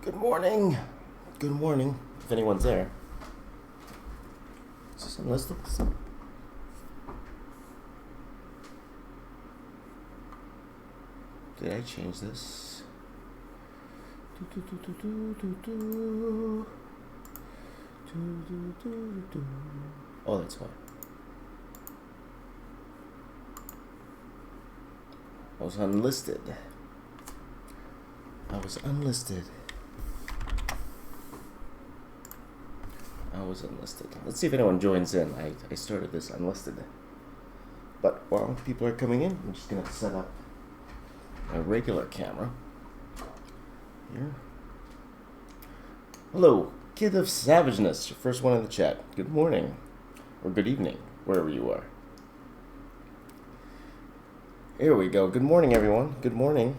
Good morning. Good morning. If anyone's there. Is this unlisted? Did I change this? Oh, that's why. I was unlisted. I was unlisted. Let's see if anyone joins in. I started this unlisted. But while people are coming in, I'm just going to set up a regular camera here. Hello, Kid of Savageness, your first one in the chat. Good morning, or good evening, wherever you are. Here we go. Good morning, everyone. Good morning.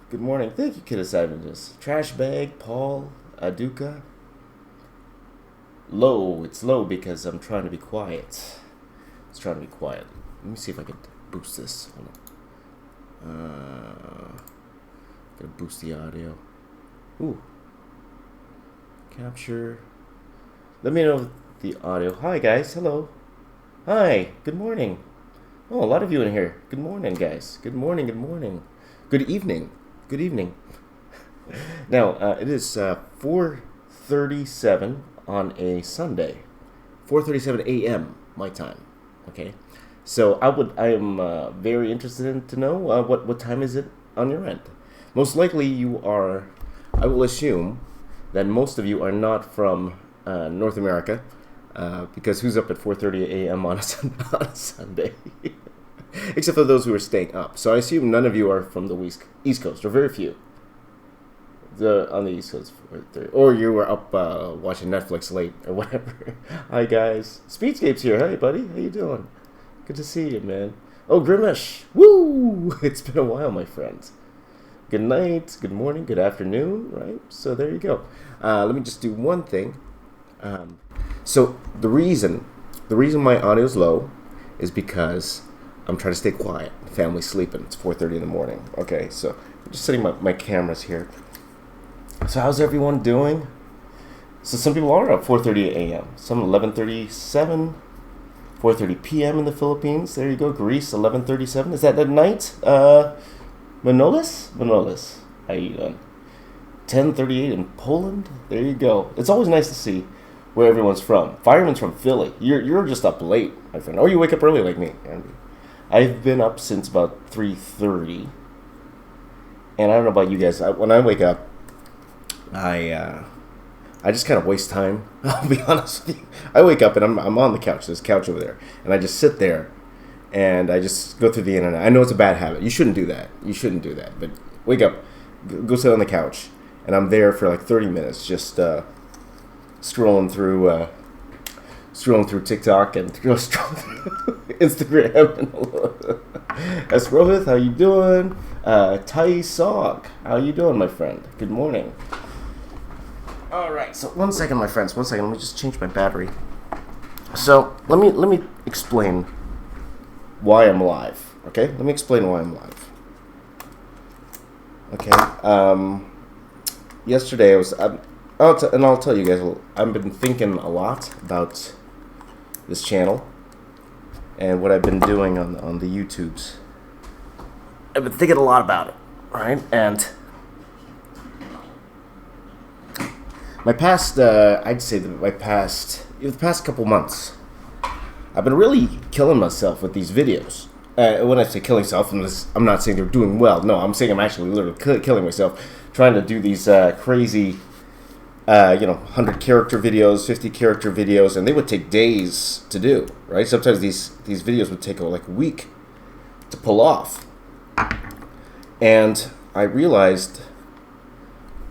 Good morning. Thank you, Kid of Savageness. Trash Bag, Paul, Aduka. Low. It's low because I'm trying to be quiet. It's trying to be quiet. Let me see if I can boost this. Hold on. Gonna boost the audio. Ooh. Capture. Let me know the audio. Hi, guys. Hello. Hi. Good morning. Oh, a lot of you in here. Good morning, guys. Good morning. Good morning. Good evening. Good evening. Now, it is 4:37 on a Sunday. 4:37 a.m. my time. Okay. So I am very interested to know what time is it on your end. Most likely you are. I will assume that most of you are not from North America, because who's up at 4:30 a.m. on a Sunday? Except for those who are staying up. So I assume none of you are from the East Coast, or very few. On the East Coast, or you were up watching Netflix late or whatever. Hi guys, Speedscape's here. Hey buddy, how you doing? Good to see you, man. Oh, Grimish, woo! It's been a while, my friends. Good night, good morning, good afternoon, right? So there you go. Let me just do one thing. So the reason my audio's low is because I'm trying to stay quiet. Family's sleeping. It's 4:30 in the morning. Okay, so I'm just setting my cameras here. So how's everyone doing? So some people are up 4:30 a.m. Some 11:37, 4:30 p.m. in the Philippines. There you go. Greece 11:37. Is that at night? Manolis. How you doing? 10:38 in Poland. There you go. It's always nice to see where everyone's from. Fireman's from Philly. You're just up late, my friend. Or you wake up early like me, Andy. I've been up since about 3:30, and I don't know about you guys. When I wake up, I just kind of waste time. I'll be honest with you. I wake up and I'm on the couch. There's a couch over there, and I just sit there, and I just go through the internet. I know it's a bad habit. You shouldn't do that. But wake up, go sit on the couch, and I'm there for like 30 minutes, just scrolling through TikTok and scrolling through Instagram. That's Rohith. How you doing? Tai Sog. How you doing, my friend? Good morning. All right. So one second, my friends. 1 second. Let me just change my battery. So let me explain why I'm live. Okay. Let me explain why I'm live. Okay. Yesterday I'll tell you guys. I've been thinking a lot about this channel and what I've been doing on the YouTubes. I've been thinking a lot about it, right? And the past couple months, I've been really killing myself with these videos. When I say killing myself, I'm not saying they're doing well. No, I'm saying I'm actually literally killing myself trying to do these crazy 100 character videos, 50 character videos, and they would take days to do, right? Sometimes these videos would take like a week to pull off. And I realized,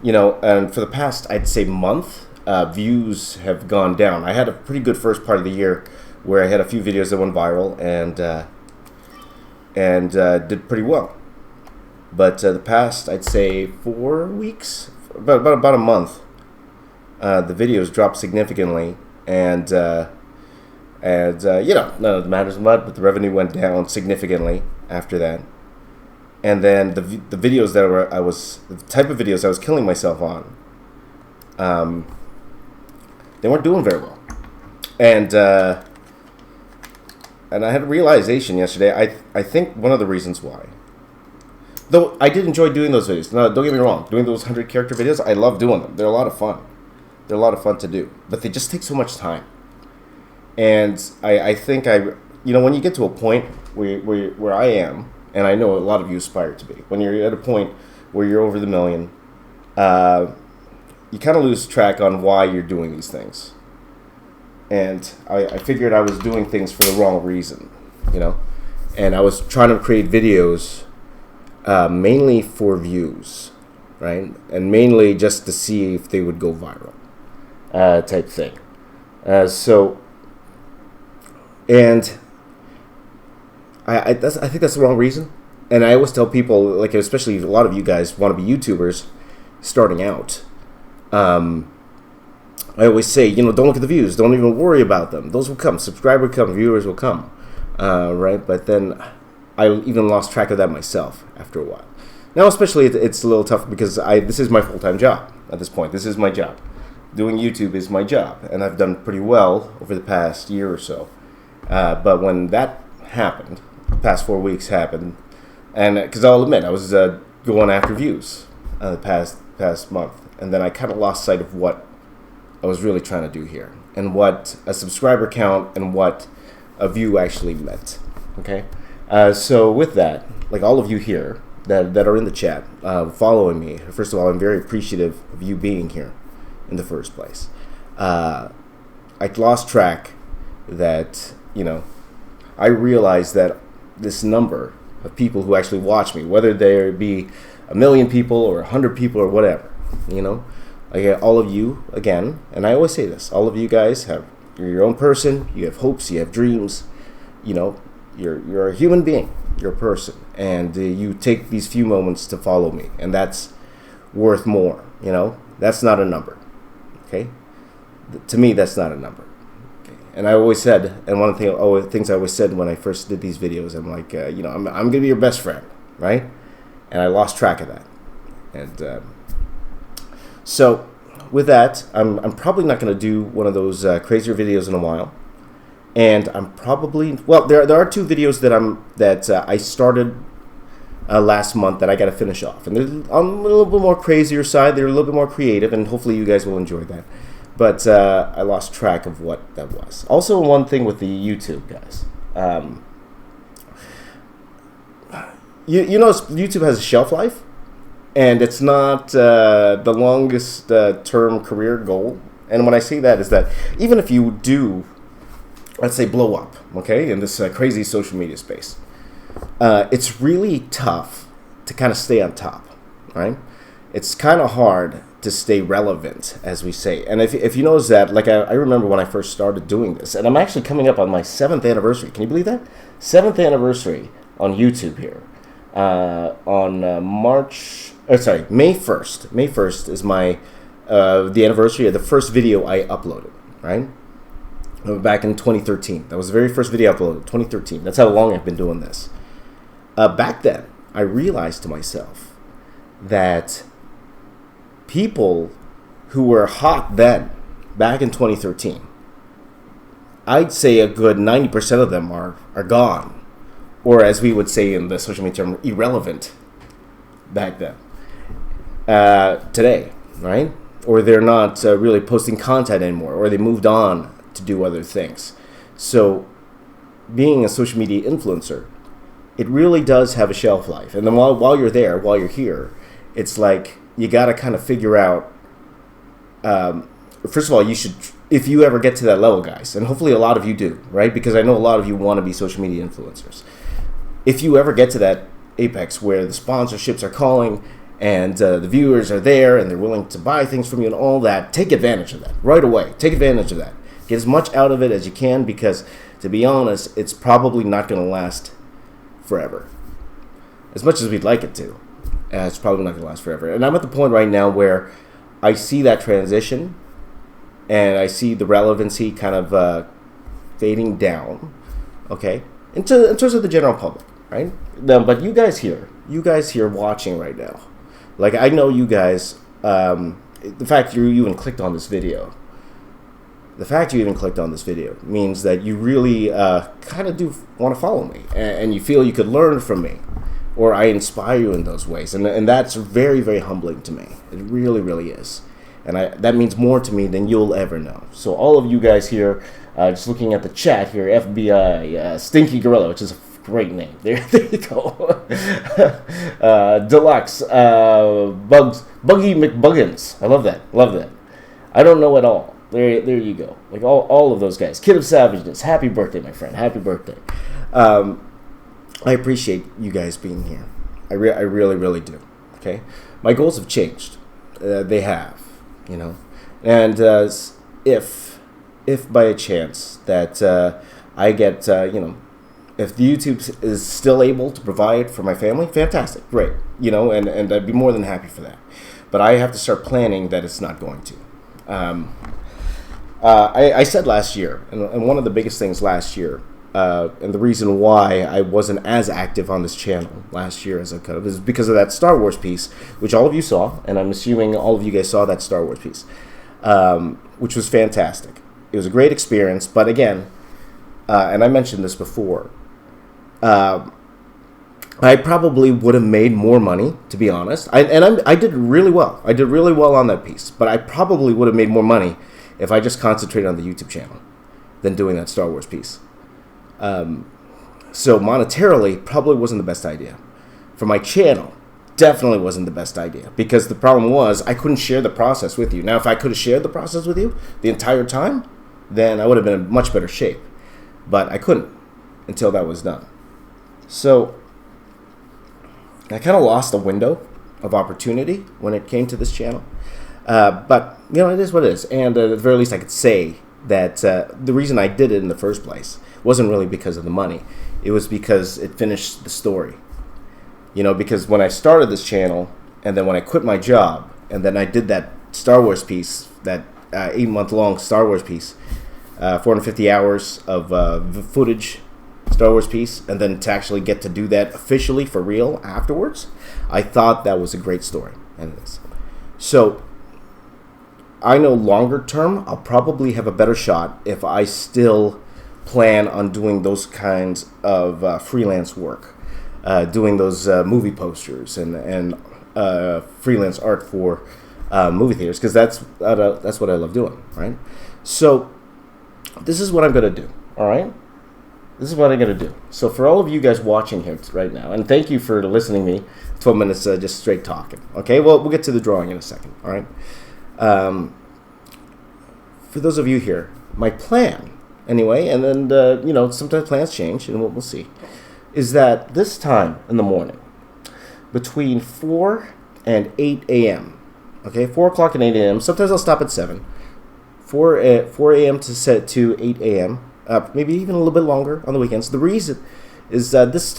and for the past, I'd say month, views have gone down. I had a pretty good first part of the year where I had a few videos that went viral and did pretty well. But the past, I'd say 4 weeks, about a month, the videos dropped significantly, and none of it matters much, but the revenue went down significantly after that. and then the videos that the type of videos I was killing myself on, they weren't doing very well, and I had a realization yesterday. I think one of the reasons why, though I did enjoy doing those videos. No, don't get me wrong. Doing those 100-character videos, I love doing them. They're a lot of fun. They're a lot of fun to do, but they just take so much time. And I think when you get to a point where I am, and I know a lot of you aspire to be, when you're at a point where you're over the million, you kind of lose track on why you're doing these things. And I figured I was doing things for the wrong reason, and I was trying to create videos mainly for views, right? And mainly just to see if they would go viral, type thing. And I think that's the wrong reason. And I always tell people, like, especially a lot of you guys want to be YouTubers starting out. I always say, don't look at the views. Don't even worry about them. Those will come. Subscribers will come. Viewers will come. Right? But then I even lost track of that myself after a while. Now, especially, it's a little tough because this is my full-time job at this point. This is my job. Doing YouTube is my job. And I've done pretty well over the past year or so. But when that happened, the past 4 weeks happened, and because I'll admit, I was going after views the past month. And then I kind of lost sight of what I was really trying to do here, and what a subscriber count and what a view actually meant. Okay, so with that, like all of you here that are in the chat following me, first of all, I'm very appreciative of you being here in the first place. I lost track that I realized that this number of people who actually watch me, whether there be 1 million people or 100 people or whatever, like all of you, again, and I always say this, all of you guys you're your own person, you have hopes, you have dreams, you're a human being, you're a person, and you take these few moments to follow me, and that's worth more, that's not a number, okay? To me, that's not a number. Okay? And I always said, and one of the things I always said when I first did these videos, I'm like, I'm going to be your best friend, right? And I lost track of that. And so with that, I'm probably not going to do one of those crazier videos in a while. And I'm probably, well, there are 2 videos that I started last month that I got to finish off. And they're on a little bit more crazier side. They're a little bit more creative, and hopefully you guys will enjoy that. But I lost track of what that was. Also, one thing with the YouTube, guys. You know, YouTube has a shelf life, and it's not the longest term career goal. And when I say that is that even if you do, let's say, blow up, okay, in this crazy social media space, it's really tough to kind of stay on top, right? It's kind of hard to stay relevant, as we say. And if you notice that, like I remember when I first started doing this, and I'm actually coming up on my 7th anniversary. Can you believe that? 7th anniversary on YouTube here. On May 1st. May 1st is my the anniversary of the first video I uploaded, right? Back in 2013. That was the very first video I uploaded, 2013. That's how long I've been doing this. Back then, I realized to myself that people who were hot then, back in 2013, I'd say a good 90% of them are gone. Or as we would say in the social media term, irrelevant back then. Today, right? Or they're not really posting content anymore, or they moved on to do other things. So being a social media influencer, it really does have a shelf life. And then while you're there, while you're here, it's like you got to kind of figure out, first of all, you should, if you ever get to that level, guys, and hopefully a lot of you do, right? Because I know a lot of you want to be social media influencers. If you ever get to that apex where the sponsorships are calling and the viewers are there and they're willing to buy things from you and all that, take advantage of that right away. Take advantage of that. Get as much out of it as you can, because, to be honest, it's probably not going to last forever. As much as we'd like it to, it's probably not going to last forever. And I'm at the point right now where I see that transition and I see the relevancy kind of fading down, okay, in terms of the general public. right? No, but you guys here watching right now, like I know you guys. The fact you even clicked on this video, means that you really kind of do want to follow me, and you feel you could learn from me, or I inspire you in those ways, and that's very, very humbling to me. It really, really is, and that means more to me than you'll ever know. So all of you guys here, just looking at the chat here, FBI, Stinky Gorilla, which is a great name. There you go. Deluxe, Buggy McBuggins. I love that. I don't know at all. There you go. Like all of those guys. Kid of Savageness. Happy birthday, my friend. Happy birthday. I appreciate you guys being here. I really, really do. Okay, my goals have changed. They have, and if by a chance that I get, if the YouTube is still able to provide for my family, fantastic, great, and I'd be more than happy for that. But I have to start planning that it's not going to. I said last year, and one of the biggest things last year, and the reason why I wasn't as active on this channel last year as I could have, is because of that Star Wars piece, which all of you saw, and I'm assuming all of you guys saw that Star Wars piece, which was fantastic. It was a great experience, but again, and I mentioned this before, I probably would have made more money, to be honest. I did really well. I did really well on that piece, but I probably would have made more money if I just concentrated on the YouTube channel than doing that Star Wars piece. So monetarily, probably wasn't the best idea. For my channel, definitely wasn't the best idea, because the problem was I couldn't share the process with you. Now, if I could have shared the process with you the entire time, then I would have been in much better shape. But I couldn't until that was done. So I kind of lost a window of opportunity when it came to this channel. But, it is what it is. And at the very least, I could say that the reason I did it in the first place wasn't really because of the money. It was because it finished the story. Because when I started this channel, and then when I quit my job, and then I did that Star Wars piece, that 8-month-long Star Wars piece, 450 hours of footage, Star Wars piece, and then to actually get to do that officially for real afterwards, I thought that was a great story, and it is. So I know longer term, I'll probably have a better shot if I still plan on doing those kinds of freelance work, doing those movie posters and freelance art for movie theaters, because that's what I love doing, right? So this is what I'm going to do, all right? This is what I'm going to do. So for all of you guys watching here right now, and thank you for listening to me, 12 minutes just straight talking. Okay, well, we'll get to the drawing in a second, all right? For those of you here, my plan, anyway, and then, sometimes plans change, and we'll see, is that this time in the morning, between 4 and 8 a.m., okay, 4 o'clock and 8 a.m., sometimes I'll stop at 7, 4 a.m. to 8 a.m., maybe even a little bit longer on the weekends. The reason is that this is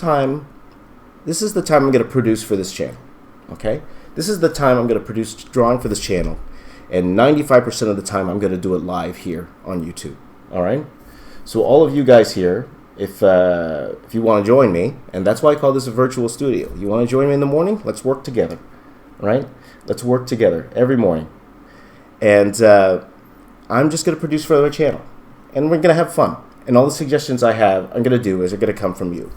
the time I'm going to produce for this channel, okay? This is the time I'm going to produce drawing for this channel, and 95% of the time I'm going to do it live here on YouTube, all right? So all of you guys here, if you want to join me, and that's why I call this a virtual studio. You want to join me in the morning? Let's work together, right? Let's work together every morning. And I'm just going to produce for the channel. And we're going to have fun. And all the suggestions I'm going to do are going to come from you.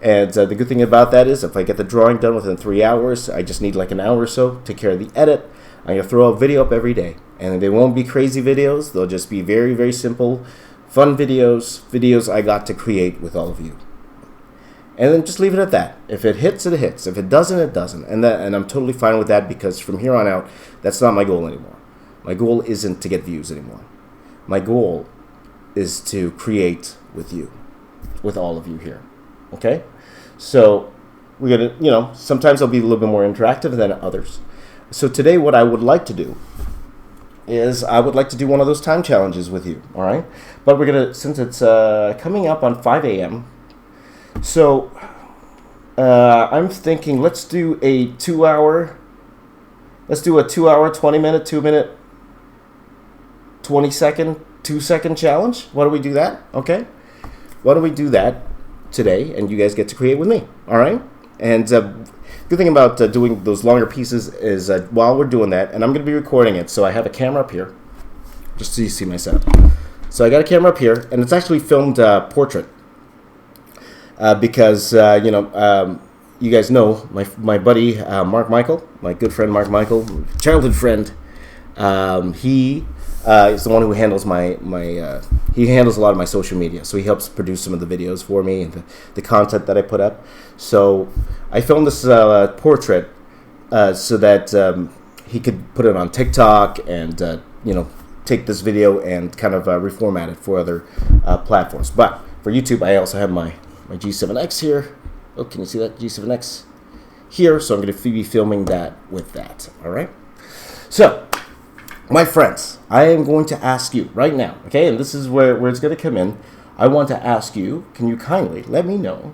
And the good thing about that is if I get the drawing done within 3 hours, I just need like an hour or so to take care of the edit. I'm going to throw a video up every day. And they won't be crazy videos. They'll just be very, very simple, fun videos I got to create with all of you. And then just leave it at that. If it hits, it hits. If it doesn't, it doesn't. And I'm totally fine with that, because from here on out, that's not my goal anymore. My goal isn't to get views anymore. My goal is to create with you, with all of you here, okay? So we're going to, sometimes I'll be a little bit more interactive than others. So today what I would like to do is I would like to do one of those time challenges with you, all right? But we're going to, since it's coming up on 5 a.m., so I'm thinking let's do a 2-hour, 20-minute, 2-minute, 20-second, 2-second challenge. Why don't we do that? Okay. Why don't we do that today, and you guys get to create with me. All right? And good thing about doing those longer pieces is while we're doing that, and I'm going to be recording it, so I have a camera up here, just so you see my setup. So I got a camera up here, and it's actually filmed portrait because, you guys know my buddy Mark Michael, my good friend Mark Michael, childhood friend. He is the one who handles he handles a lot of my social media. So he helps produce some of the videos for me and the content that I put up. So I filmed this portrait so that he could put it on TikTok and take this video and kind of reformat it for other platforms. But for YouTube, I also have my G7X here. Oh, can you see that G7X here? So I'm going to be filming that with that. All right. So, my friends, I am going to ask you right now, okay, and this is where it's going to come in. I want to ask you, can you kindly let me know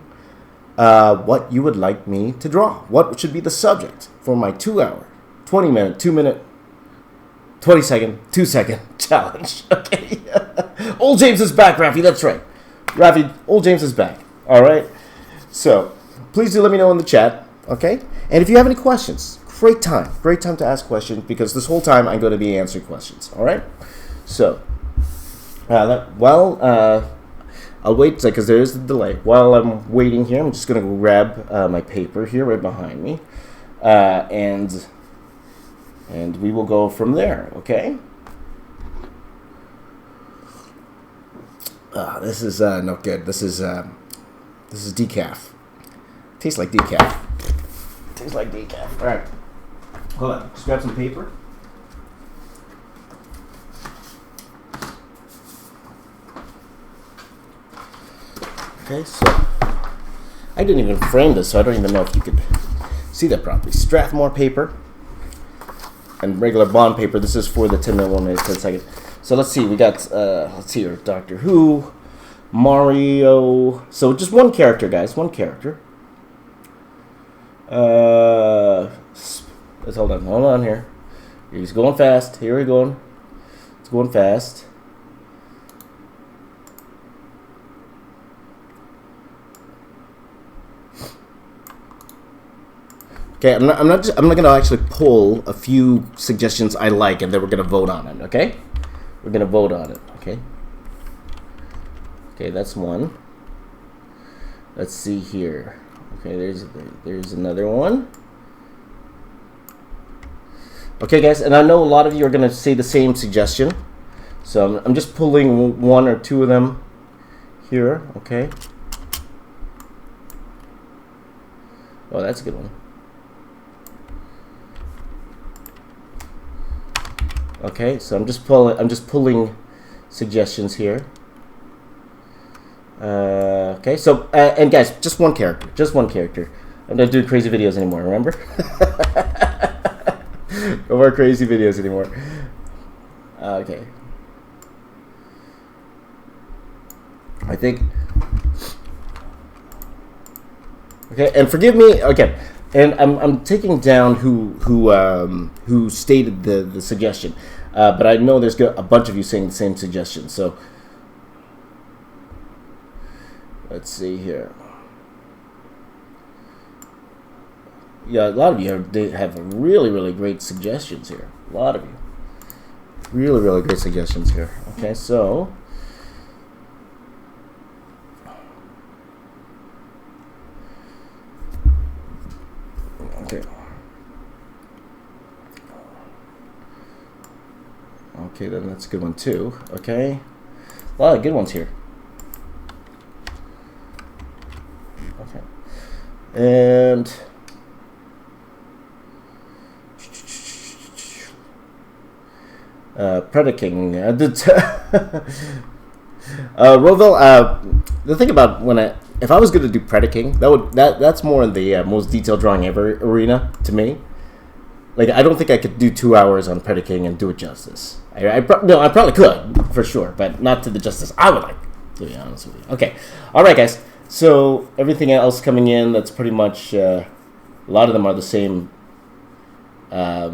what you would like me to draw? What should be the subject for my 2-hour, 20-minute, 2-minute, 20-second, 2-second challenge? Okay. Old James is back, Rafi. That's right. Rafi, Old James is back. All right. So, please do let me know in the chat, okay? And if you have any questions, great time to ask questions, because this whole time I'm going to be answering questions, all right? So, I'll wait, because there is a delay. While I'm waiting here, I'm just going to grab my paper here right behind me, and we will go from there, okay? This is not good. This is decaf. Tastes like decaf. Tastes like decaf. All right. Hold on. Just grab some paper. Okay, so I didn't even frame this, so I don't even know if you could see that properly. Strathmore paper and regular bond paper. This is for the 10mm 10-second. So let's see. We got let's see here. Doctor Who. Mario. So just one character, guys. One character. Let's hold on here. He's going fast. Here we're going. It's going fast. Okay, I'm not gonna actually pull a few suggestions I like, and then we're gonna vote on it. Okay, we're gonna vote on it. Okay. Okay, that's one. Let's see here. Okay, there's another one. Okay, guys, and I know a lot of you are gonna say the same suggestion, so I'm just pulling one or two of them here. Okay. Oh, that's a good one. Okay, so I'm just pulling suggestions here. Okay, so and guys, just one character. I'm not doing crazy videos anymore. Remember? No more crazy videos anymore. Okay. I think. Okay, and forgive me. Okay, and I'm taking down who stated the suggestion, but I know there's a bunch of you saying the same suggestion. So let's see here. Yeah, a lot of you have really great suggestions here. A lot of you, really great suggestions here. Okay, so. Okay. Okay, then that's a good one too. Okay, a lot of good ones here. Okay, and Prediking. Rovell, the thing about if I was going to do Prediking, that's more in the most detailed drawing ever arena to me. Like, I don't think I could do 2 hours on Prediking and do it justice. I probably could for sure, but not to the justice I would like, to be honest with you. Okay, all right, guys. So everything else coming in, that's pretty much a lot of them are the same. A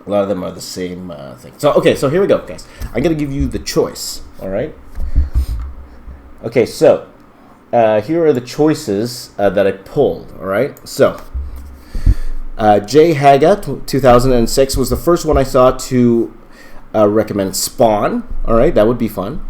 lot of them are the same thing. So, okay, so here we go, guys. I'm going to give you the choice, all right? Okay, so here are the choices that I pulled. All right, so Jay Haga 2006 was the first one I saw to recommend Spawn. All right, that would be fun.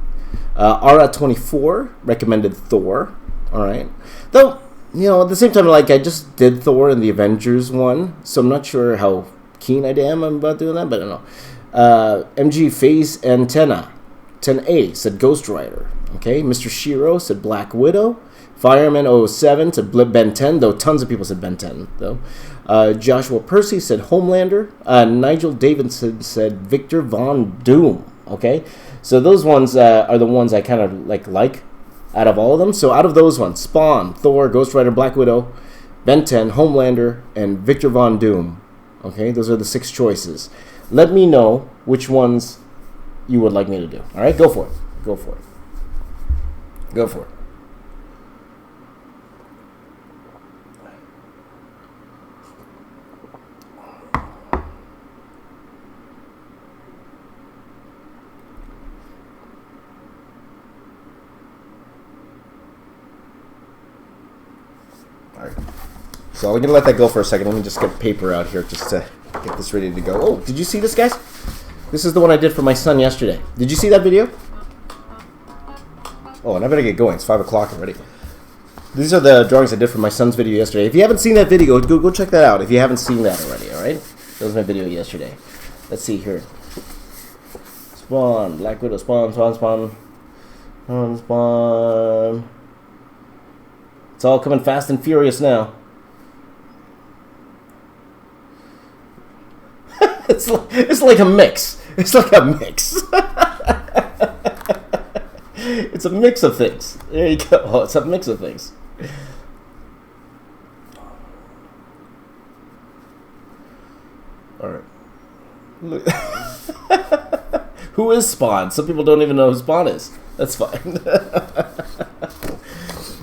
Ara24 recommended Thor. All right, though, you know, at the same time, like, I just did Thor in the Avengers one, so I'm not sure how keen I am about doing that, but I don't know. MG Phase Antenna 10A said Ghost Rider. Okay, Mr. Shiro said Black Widow. Fireman 07 said Ben 10, though tons of people said Ben 10, though. Joshua Percy said Homelander. Nigel Davidson said Victor Von Doom. Okay, so those ones are the ones I kind of like out of all of them. So out of those ones, Spawn, Thor, Ghost Rider, Black Widow, Ben 10, Homelander, and Victor Von Doom. Okay, those are the 6 choices. Let me know which ones you would like me to do. All right, go for it. Go for it. Go for it. Alright, so I'm going to let that go for a second. Let me just get paper out here just to get this ready to go. Oh, did you see this, guys? This is the one I did for my son yesterday. Did you see that video? Oh, and I better get going. It's 5 o'clock already. These are the drawings I did for my son's video yesterday. If you haven't seen that video, go check that out if you haven't seen that already, alright? That was my video yesterday. Let's see here. Spawn, Black Widow, Spawn. It's all coming fast and furious now. It's like a mix. It's like a mix. It's a mix of things. There you go. Oh, it's a mix of things. All right. Look. Who is Spawn? Some people don't even know who Spawn is. That's fine.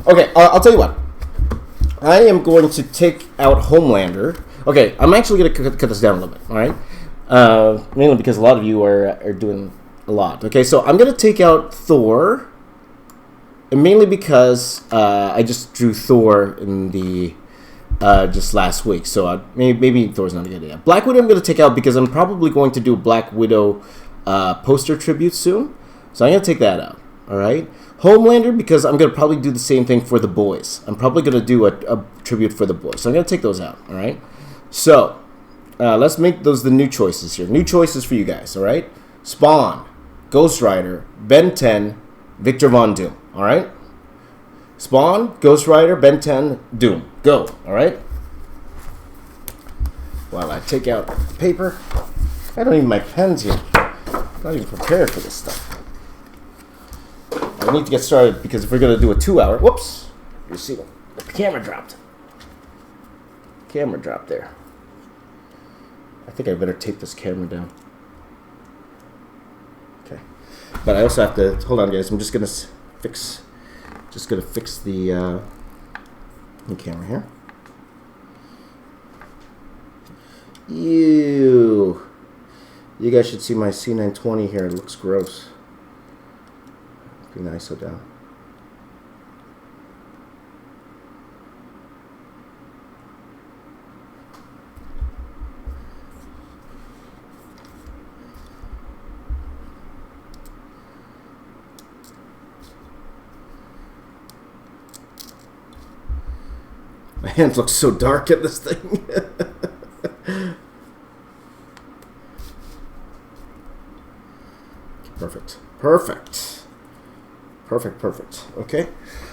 Okay, I'll tell you what. I am going to take out Homelander. Okay, I'm actually going to cut this down a little bit, all right? Mainly because a lot of you are doing a lot. Okay, so I'm going to take out Thor, and mainly because I just drew Thor in the just last week, so maybe Thor's not a good idea. Black Widow I'm going to take out because I'm probably going to do a Black Widow poster tribute soon, so I'm going to take that out, all right? Homelander, because I'm going to probably do the same thing for the boys. I'm probably going to do a tribute for the boys. So I'm going to take those out, all right? So, let's make those the new choices here. New choices for you guys, all right? Spawn, Ghost Rider, Ben 10, Victor Von Doom, all right? Spawn, Ghost Rider, Ben 10, Doom. Go, all right? While I take out the paper. I don't even have my pens here. I'm not even prepared for this stuff. I need to get started because if we're going to do a 2-hour... Whoops. You see, the camera dropped. Camera dropped there. I think I better tape this camera down. Okay. But I also have to... Hold on, guys. I'm just going to fix... the camera here. Ew. You guys should see my C920 here. It looks gross. Bring the ISO down. My hands look so dark at this thing. Perfect. Perfect. Perfect. Okay.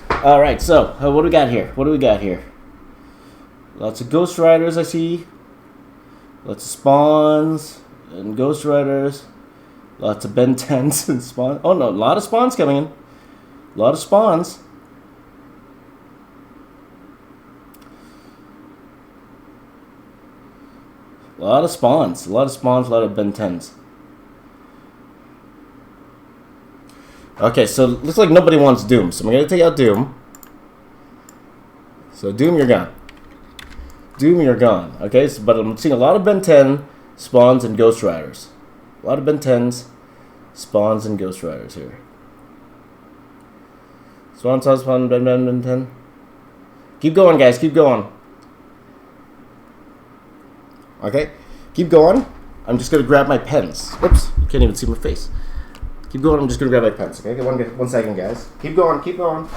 All right. So, what do we got here? Lots of Ghost Riders, I see. Lots of Spawns and Ghost Riders. Lots of Ben 10s and Spawns. Oh, no. A lot of Spawns coming in. A lot of Spawns. A lot of Spawns. A lot of Ben 10s. Okay, so looks like nobody wants Doom, so I'm going to take out Doom. So Doom, you're gone. Okay, so, but I'm seeing a lot of Ben 10, Spawns, and Ghost Riders. A lot of Ben 10s, Spawns, and Ghost Riders here. Spawn, spawn, Ben 10. Keep going, guys. Keep going. Okay, keep going. I'm just gonna grab my pens. Oops, you can't even see my face. Keep going. I'm just gonna grab my pens. Okay, one second, guys. Keep going. Keep going.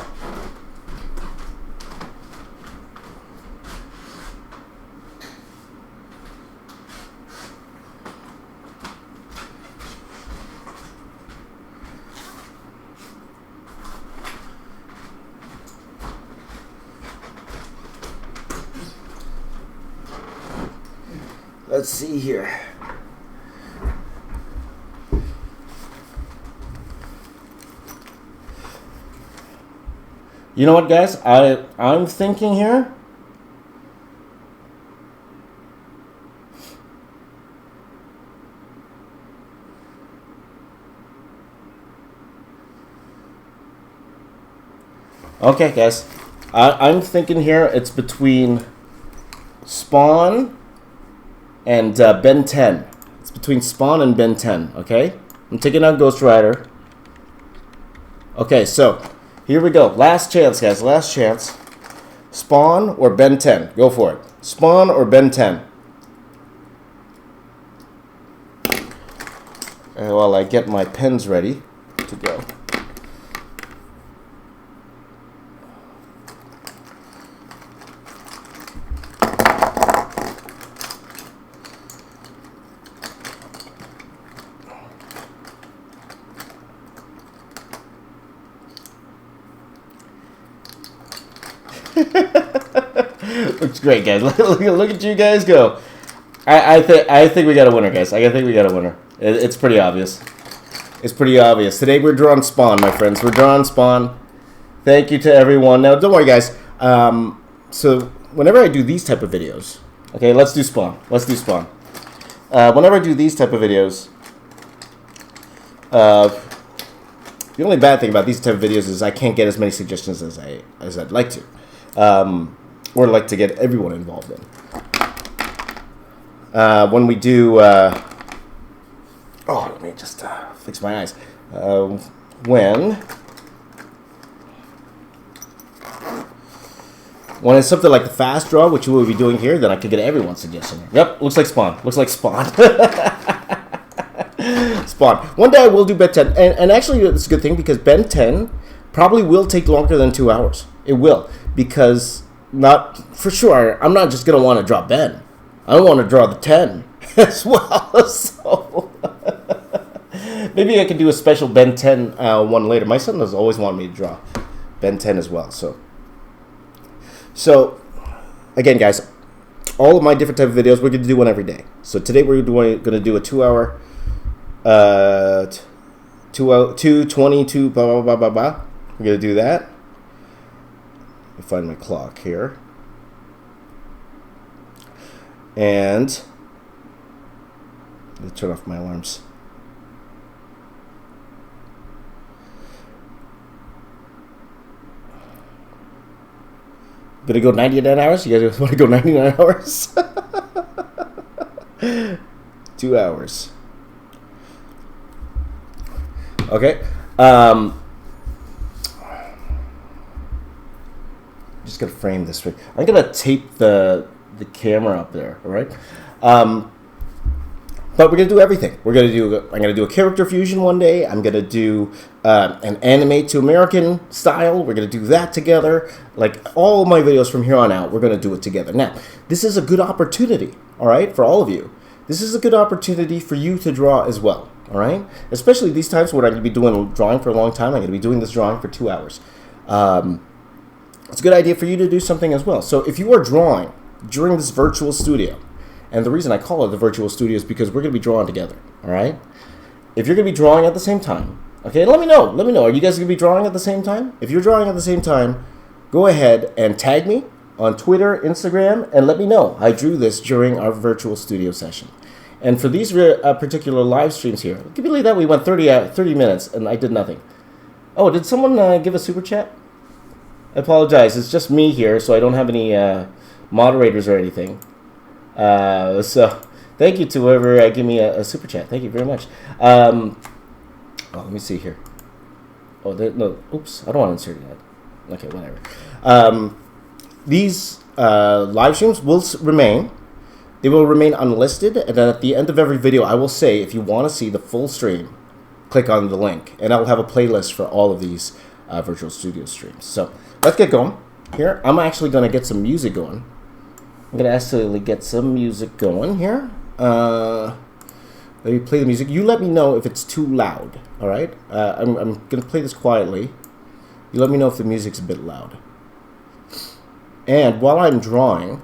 Let's see here. You know what, guys? I'm thinking here. Okay, guys. I'm thinking here it's between Spawn and Ben 10. It's between Spawn and Ben 10, okay? I'm taking out Ghost Rider. Okay, so here we go. Last chance, guys. Last chance. Spawn or Ben 10. Go for it. Spawn or Ben 10. And while I get my pens ready to go. Looks great, guys. Look at you guys go. I think we got a winner, guys. I think we got a winner. It's pretty obvious. It's pretty obvious. Today we're drawing Spawn, my friends. We're drawing Spawn. Thank you to everyone. Now, don't worry, guys. So whenever I do these type of videos, okay, let's do Spawn. Let's do Spawn. Whenever I do these type of videos, the only bad thing about these type of videos is I can't get as many suggestions as I'd like to, or like to get everyone involved in. When we do, let me just fix my eyes. When it's something like the fast draw, which we'll be doing here, then I could get everyone's suggestion. Yep, looks like Spawn. Looks like Spawn. Spawn. One day I will do Ben 10, and actually it's a good thing because Ben 10 probably will take longer than 2 hours. It will, because not for sure. I'm not just gonna want to draw Ben. I want to draw the 10 as well. So maybe I could do a special Ben 10 one later. My son has always wanted me to draw Ben 10 as well. So again, guys, all of my different type of videos we're gonna do one every day. So today we're gonna do a 2 hour. 2:22, blah blah blah blah blah. We're gonna do that. Let me find my clock here. And let me turn off my alarms. Gonna go 99 hours? You guys want to go 99 hours? 2 hours. Okay. Just gonna frame this right. I'm gonna tape the camera up there. All right. But we're gonna do everything. I'm gonna do a character fusion one day. I'm gonna do an anime to American style. We're gonna do that together. Like all my videos from here on out, we're gonna do it together. Now, this is a good opportunity. All right, for all of you. This is a good opportunity for you to draw as well. All right, especially these times where I'm going to be doing drawing for a long time. I'm going to be doing this drawing for 2 hours. It's a good idea for you to do something as well. So if you are drawing during this virtual studio, and the reason I call it the virtual studio is because we're going to be drawing together. All right, if you're going to be drawing at the same time, okay, let me know. Let me know. Are you guys going to be drawing at the same time? If you're drawing at the same time, go ahead and tag me on Twitter, Instagram, and let me know. I drew this during our virtual studio session. And for these particular live streams here, can you believe that we went 30 minutes and I did nothing? Oh, did someone give a super chat? I apologize. It's just me here, so I don't have any moderators or anything. So thank you to whoever gave me a super chat. Thank you very much. Let me see here. Oh, no. Oops. I don't want to insert that. Okay, whatever. These live streams will remain. They will remain unlisted, and then at the end of every video, I will say, if you want to see the full stream, click on the link, and I will have a playlist for all of these virtual studio streams. So let's get going. Here, I'm actually going to get some music going. I'm going to actually get some music going here. Let me play the music. You let me know if it's too loud, all right? I'm going to play this quietly. You let me know if the music's a bit loud. And while I'm drawing,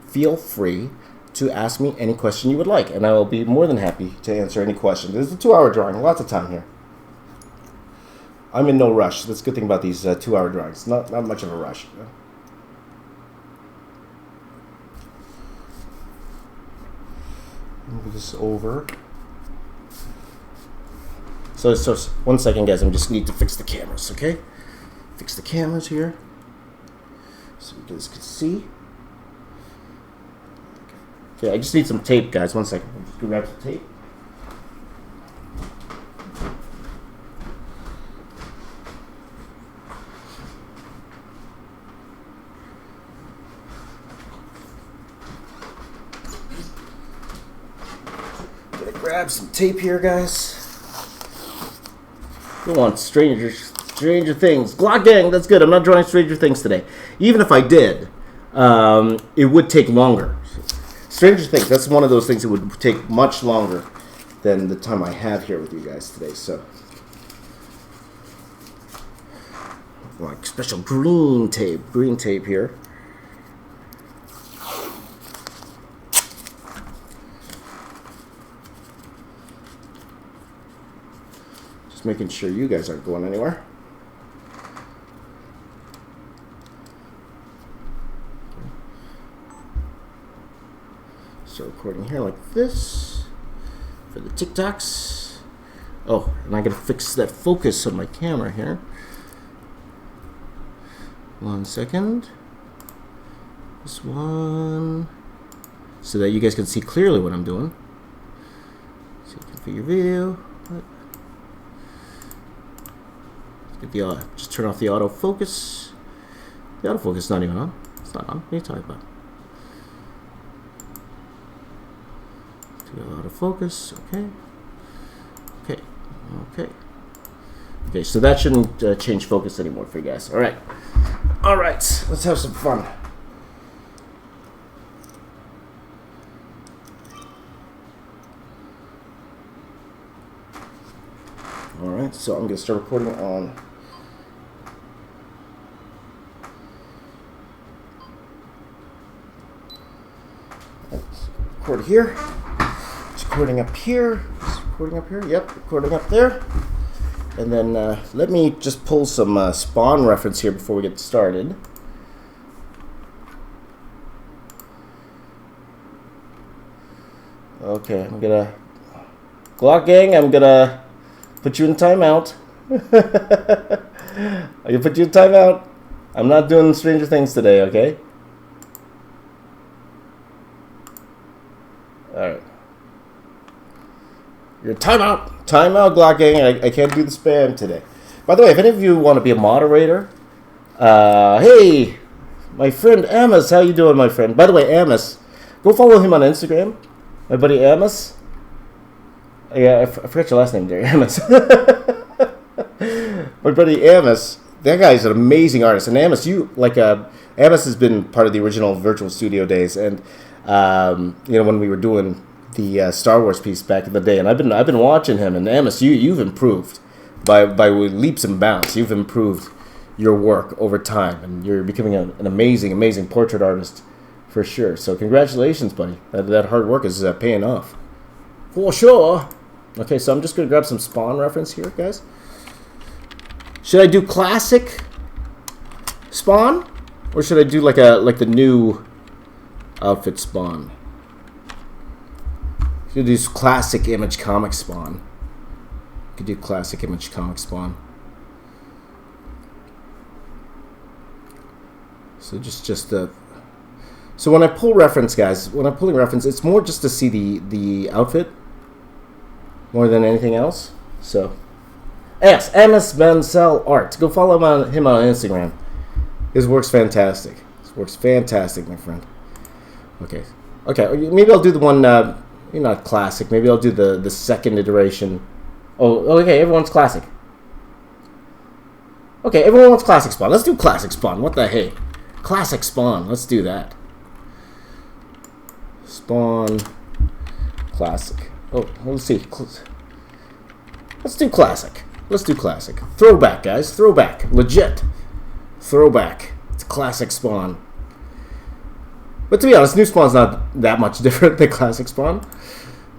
feel free to ask me any question you would like, and I will be more than happy to answer any question. This is a 2-hour drawing, lots of time here. I'm in no rush. That's a good thing about these 2-hour drawings. Not much of a rush. Move this over. So 1 second, guys. I just need to fix the cameras, okay? Fix the cameras here so you guys can see. Okay, I just need some tape, guys. 1 second. I'm just gonna grab some tape. Gonna grab some tape here, guys. We want Stranger Things. Glock Gang, that's good. I'm not drawing Stranger Things today. Even if I did, it would take longer. Stranger Things, that's one of those things that would take much longer than the time I have here with you guys today. So, like special green tape here. Just making sure you guys aren't going anywhere. Start recording here like this for the TikToks. Oh, and I gotta fix that focus on my camera here. 1 second. This one, so that you guys can see clearly what I'm doing. So configure video. Let's get just turn off the autofocus. The autofocus is not even on. It's not on. What are you talking about? Out of focus. Okay, so that shouldn't change focus anymore for you guys. All right, let's have some fun. All right, so I'm gonna start recording on record here. Recording up here. Yep, recording up there. And then let me just pull some Spawn reference here before we get started. Okay, I'm gonna Glock Gang. I'm gonna put you in timeout. I'm gonna put you in timeout. I'm not doing Stranger Things today. Okay. All right. Your timeout, Glock Gang. I can't do the spam today. By the way, if any of you want to be a moderator, hey, my friend Amos, how you doing, my friend? By the way, Amos, go follow him on Instagram. My buddy Amos. Yeah, I forgot your last name there, Amos. My buddy Amos, that guy's an amazing artist. And Amos, Amos has been part of the original Virtual Studio days, and when we were doing the Star Wars piece back in the day, and I've been watching him. And Amos, you've improved by leaps and bounds. You've improved your work over time, and you're becoming an amazing portrait artist for sure. So congratulations, buddy. That hard work is paying off for sure. Okay, so I'm just gonna grab some Spawn reference here, guys. Should I do classic Spawn, or should I do like the new outfit Spawn? You could do classic image comic Spawn. You could do classic image comic Spawn. So so when I pull reference, guys, when I'm pulling reference, it's more just to see the outfit more than anything else. So, yes, Amos Mansell Art. Go follow him on Instagram. This works fantastic. This works fantastic, my friend. Okay. Okay, maybe I'll do the one, not classic. Maybe I'll do the second iteration. Oh, okay, everyone's classic. Okay, everyone wants classic spawn. Let's do classic spawn. What the hey? Classic spawn. Let's do that. Spawn. Classic. Oh, let's see. Let's do classic. Let's do classic. Throwback, guys. Throwback. Legit. Throwback. It's classic spawn. But to be honest, new spawn's not that much different than classic spawn.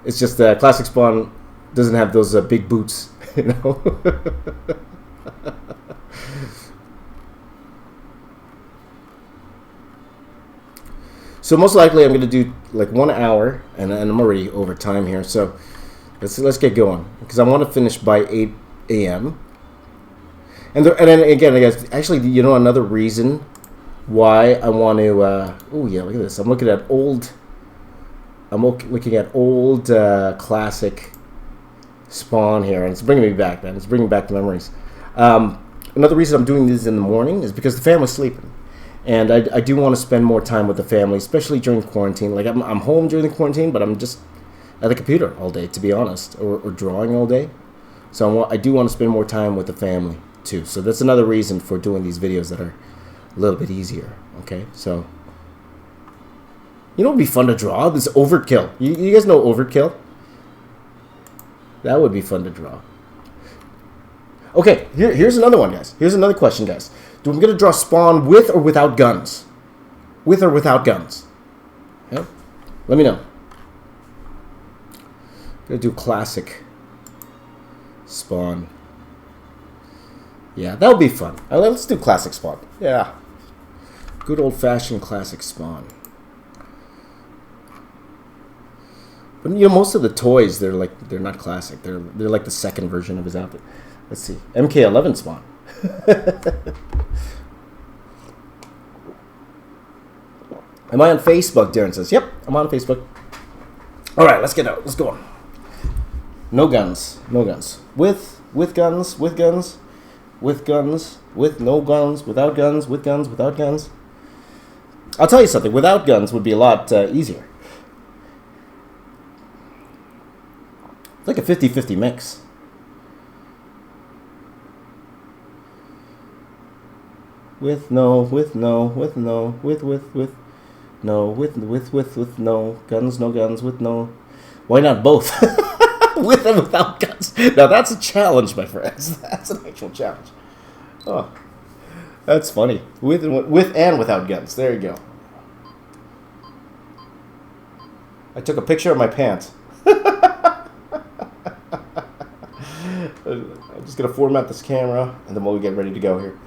It's just that classic spawn doesn't have those big boots, you know. So most likely I'm going to do like 1 hour, and I'm already over time here. So let's get going because I want to finish by 8 a.m. And then again, I guess actually, you know, another reason why I want to. Oh yeah, look at this. I'm looking at old. I'm looking at old classic spawn here, and it's bringing me back, man. It's bringing back the memories. Another reason I'm doing this in the morning is because the family's sleeping. And I do want to spend more time with the family, especially during quarantine. Like, I'm home during the quarantine, but I'm just at the computer all day, to be honest, or drawing all day. So I do want to spend more time with the family, too. So that's another reason for doing these videos that are a little bit easier, okay? So, you know what would be fun to draw? This overkill. You guys know overkill? That would be fun to draw. Okay, here's another one, guys. Here's another question, guys. I'm going to draw spawn with or without guns. With or without guns. Okay? Let me know. I'm going to do classic spawn. Yeah, that would be fun. Let's do classic spawn. Yeah. Good old-fashioned classic spawn. But you know, most of the toys, they're not classic. They're like the second version of his outfit. Let's see. MK11 spawn. Am I on Facebook? Darren says, yep, I'm on Facebook. All right, let's get out. Let's go on. No guns. No guns. With guns. With guns. With guns. With no guns. Without guns. With guns. Without guns. I'll tell you something. Without guns would be a lot easier. It's like a 50-50 mix. With no, with no, with no, with no, with no guns, no guns, with no. Why not both? With and without guns. Now that's a challenge, my friends. That's an actual challenge. Oh, that's funny. With and without guns. There you go. I took a picture of my pants. I'm just gonna format this camera, and then we'll get ready to go here.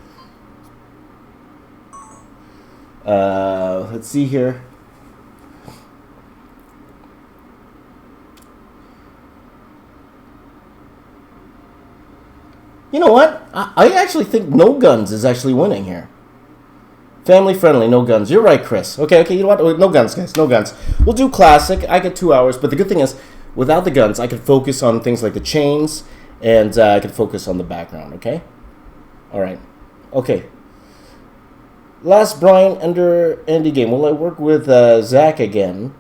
Let's see here. You know what? I actually think no guns is actually winning here. Family friendly, no guns. You're right, Chris. Okay, you know what? No guns, guys. No guns. We'll do classic. I get 2 hours, but the good thing is, without the guns, I can focus on things like the chains, and I can focus on the background, okay? All right. Okay. Last Brian under Andy game. Will I work with Zach again?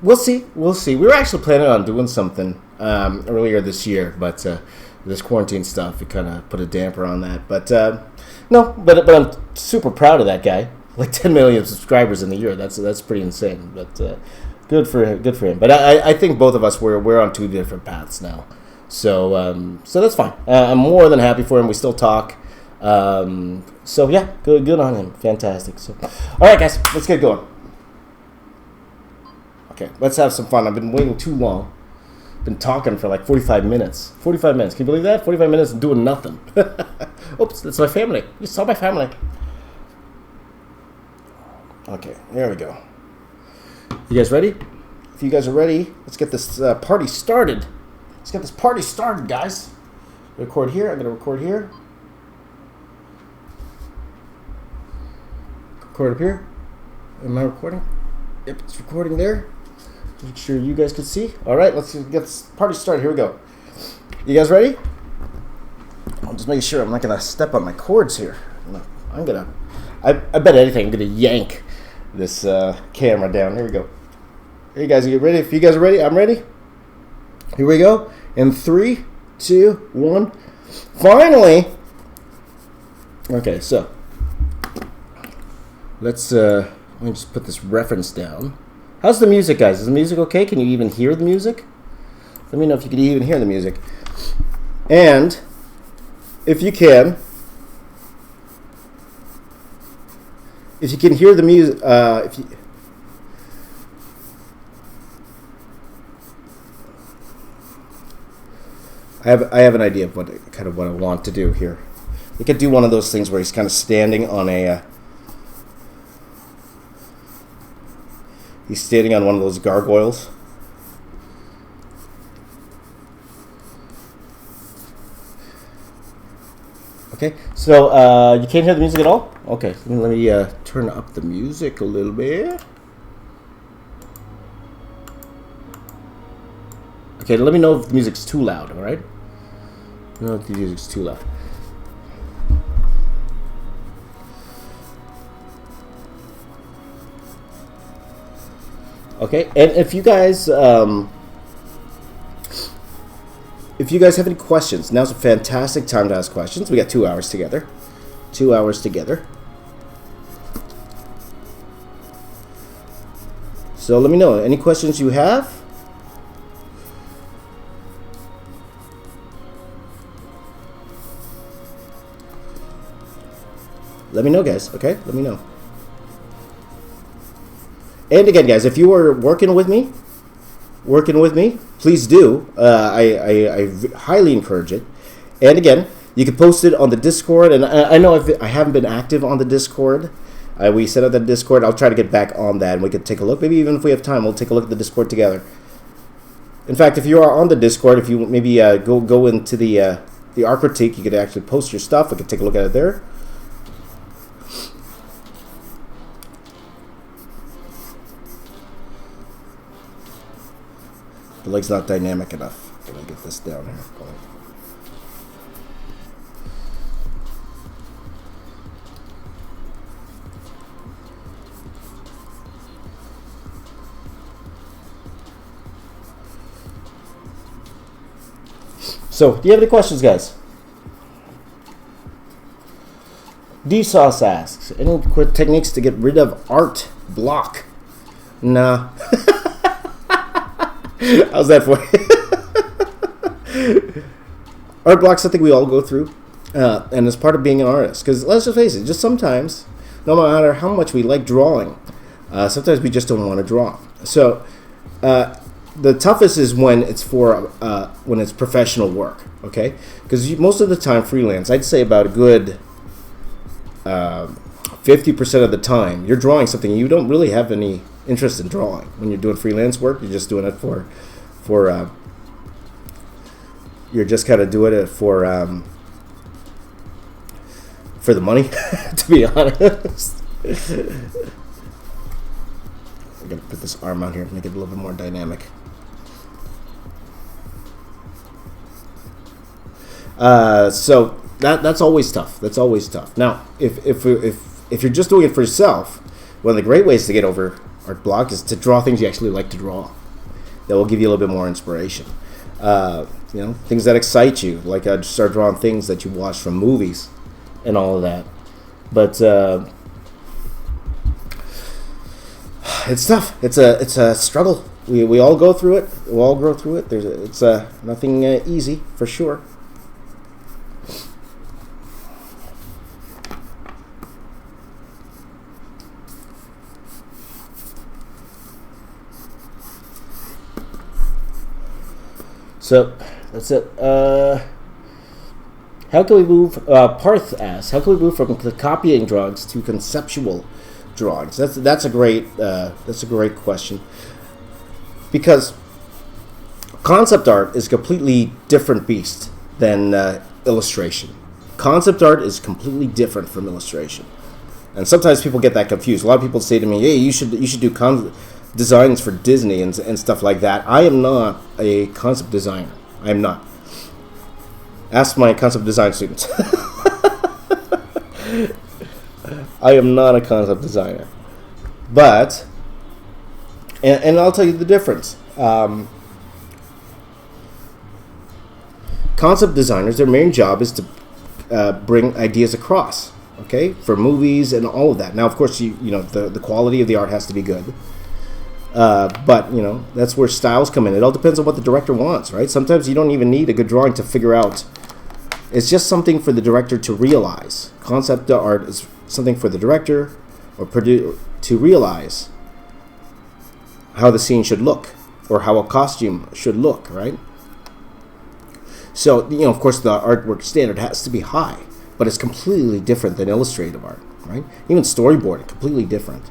We'll see. We'll see. We were actually planning on doing something earlier this year, but this quarantine stuff, it kind of put a damper on that. But no, but I'm super proud of that guy. Like 10 million subscribers in a year. That's pretty insane. But good for him. But I think both of us we're on two different paths now. So that's fine. I'm more than happy for him. We still talk. So yeah, good on him. Fantastic. So, all right, guys, let's get going. Okay, let's have some fun. I've been waiting too long. Been talking for like 45 minutes. 45 minutes. Can you believe that? 45 minutes and doing nothing. Oops, that's my family. You saw my family. Okay, there we go. You guys ready? If you guys are ready, let's get this party started. Let's get this party started, guys. Record here. I'm going to record here. Record up here. Am I recording? Yep, it's recording there. Make sure you guys can see. All right, let's get this party started. Here we go. You guys ready? I'm just making sure I'm not going to step on my cords here. I bet anything, I'm gonna yank this camera down. Here we go. Hey guys, you ready? If you guys are ready, I'm ready. Here we go. In 3, 2, 1. Finally! Okay, so let me just put this reference down. How's the music, guys? Is the music okay? Can you even hear the music? Let me know if you can even hear the music. And if you can hear the music, I have an idea of what I want to do here. We could do one of those things where he's kind of standing on he's standing on one of those gargoyles. Okay, so you can't hear the music at all? Okay, let me turn up the music a little bit. Okay, let me know if the music's too loud, alright? Let me know if the music's too loud. Okay, and if you guys have any questions, now's a fantastic time to ask questions. We got 2 hours together. 2 hours together. So let me know any questions you have. Let me know, guys. Okay, let me know. And again, guys, if you are working with me, please do. I highly encourage it. And again, you can post it on the Discord. And I know I haven't been active on the Discord. We set up that Discord. I'll try to get back on that, and we could take a look. Maybe even if we have time, we'll take a look at the Discord together. In fact, if you are on the Discord, if you maybe go into the art critique, you could actually post your stuff. We could take a look at it there. The leg's not dynamic enough. Can I get this down here? So, do you have any questions, guys? D-Sauce asks, any quick techniques to get rid of art block? Nah. How's that for you? Art block's something we all go through, and it's part of being an artist. Because let's just face it, just sometimes, no matter how much we like drawing, sometimes we just don't want to draw. So, the toughest is when it's when it's professional work. Okay, because most of the time freelance, I'd say about a good 50% of the time, you're drawing something you don't really have any interest in drawing. When you're doing freelance work, you're just doing it for you're just kind of doing it for the money, to be honest. I'm gonna put this arm out here to make it a little bit more dynamic. So that's always tough. That's always tough. Now, if you're just doing it for yourself, one of the great ways to get over art block is to draw things you actually like to draw. That will give you a little bit more inspiration. Things that excite you. Like I just start drawing things that you watch from movies and all of that. But it's tough. It's a struggle. We all go through it. We all grow through it. It's nothing easy for sure. So that's it. How can we move? Parth asks, how can we move from the copying drawings to conceptual drawings? That's a great question, because concept art is a completely different beast than illustration. Concept art is completely different from illustration, and sometimes people get that confused. A lot of people say to me, "Hey, you should do designs for Disney and stuff like that." I am not a concept designer. I am not. Ask my concept design students. I am not a concept designer. But, and I'll tell you the difference. Concept designers, their main job is to bring ideas across, okay, for movies and all of that. Now, of course, you know the quality of the art has to be good. But, you know, that's where styles come in. It all depends on what the director wants, right? Sometimes you don't even need a good drawing to figure out. It's just something for the director to realize. Concept art is something for the director or to realize how the scene should look or how a costume should look, right? So, you know, of course, the artwork standard has to be high, but it's completely different than illustrative art, right? Even storyboarding, completely different.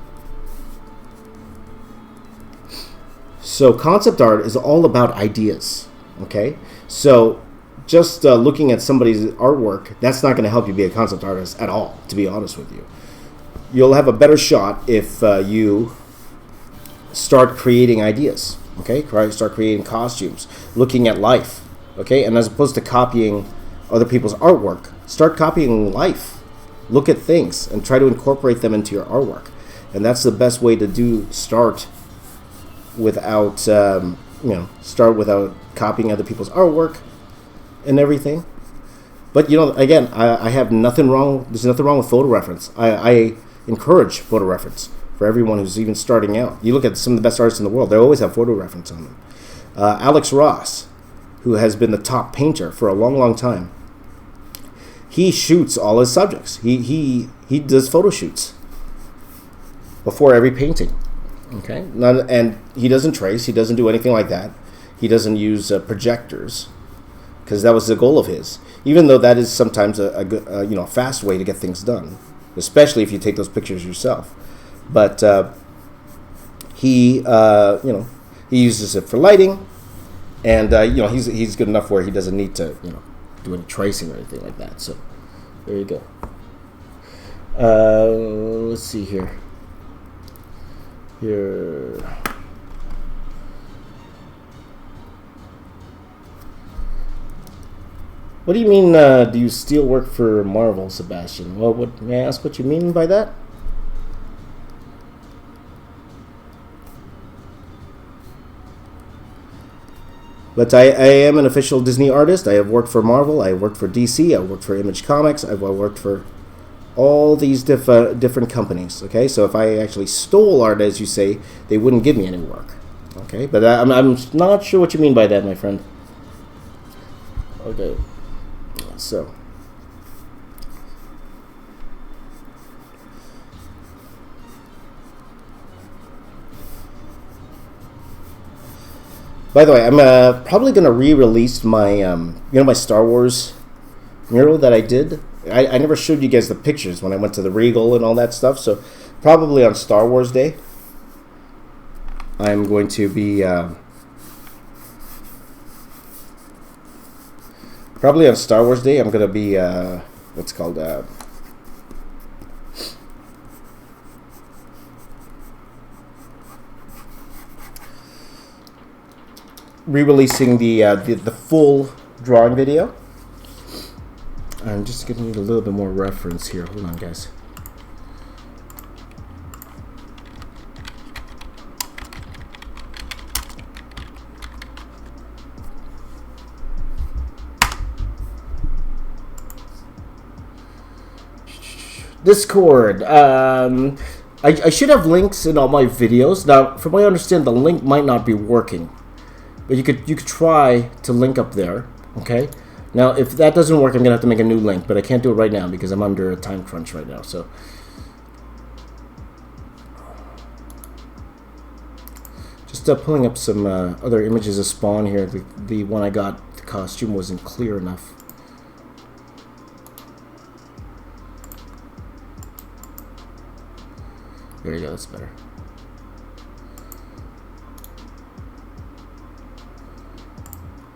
So concept art is all about ideas, okay? So just looking at somebody's artwork, that's not going to help you be a concept artist at all, to be honest with you. You'll have a better shot if you start creating ideas, okay? Start creating costumes, looking at life, okay? And as opposed to copying other people's artwork, start copying life. Look at things and try to incorporate them into your artwork. And that's the best way to start without, start without copying other people's artwork and everything. But, you know, again, I have nothing wrong. There's nothing wrong with photo reference. I encourage photo reference for everyone who's even starting out. You look at some of the best artists in the world, they always have photo reference on them. Alex Ross, who has been the top painter for a long, long time, he shoots all his subjects. He does photo shoots before every painting. Okay, and he doesn't trace. He doesn't do anything like that. He doesn't use projectors, because that was the goal of his. Even though that is sometimes a good, a fast way to get things done, especially if you take those pictures yourself. But he uses it for lighting, and he's good enough where he doesn't need to do any tracing or anything like that. So there you go. Let's see here. What do you mean, do you still work for Marvel, Sebastian? Well, may I ask what you mean by that? But I am an official Disney artist. I have worked for Marvel. I have worked for DC. I worked for Image Comics. I've worked for all these different companies. Okay, so if I actually stole art, as you say, they wouldn't give me any work. Okay, but I'm not sure what you mean by that, my friend. Okay, so. By the way, I'm probably going to re-release my, my Star Wars mural that I did. I never showed you guys the pictures when I went to the Regal and all that stuff. So probably on Star Wars Day, I'm going to be... probably on Star Wars Day, I'm going to be... what's called... re-releasing the full drawing video. I'm just going to need a little bit more reference here. Hold on, guys. Discord. I should have links in all my videos. Now, from what I understand, the link might not be working. But you could try to link up there, okay? Now, if that doesn't work, I'm going to have to make a new link, but I can't do it right now because I'm under a time crunch right now, so... Just pulling up some other images of Spawn here. The one I got, the costume wasn't clear enough. There you go, that's better.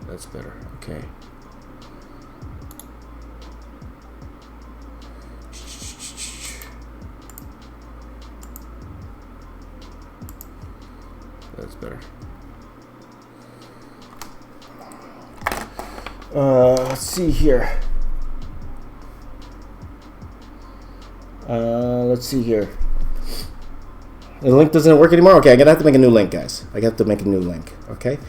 That's better, okay. That's better. Let's see here. Let's see here. The link doesn't work anymore? Okay, I'm going to have to make a new link, guys. I have to make a new link, okay?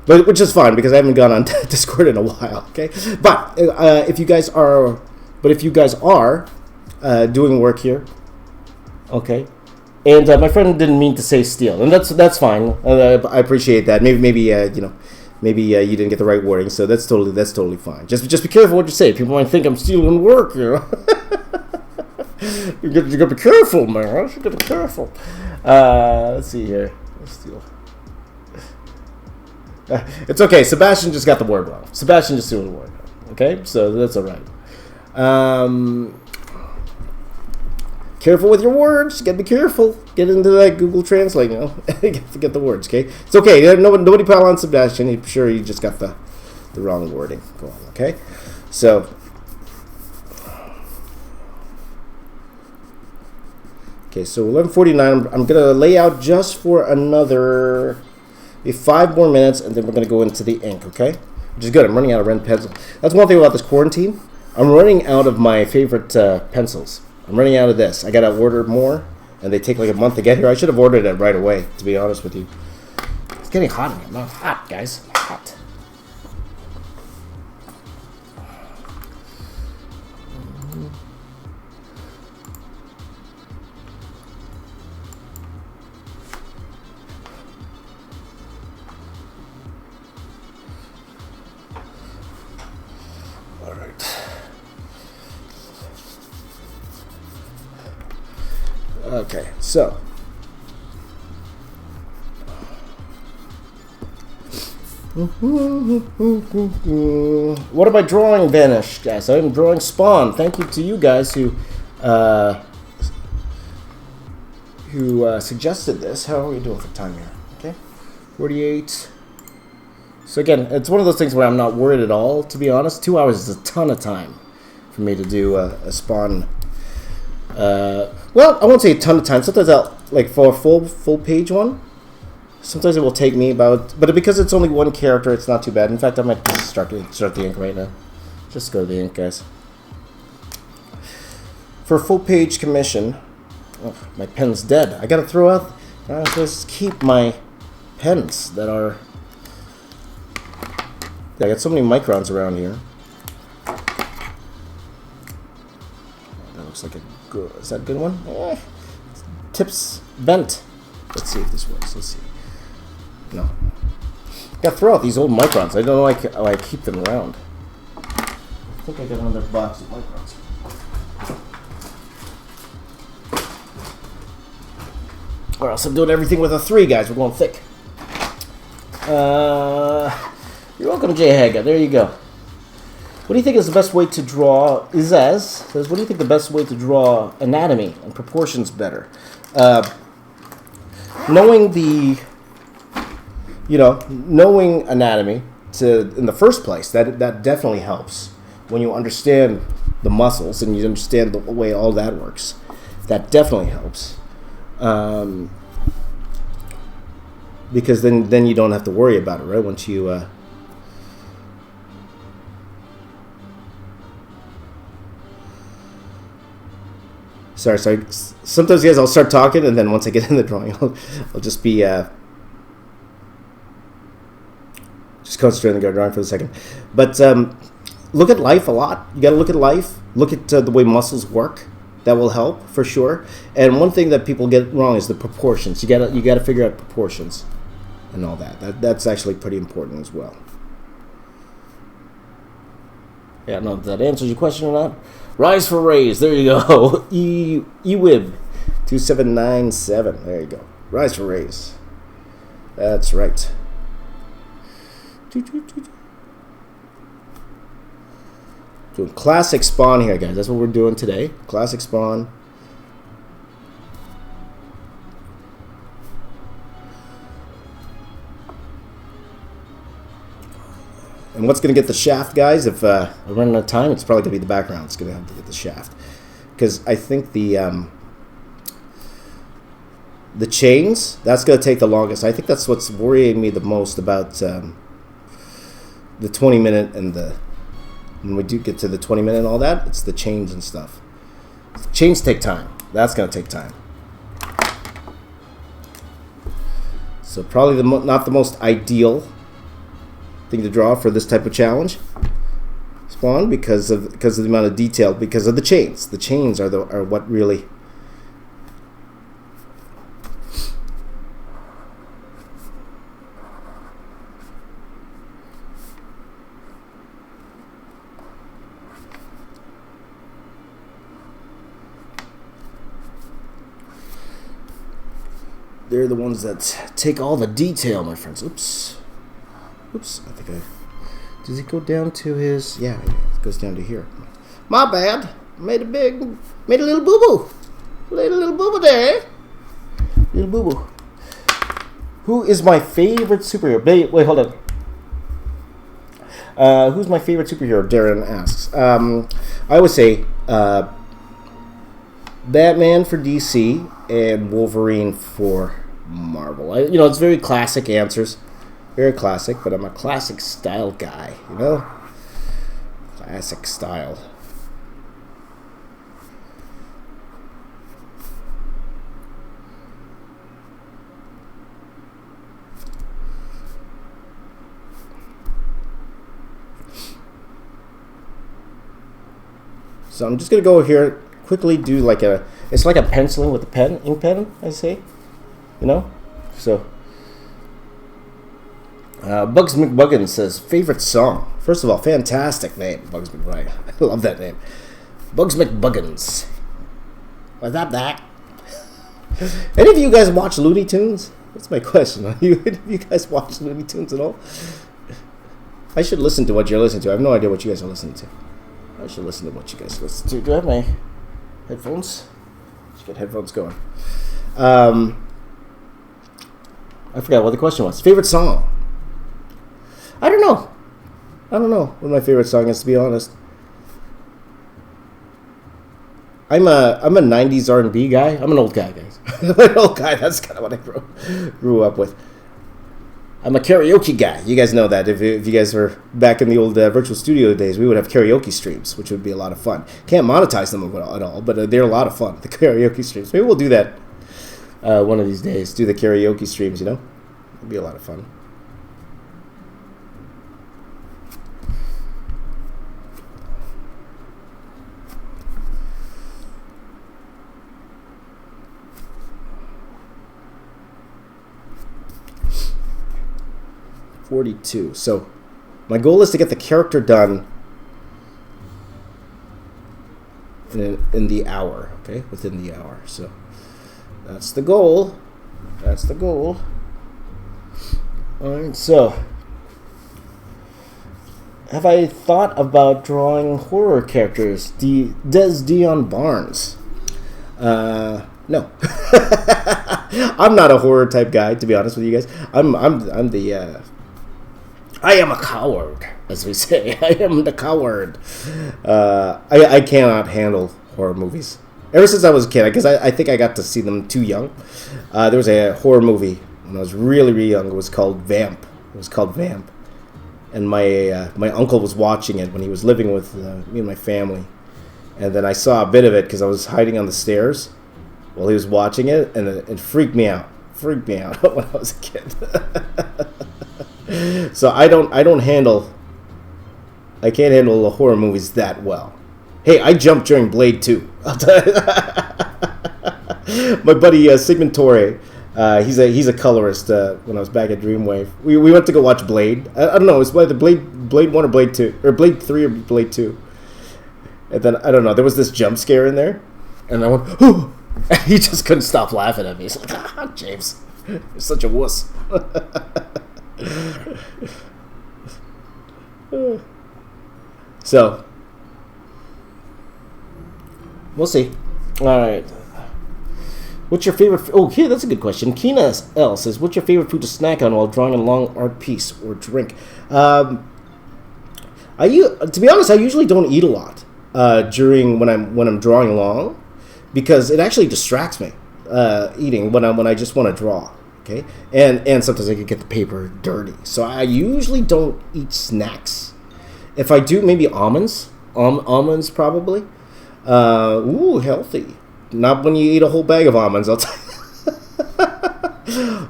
But which is fine because I haven't gone on Discord in a while, okay? But if you guys are doing work here, okay? And my friend didn't mean to say steal, and that's fine. I appreciate that. Maybe maybe you didn't get the right wording, so that's totally fine. Just be careful what you say. People might think I'm stealing work, you know. You gotta be careful, man. You gotta be careful. Let's see here. Steal. It's okay. Sebastian just got the word wrong. Sebastian just threw the word wrong. Okay, so that's all right. Careful with your words. You gotta be careful. Get into that Google Translate, you know. Get the words, okay? It's okay. Nobody pile on Sebastian. I'm sure you just got the wrong wording going, okay? So, okay, so 11:49. I'm gonna lay out just for another 5 more minutes, and then we're gonna go into the ink, okay? Which is good. I'm running out of red pencils. That's one thing about this quarantine. I'm running out of my favorite pencils. I'm running out of this. I gotta order more, and they take like a month to get here. I should have ordered it right away, to be honest with you. It's getting hot in here. I'm not hot, guys. I'm hot. All right. Okay, so what am I drawing, Vanish, guys? I'm drawing Spawn. Thank you to you guys who suggested this. How are we doing for time here? Okay, 48. So again, it's one of those things where I'm not worried at all, to be honest. 2 hours is a ton of time for me to do a Spawn. Well, I won't say a ton of time. Sometimes I'll, like for a full page one, sometimes it will take me about, but because it's only one character, it's not too bad. In fact, I might just start the ink right now. Just go to the ink, guys. For a full page commission, oh, my pen's dead. I gotta throw out, I just keep my pens that are, I got so many microns around here. That looks like a good, is that a good one? Tips bent. Let's see if this works. Let's see. No. Gotta throw out these old microns. I don't know how I keep them around. I think I got another box of microns. Or else I'm doing everything with a 3, guys. We're going thick. You're welcome, Jay Haga. There you go. What do you think is the best way to draw? Izaz says, what do you think the best way to draw anatomy and proportions better? Knowing knowing anatomy in the first place, that definitely helps. When you understand the muscles and you understand the way all that works, that definitely helps. Because then you don't have to worry about it, right? Once you Sorry. Sometimes, guys, I'll start talking, and then once I get in the drawing, I'll just be just concentrating on the drawing for a second. But look at life a lot. You got to look at life. Look at the way muscles work. That will help for sure. And one thing that people get wrong is the proportions. You got to figure out proportions and all that. That's actually pretty important as well. Yeah, I don't know if that answers your question or not. Rise for RAIZ. There you go. EWIB 2797. There you go. Rise for RAIZ. That's right. Doing classic Spawn here, guys. That's what we're doing today. Classic Spawn. And what's going to get the shaft, guys? If we're running out of time, it's probably going to be the background. It's going to have to get the shaft. Because I think the chains, that's going to take the longest. I think that's what's worrying me the most about the 20-minute and when we do get to the 20-minute and all that, it's the chains and stuff. Chains take time. That's going to take time. So probably not the most ideal thing to draw for this type of challenge. Spawn, because of the amount of detail, because of the chains. The chains are what really. They're the ones that take all the detail, my friends. Oops. I think does it go down to his? Yeah, it goes down to here. My bad. Made a little boo boo. Made a little boo boo there. Little boo boo. Who is my favorite superhero? Wait, hold on. Who's my favorite superhero? Darren asks. I would say Batman for DC and Wolverine for Marvel. It's very classic answers. Very classic, but I'm a classic style guy, Classic style. So I'm just going to go here, quickly do it's like a penciling with a pen, ink pen, I say, So, Bugs McBuggin says, favorite song. First of all, fantastic name, Bugs McBuggin. I love that name. Bugs McBuggins. What's up, Doc? Any of you guys watch Looney Tunes? That's my question. Any of you guys watch Looney Tunes at all? I should listen to what you're listening to. I have no idea what you guys are listening to. I should listen to what you guys listen to. Do I have my headphones? Let's get headphones going. I forgot what the question was. Favorite song? I don't know what my favorite song is, to be honest. I'm a 90s R&B guy. I'm an old guy, guys. I'm an old guy. That's kind of what I grew up with. I'm a karaoke guy. You guys know that. If you guys were back in the old virtual studio days, we would have karaoke streams, which would be a lot of fun. Can't monetize them at all, but they're a lot of fun, the karaoke streams. Maybe we'll do that one of these days. Do the karaoke streams, It'll be a lot of fun. .42. So my goal is to get the character done in the hour, okay? Within the hour. So that's the goal. Alright, so have I thought about drawing horror characters? Does Dion Barnes? No. I'm not a horror type guy, to be honest with you guys. I am a coward, as we say. I am the coward. I cannot handle horror movies. Ever since I was a kid, because I think I got to see them too young. There was a horror movie when I was really, really young. It was called Vamp. And my uncle was watching it when he was living with me and my family. And then I saw a bit of it because I was hiding on the stairs while he was watching it, and it freaked me out. When I was a kid. So I can't handle the horror movies that well. Hey, I jumped during Blade 2. My buddy Sigmund Torre, he's a colorist. When I was back at Dreamwave, we went to go watch Blade. I don't know, it was the Blade 1 or Blade 2, or Blade 3 or Blade 2. And then I don't know, there was this jump scare in there, and I went, "Ooh!" And he just couldn't stop laughing at me. He's like, James, you're such a wuss. So we'll see. All right. What's your favorite? Okay, that's a good question. Kina L says, "What's your favorite food to snack on while drawing a long art piece or drink?" To be honest, I usually don't eat a lot during when I'm drawing long, because it actually distracts me eating when I just want to draw. Okay, and sometimes I can get the paper dirty, so I usually don't eat snacks. If I do, maybe almonds probably. Healthy. Not when you eat a whole bag of almonds. I'll tell you.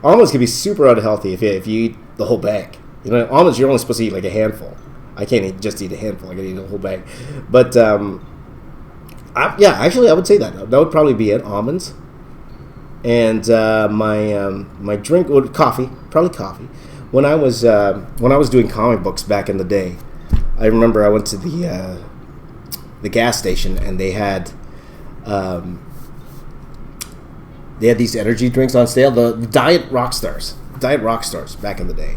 Almonds can be super unhealthy if you eat the whole bag. You know, almonds you're only supposed to eat like a handful. I can't just eat a handful. I gotta eat a whole bag. But actually, I would say that would probably be it. Almonds, and my drink would coffee. Probably coffee. When I was doing comic books back in the day, I remember I went to the gas station and they had these energy drinks on sale. The Diet Rockstars back in the day.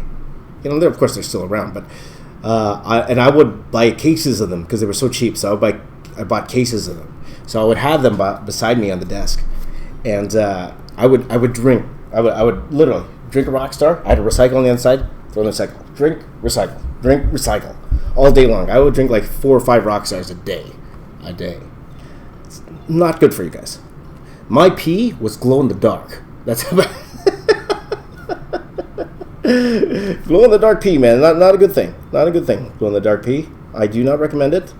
You know, of course they're still around, but I would buy cases of them because they were so cheap. So I bought cases of them. So I would have them beside me on the desk, and I would drink. I would literally drink a Rockstar. I had a recycle on the inside. Throw in the recycle. Drink, recycle, all day long. I would drink like 4 or 5 Rockstars a day. It's not good for you guys. My pee was glow in the dark. That's about. Glow in the dark pee, man. Not a good thing. Not a good thing. Glow in the dark pee. I do not recommend it.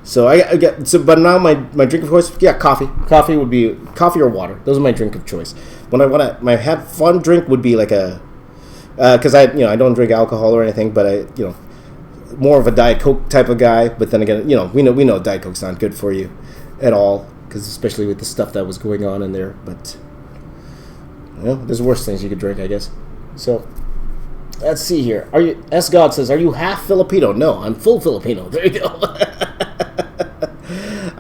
So but now my drink of choice, coffee. Coffee would be coffee or water. Those are my drink of choice. When I want to, my have fun drink would be like a, because I don't drink alcohol or anything, but I more of a Diet Coke type of guy. But then again, we know Diet Coke's not good for you at all, because especially with the stuff that was going on in there. But there's worse things you could drink, I guess. So let's see here. S God says, are you half Filipino? No, I'm full Filipino. There you go.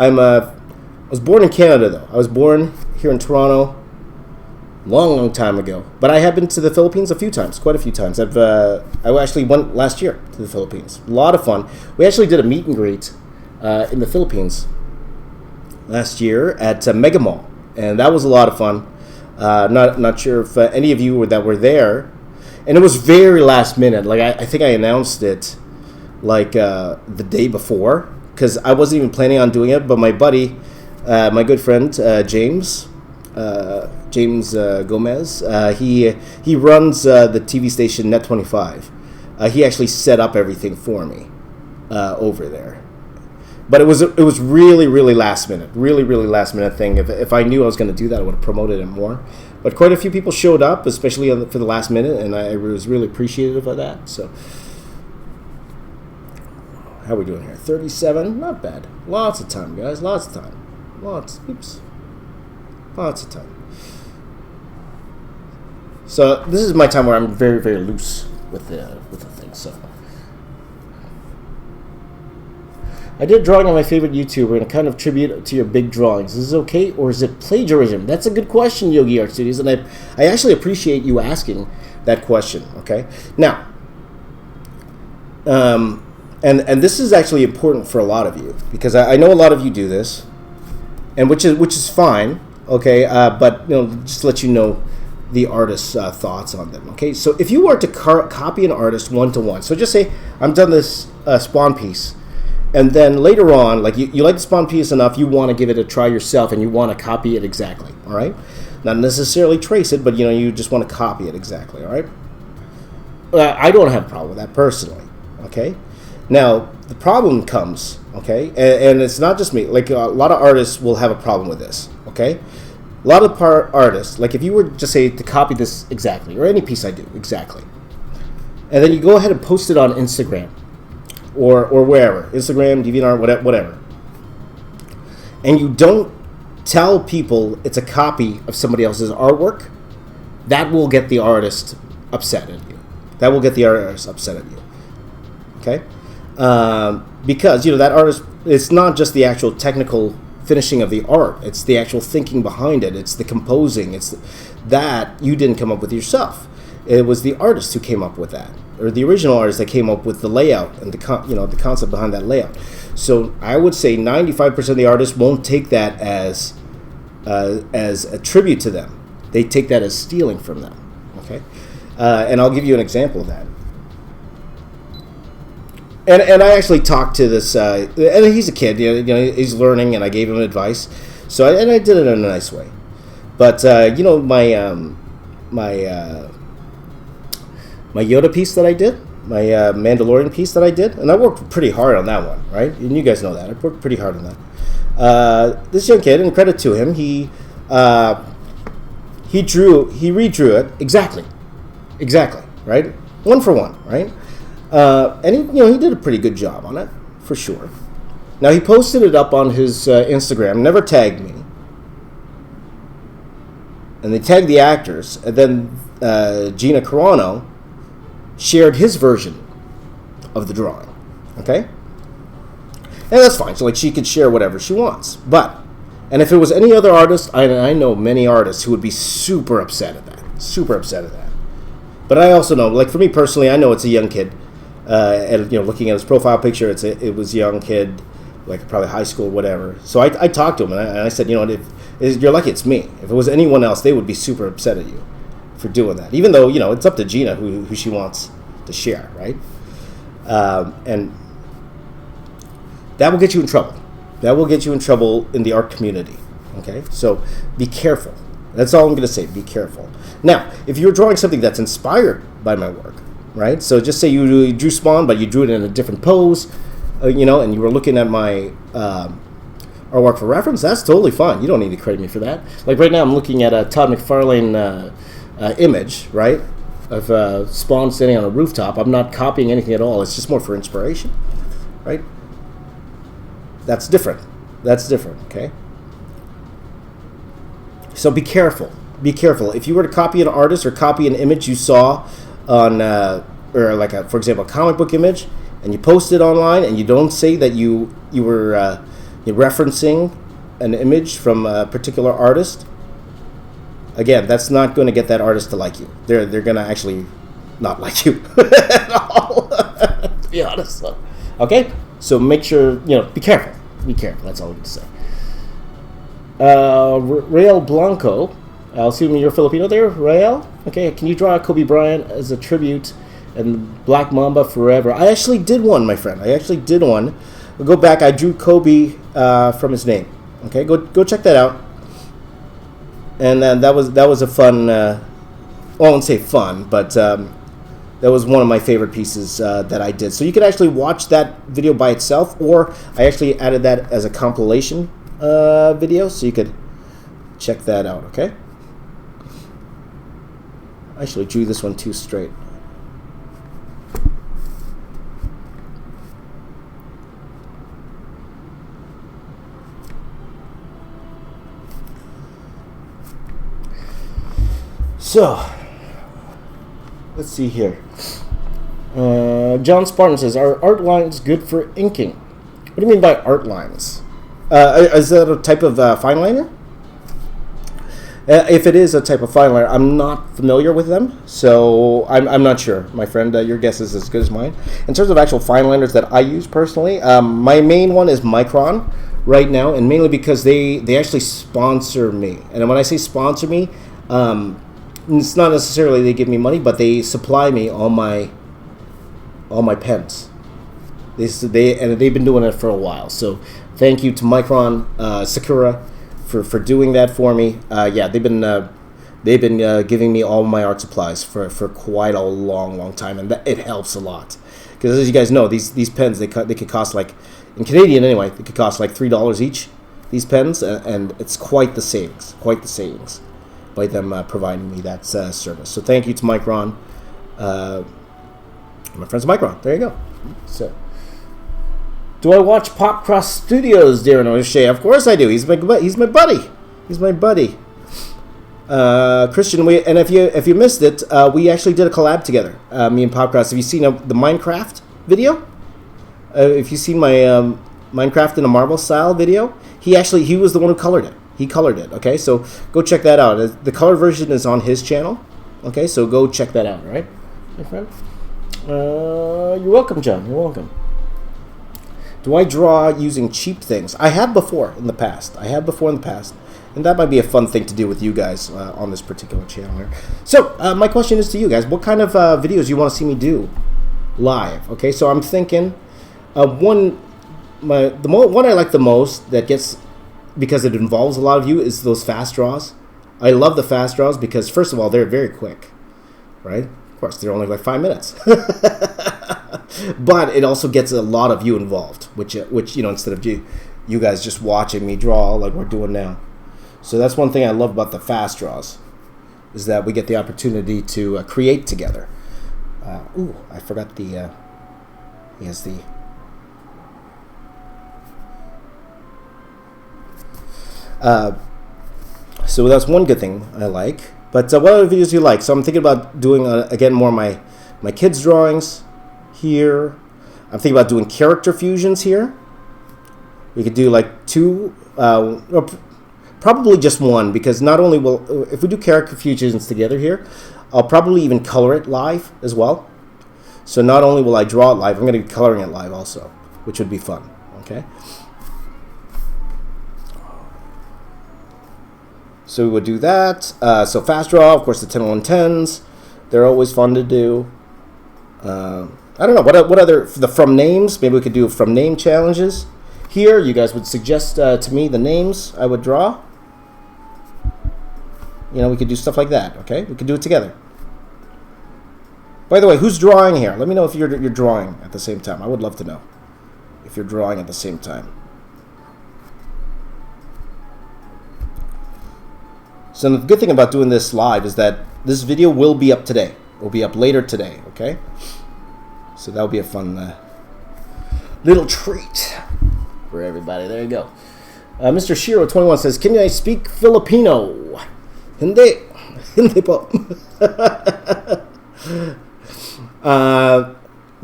I was born in Canada, though. I was born here in Toronto long time ago. But I have been to the Philippines quite a few times. I actually went last year to the Philippines. A lot of fun. We actually did a meet and greet in the Philippines last year at Mega Mall, and that was a lot of fun. Not sure if any of you that were there, and it was very last minute. Like I think I announced it like the day before, because I wasn't even planning on doing it. But my buddy, my good friend James Gomez, he runs the TV station Net 25. He actually set up everything for me over there. But it was really, really last minute. Really, really last minute thing. If I knew I was going to do that, I would have promoted it more. But quite a few people showed up, especially for the last minute, and I was really appreciative of that. So, how are we doing here? 37? Not bad. Lots of time, guys. Lots of time. Lots of time. So, this is my time where I'm very, very loose with the thing. So, I did a drawing on my favorite YouTuber and a kind of tribute to your big drawings. Is this okay, or is it plagiarism? That's a good question, Yogi Art Studios, and I actually appreciate you asking that question. Okay, now, and this is actually important for a lot of you, because I know a lot of you do this, and which is fine. Okay, but just to let you know the artist's thoughts on them. Okay, so if you were to copy an artist one-to-one, so just say I'm done this Spawn piece. And then later on, like you like the Spawn piece enough, you want to give it a try yourself, and you want to copy it exactly. All right, not necessarily trace it, but you just want to copy it exactly. All right. I don't have a problem with that personally. Okay. Now the problem comes. Okay, and it's not just me. Like a lot of artists will have a problem with this. Okay, a lot of artists, like if you were just say to copy this exactly, or any piece I do exactly, and then you go ahead and post it on Instagram. Or wherever, Instagram, DeviantArt, whatever. And you don't tell people it's a copy of somebody else's artwork, that will get the artist upset at you. Okay? Because, that artist, it's not just the actual technical finishing of the art. It's the actual thinking behind it. It's the composing. It's that you didn't come up with yourself. It was the artist who came up with that, or the original artist that came up with the layout and the concept behind that layout. So I would say 95% of the artists won't take that as a tribute to them. They take that as stealing from them. Okay, and I'll give you an example of that. And I actually talked to this, and he's a kid, he's learning, and I gave him advice. So I did it in a nice way. But my Yoda piece that I did, my Mandalorian piece that I did, and I worked pretty hard on that one, right? And you guys know that I worked pretty hard on that. This young kid, and credit to him, he redrew it exactly, right, one for one, right? And he did a pretty good job on it for sure. Now he posted it up on his Instagram, never tagged me, and they tagged the actors, and then Gina Carano shared his version of the drawing, okay? And that's fine. So, like, she could share whatever she wants. And if it was any other artist, I know many artists who would be super upset at that. Super upset at that. But I also know, like, for me personally, I know it's a young kid. And, looking at his profile picture, it was a young kid, like, probably high school, whatever. So I talked to him, and I said, you're lucky it's me. If it was anyone else, they would be super upset at you for doing that. Even though, it's up to Gina who she wants to share, right? And that will get you in trouble. That will get you in trouble in the art community, okay? So be careful. That's all I'm going to say. Be careful. Now, if you're drawing something that's inspired by my work, right? So just say you drew Spawn, but you drew it in a different pose, and you were looking at my artwork for reference, that's totally fine. You don't need to credit me for that. Like right now, I'm looking at a Todd McFarlane image, right, of Spawn standing on a rooftop. I'm not copying anything at all. It's just more for inspiration, right? That's different. Okay? So be careful. Be careful. If you were to copy an artist or copy an image you saw on, or like, for example, a comic book image, and you post it online, and you don't say that you were you're referencing an image from a particular artist, again, that's not going to get that artist to like you. They're going to actually not like you at all, to be honest. Okay? So make sure, be careful. Be careful. That's all we can say. Rael Blanco, I'll assume you're Filipino there, Rael? Okay, can you draw Kobe Bryant as a tribute and Black Mamba forever? I actually did one, my friend. We'll go back. I drew Kobe from his name. Okay, go check that out. And that was a fun. Well, I won't say fun, but that was one of my favorite pieces that I did. So you could actually watch that video by itself, or I actually added that as a compilation video, so you could check that out. Okay. I actually drew this one too straight. So, let's see here. John Spartan says, are art lines good for inking? What do you mean by art lines? Is that a type of fine liner? If it is a type of fine liner, I'm not familiar with them, so I'm not sure. My friend, your guess is as good as mine. In terms of actual fine liners that I use personally, my main one is Micron right now, and mainly because they actually sponsor me. And when I say sponsor me, it's not necessarily they give me money, but they supply me all my pens. They've been doing it for a while. So thank you to Micron Sakura for doing that for me. They've been giving me all my art supplies for quite a long time, and it helps a lot. Because as you guys know, these pens they could cost, like, in Canadian anyway, they could cost like $3 each. These pens, and it's quite the savings. By them providing me that service. So thank you to Micron. My friends Micron. There you go. So, do I watch Pop Cross Studios, Darren O'Shea? Of course I do. He's my buddy. Christian, if you missed it, we actually did a collab together. Me and Pop Cross. Have you seen the Minecraft video? If you've seen my Minecraft in a Marvel style video, he was the one who colored it. He colored it, okay? So go check that out. The color version is on his channel, okay? So go check that out, all right, my friend? You're welcome, John. You're welcome. Do I draw using cheap things? I have before in the past. And that might be a fun thing to do with you guys on this particular channel here. So my question is to you guys. What kind of videos you want to see me do live? Okay, so I'm thinking the one I like the most that gets, because it involves a lot of you, is those fast draws I love the fast draws because, first of all, they're very quick, right? Of course, they're only like 5 minutes. But it also gets a lot of you involved, which instead of you guys just watching me draw like we're doing now. So that's one thing I love about the fast draws, is that we get the opportunity to create together. I forgot the... Here's the... So that's one good thing I like. But what other videos do you like? So I'm thinking about doing, again, more my kids' drawings here. I'm thinking about doing character fusions here. We could do like 2, probably just 1, because not only will, if we do character fusions together here, I'll probably even color it live as well. So not only will I draw it live, I'm going to be coloring it live also, which would be fun. Okay. So we would do that. So fast draw, of course, the 10-1-10s. They're always fun to do. I don't know. What other, the from names? Maybe we could do from name challenges. Here, you guys would suggest to me the names I would draw. We could do stuff like that, okay? We could do it together. By the way, who's drawing here? Let me know if you're drawing at the same time. I would love to know if you're drawing at the same time. So the good thing about doing this live is that this video will be up today. It will be up later today, okay? So that'll be a fun little treat for everybody. There you go. Mr. Shiro21 says, "Can I speak Filipino?" Hindi. Hindi po.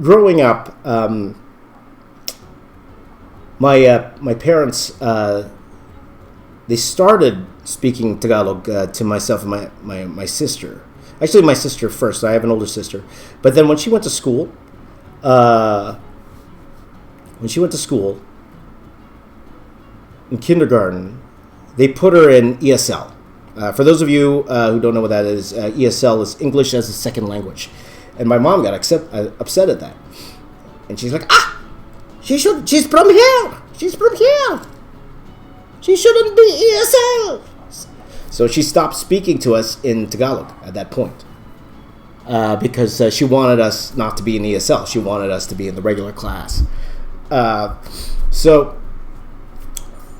Growing up, my parents, they started speaking Tagalog to myself and my sister. Actually, my sister first. I have an older sister. But then when she went to school, in kindergarten, they put her in ESL. For those of you who don't know what that is, ESL is English as a Second Language. And my mom got upset at that. And she's like, she's from here. She's from here. She shouldn't be ESL. So she stopped speaking to us in Tagalog at that point. Because she wanted us not to be in ESL. She wanted us to be in the regular class. So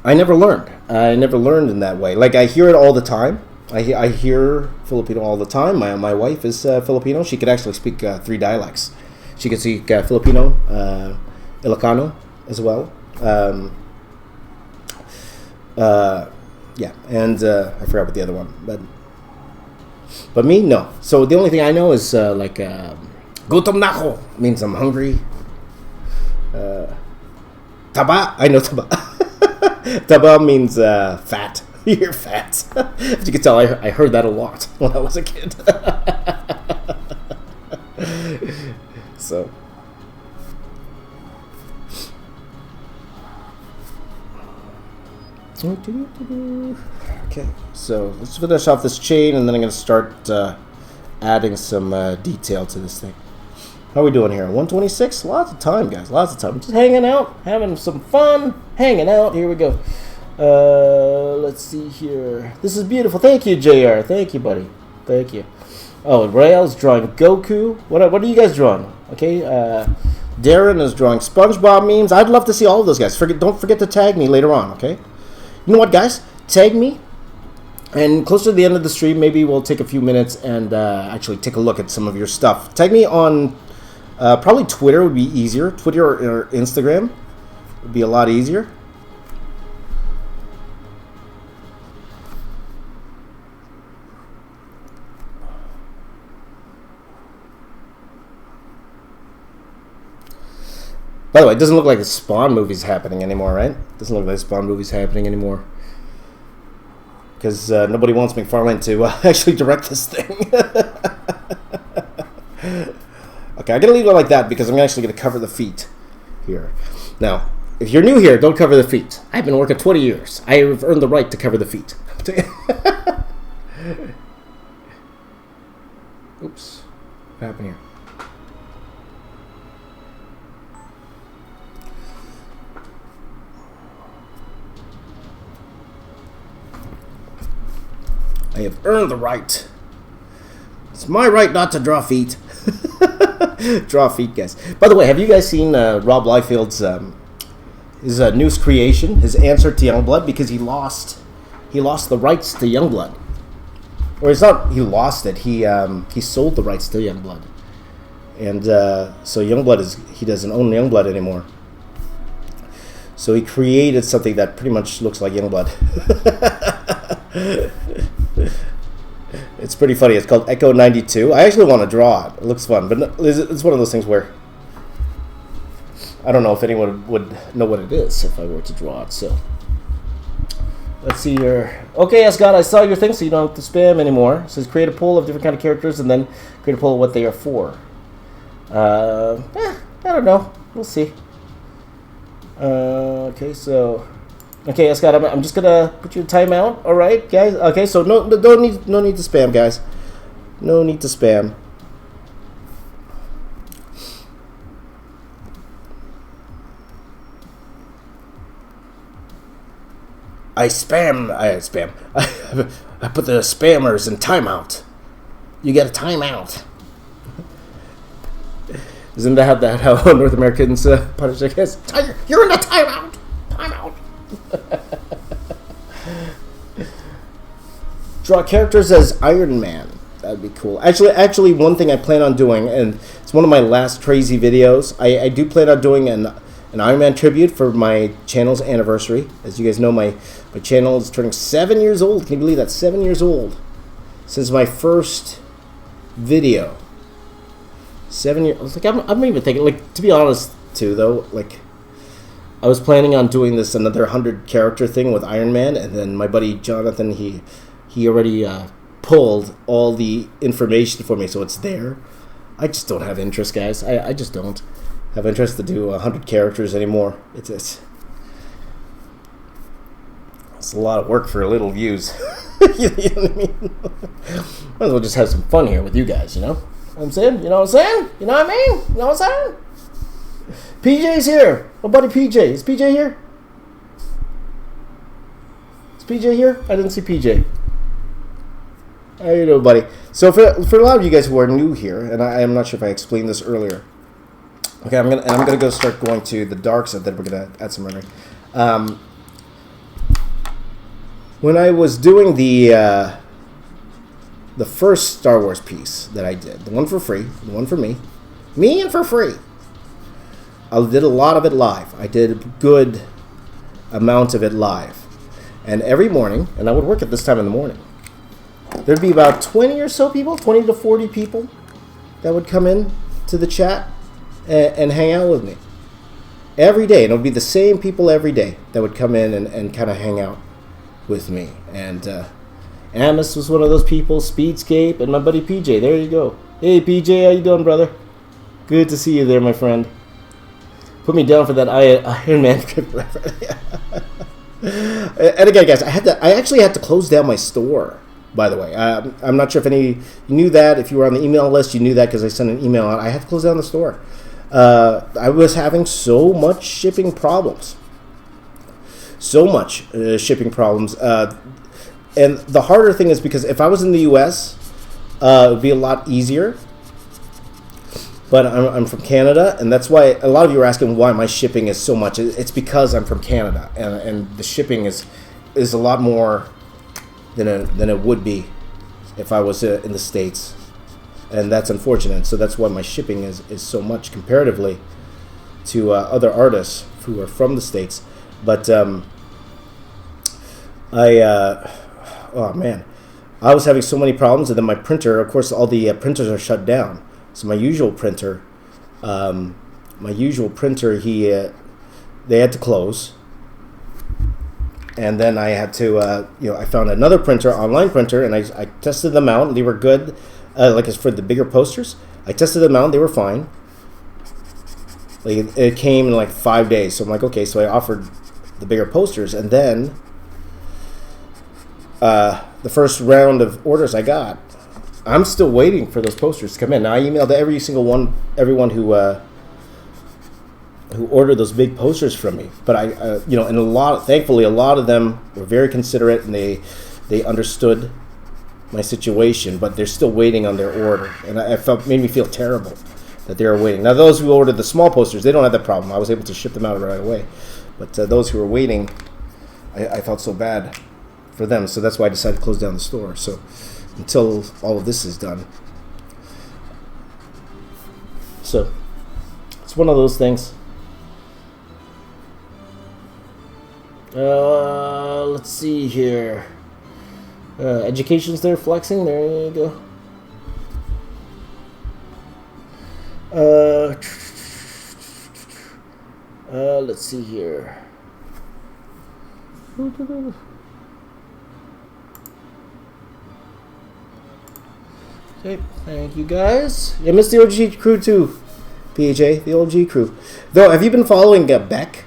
I never learned. I never learned in that way. Like, I hear it all the time. I hear Filipino all the time. My wife is Filipino. She could actually speak 3 dialects. She could speak Filipino, Ilocano as well. Yeah, and I forgot what the other one. But me, no. So the only thing I know is gutom na ako means I'm hungry. Taba, I know taba. Taba means fat. You're fat. As you can tell, I heard that a lot when I was a kid. So. Okay, so let's finish off this chain, and then I'm going to start adding some detail to this thing. How are we doing here? 126? Lots of time, guys. Lots of time. Just hanging out, having some fun, hanging out. Here we go. Let's see here. This is beautiful. Thank you, JR. Thank you, buddy. Thank you. Oh, Rael's drawing Goku. What are you guys drawing? Okay. Darren is drawing SpongeBob memes. I'd love to see all of those guys. Don't forget to tag me later on, okay? You know what, guys? Tag me. And closer to the end of the stream, maybe we'll take a few minutes and actually take a look at some of your stuff. Tag me on probably Twitter would be easier. Twitter or Instagram would be a lot easier. By the way, it doesn't look like the Spawn movie's happening anymore, right? It doesn't look like the Spawn movie's happening anymore. Because nobody wants McFarlane to actually direct this thing. Okay, I'm going to leave it like that because I'm actually going to cover the feet here. Now, if you're new here, don't cover the feet. I've been working 20 years. I have earned the right to cover the feet. Oops. What happened here? I have earned the right. It's my right not to draw feet. Draw feet, guys. By the way, have you guys seen Rob Liefeld's his newest creation, his answer to Youngblood? Because he lost the rights to Youngblood. Or it's not he lost it, he sold the rights to Youngblood. And so Youngblood he doesn't own Youngblood anymore. So he created something that pretty much looks like Youngblood. It's pretty funny. It's called Echo 92. I actually want to draw it. It looks fun, but it's one of those things where I don't know if anyone would know what it is if I were to draw it. So let's see here. Okay, Scott, I saw your thing, so you don't have to spam anymore. It says create a poll of different kind of characters and then create a poll of what they are for. I don't know. We'll see. Okay, so Scott, I'm just gonna put you in timeout. All right, guys. Okay, so no need to spam, guys. No need to spam. I spam. I put the spammers in timeout. You get a timeout. Isn't that how North Americans punish their kids? Tiger, you're in a timeout. Timeout. Draw characters as Iron Man. That'd be cool. Actually, one thing I plan on doing, and it's one of my last crazy videos. I do plan on doing an Iron Man tribute for my channel's anniversary. As you guys know, my channel is turning 7 years old. Can you believe that? 7 years old since my first video. 7 years. I was like, I'm even thinking, like, to be honest, too, though, like, I was planning on doing this another 100 character thing with Iron Man, and then my buddy Jonathan, he already pulled all the information for me, so it's there. I just don't have interest, guys. I just don't have interest to do 100 characters anymore. It's a lot of work for little views. You know what I mean? Might as well just have some fun here with you guys, you know? You know what I'm saying? You know what I'm saying? You know what I mean? You know what I'm saying? PJ's here. My buddy PJ. Is PJ here? Is PJ here? I didn't see PJ. How you doing, buddy? So for a lot of you guys who are new here, and I'm not sure if I explained this earlier. Okay, I'm gonna go start going to the dark side. Then we're gonna add some rendering. When I was doing the first Star Wars piece that I did, the one for free, the one for me and for free, I did a lot of it live. I did a good amount of it live, and every morning, and I would work at this time in the morning. There'd be about 20 or so people, 20 to 40 people that would come in to the chat and hang out with me every day. And it would be the same people every day that would come in and kind of hang out with me. And Amos was one of those people, Speedscape, and my buddy PJ. There you go. Hey, PJ, how you doing, brother? Good to see you there, my friend. Put me down for that Iron Man. And again, guys, I actually had to close down my store. By the way, I'm not sure if you knew that. If you were on the email list, you knew that because I sent an email out. I had to close down the store. I was having so much shipping problems. So much shipping problems. And the harder thing is because if I was in the U.S., it would be a lot easier. But I'm from Canada, and that's why a lot of you are asking why my shipping is so much. It's because I'm from Canada, and the shipping is a lot more than it would be if I was in the States, and that's unfortunate. So that's why my shipping is so much comparatively to other artists who are from the States. But oh man, I was having so many problems, and then my printer, of course, all the printers are shut down. So my usual printer, they had to close. And then I had to, I found another printer, online printer, and I tested them out, and they were good. Like as for the bigger posters, I tested them out, and they were fine. Like it came in like 5 days, so I'm like, okay. So I offered the bigger posters, and then the first round of orders I got, I'm still waiting for those posters to come in. Now I emailed everyone who ordered those big posters from me, but thankfully a lot of them were very considerate, and they understood my situation, but they're still waiting on their order, and I felt made me feel terrible that they were waiting. Now, those who ordered the small posters, they don't have that problem. I was able to ship them out right away, but those who were waiting, I felt so bad for them. So that's why I decided to close down the store. So until all of this is done, so it's one of those things. Let's see here. Education's there flexing. There you go. Let's see here. Okay, thank you guys. I missed the OG crew too, PHA, the OG crew. Though, have you been following Beck?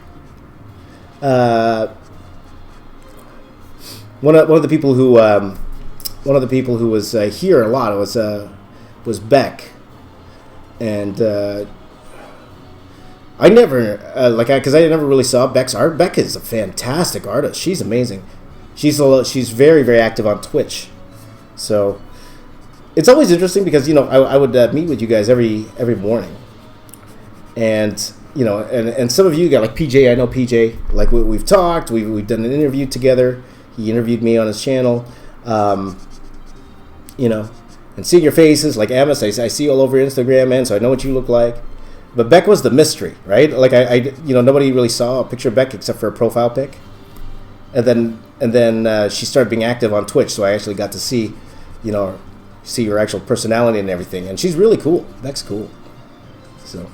One of the people who was here a lot was Beck, and I never because I never really saw Beck's art. Beck is a fantastic artist. She's amazing. She's very, very active on Twitch, so it's always interesting because I would meet with you guys every morning, and and some of you got like PJ. I know PJ. Like we've talked. We've done an interview together. He interviewed me on his channel, and seeing your faces, like Amos, I see you all over Instagram, man, so I know what you look like. But Beck was the mystery, right? Like I nobody really saw a picture of Beck except for a profile pic, and then she started being active on Twitch, so I actually got to see her actual personality and everything, and she's really cool. Beck's cool, so.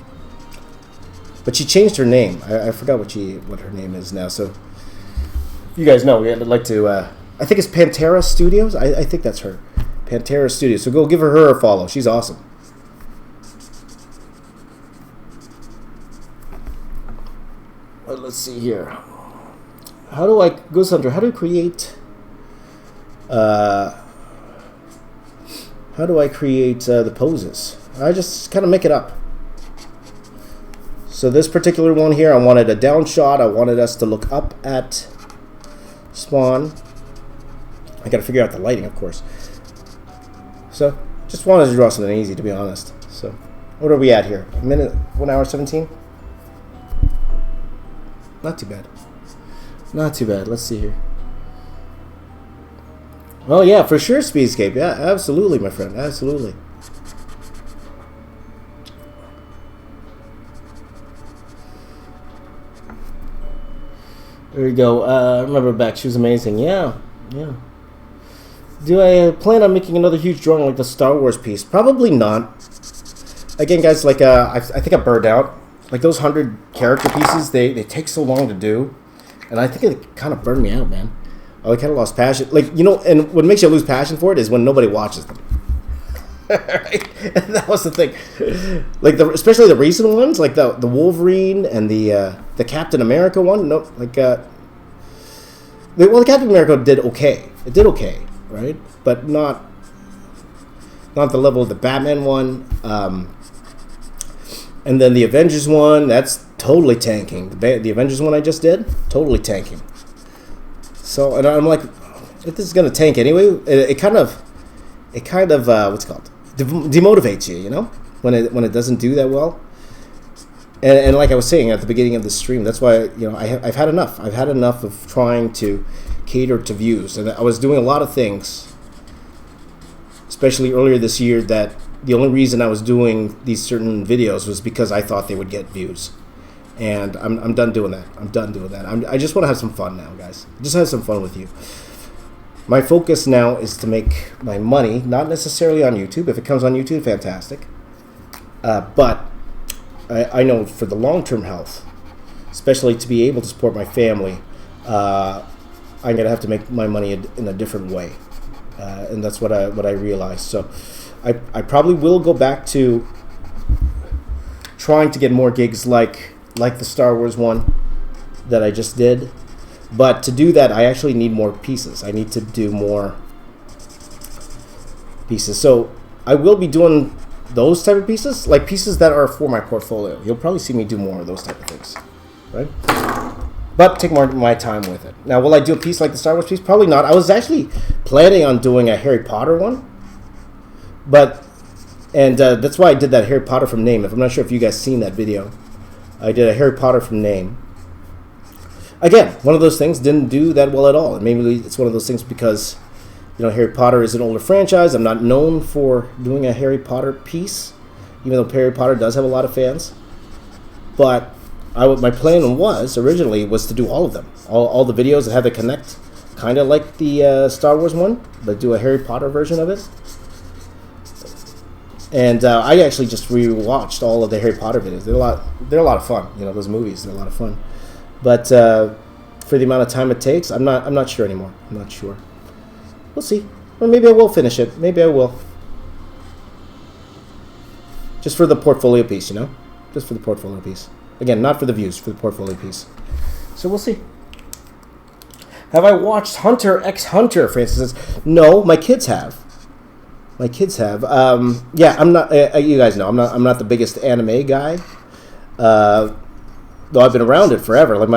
But she changed her name. I forgot what her name is now, so. You guys know, I'd like to, I think it's Pantera Studios. I think that's her. Pantera Studios. So go give her a follow. She's awesome. Let's see here. How do I, Ghost Hunter, how do I create the poses? I just kind of make it up. So this particular one here, I wanted a down shot. I wanted us to look up at Spawn. I gotta figure out the lighting, of course. So, just wanted to draw something easy, to be honest. So, what are we at here? A minute, 1 hour 17? Not too bad. Not too bad. Let's see here. Oh yeah, for sure, Speedscape. Yeah, absolutely, my friend. Absolutely. There you go. Remember Beck, she was amazing. Yeah. Do I plan on making another huge drawing like the Star Wars piece? Probably not. Again, guys, like I think I burned out. Like those 100 character pieces, they take so long to do, and I think it kind of burned me out, man. I kind of lost passion. Like and what makes you lose passion for it is when nobody watches them. Right? And that was the thing. Like especially the recent ones, like the Wolverine and the Captain America one. No, like the Captain America did okay. It did okay, right? But not the level of the Batman one. And then the Avengers one, that's totally tanking. The Avengers one I just did, totally tanking. So, and I'm like, if this is gonna tank anyway, it kind of what's it called? Demotivates you, when it doesn't do that well. And like I was saying at the beginning of the stream, that's why I've had enough. I've had enough of trying to cater to views, and I was doing a lot of things, especially earlier this year, that the only reason I was doing these certain videos was because I thought they would get views. And I'm done doing that. I just want to have some fun now, guys. Just have some fun with you. My focus now is to make my money, not necessarily on YouTube. If it comes on YouTube, fantastic. But I know for the long-term health, especially to be able to support my family, I'm going to have to make my money in a different way. And that's what I realized. So I probably will go back to trying to get more gigs like the Star Wars one that I just did. But to do that, I actually need more pieces. I need to do more pieces. So I will be doing those type of pieces, like pieces that are for my portfolio. You'll probably see me do more of those type of things, right? but take more my time with it. Now, will I do a piece like the Star Wars piece? Probably not. I was actually planning on doing a Harry Potter one, and that's why I did that Harry Potter from Name. If I'm not sure if you guys seen that video, I did a Harry Potter from Name. Again, one of those things didn't do that well at all. And maybe it's one of those things because, Harry Potter is an older franchise. I'm not known for doing a Harry Potter piece, even though Harry Potter does have a lot of fans. But my plan originally was to do all of them, all the videos that have it connect, kind of like the Star Wars one, but do a Harry Potter version of it. And I actually just rewatched all of the Harry Potter videos. They're a lot of fun. Those movies, they're a lot of fun. But for the amount of time it takes, I'm not sure anymore. I'm not sure. We'll see. Or maybe I will finish it. Maybe I will. Just for the portfolio piece, Just for the portfolio piece. Again, not for the views, for the portfolio piece. So we'll see. Have I watched Hunter x Hunter, Francis says? No, my kids have. My kids have. Yeah, I'm not. You guys know I'm not the biggest anime guy. Though I've been around it forever. Like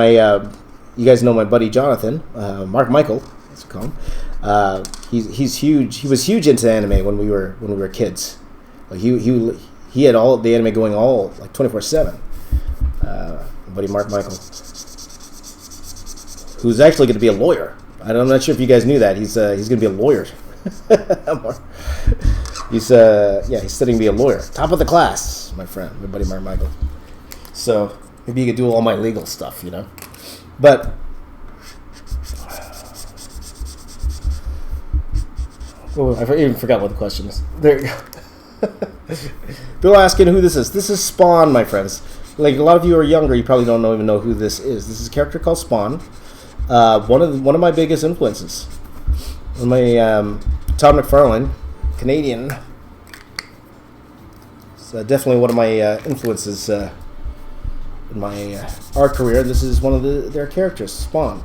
you guys know my buddy Jonathan, Mark Michael, let's call him. He's huge. He was huge into anime when we were kids. Like he had all the anime going all like 24/7. My buddy Mark Michael, who's actually going to be a lawyer. I'm not sure if you guys knew that. He's going to be a lawyer. He's studying to be a lawyer. Top of the class, my friend, my buddy Mark Michael. So maybe you could do all my legal stuff, But I even forgot what the question is. There you go. Bill asking who this is. This is Spawn, my friends. Like a lot of you are younger, you probably don't even know who this is. This is a character called Spawn. One of my biggest influences. My Todd McFarlane, Canadian. It's definitely one of my influences in my art career. This is one of their characters, Spawn.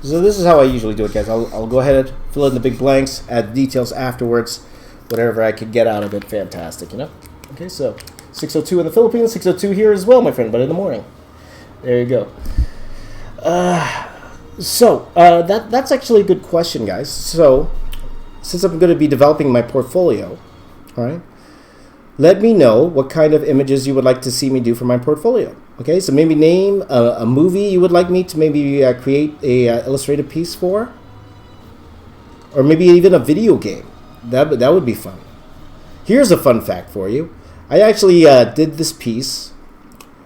So this is how I usually do it, guys. I'll go ahead and fill in the big blanks, add details afterwards, whatever I could get out of it. Fantastic, Okay, so 6:02 in the Philippines, 6:02 here as well, my friend, but in the morning. There you go. That's actually a good question, guys. So, since I'm going to be developing my portfolio, all right, let me know what kind of images you would like to see me do for my portfolio. Okay, so maybe name a movie you would like me to maybe create a illustrated piece for, or maybe even a video game. That would be fun. Here's a fun fact for you. I actually did this piece,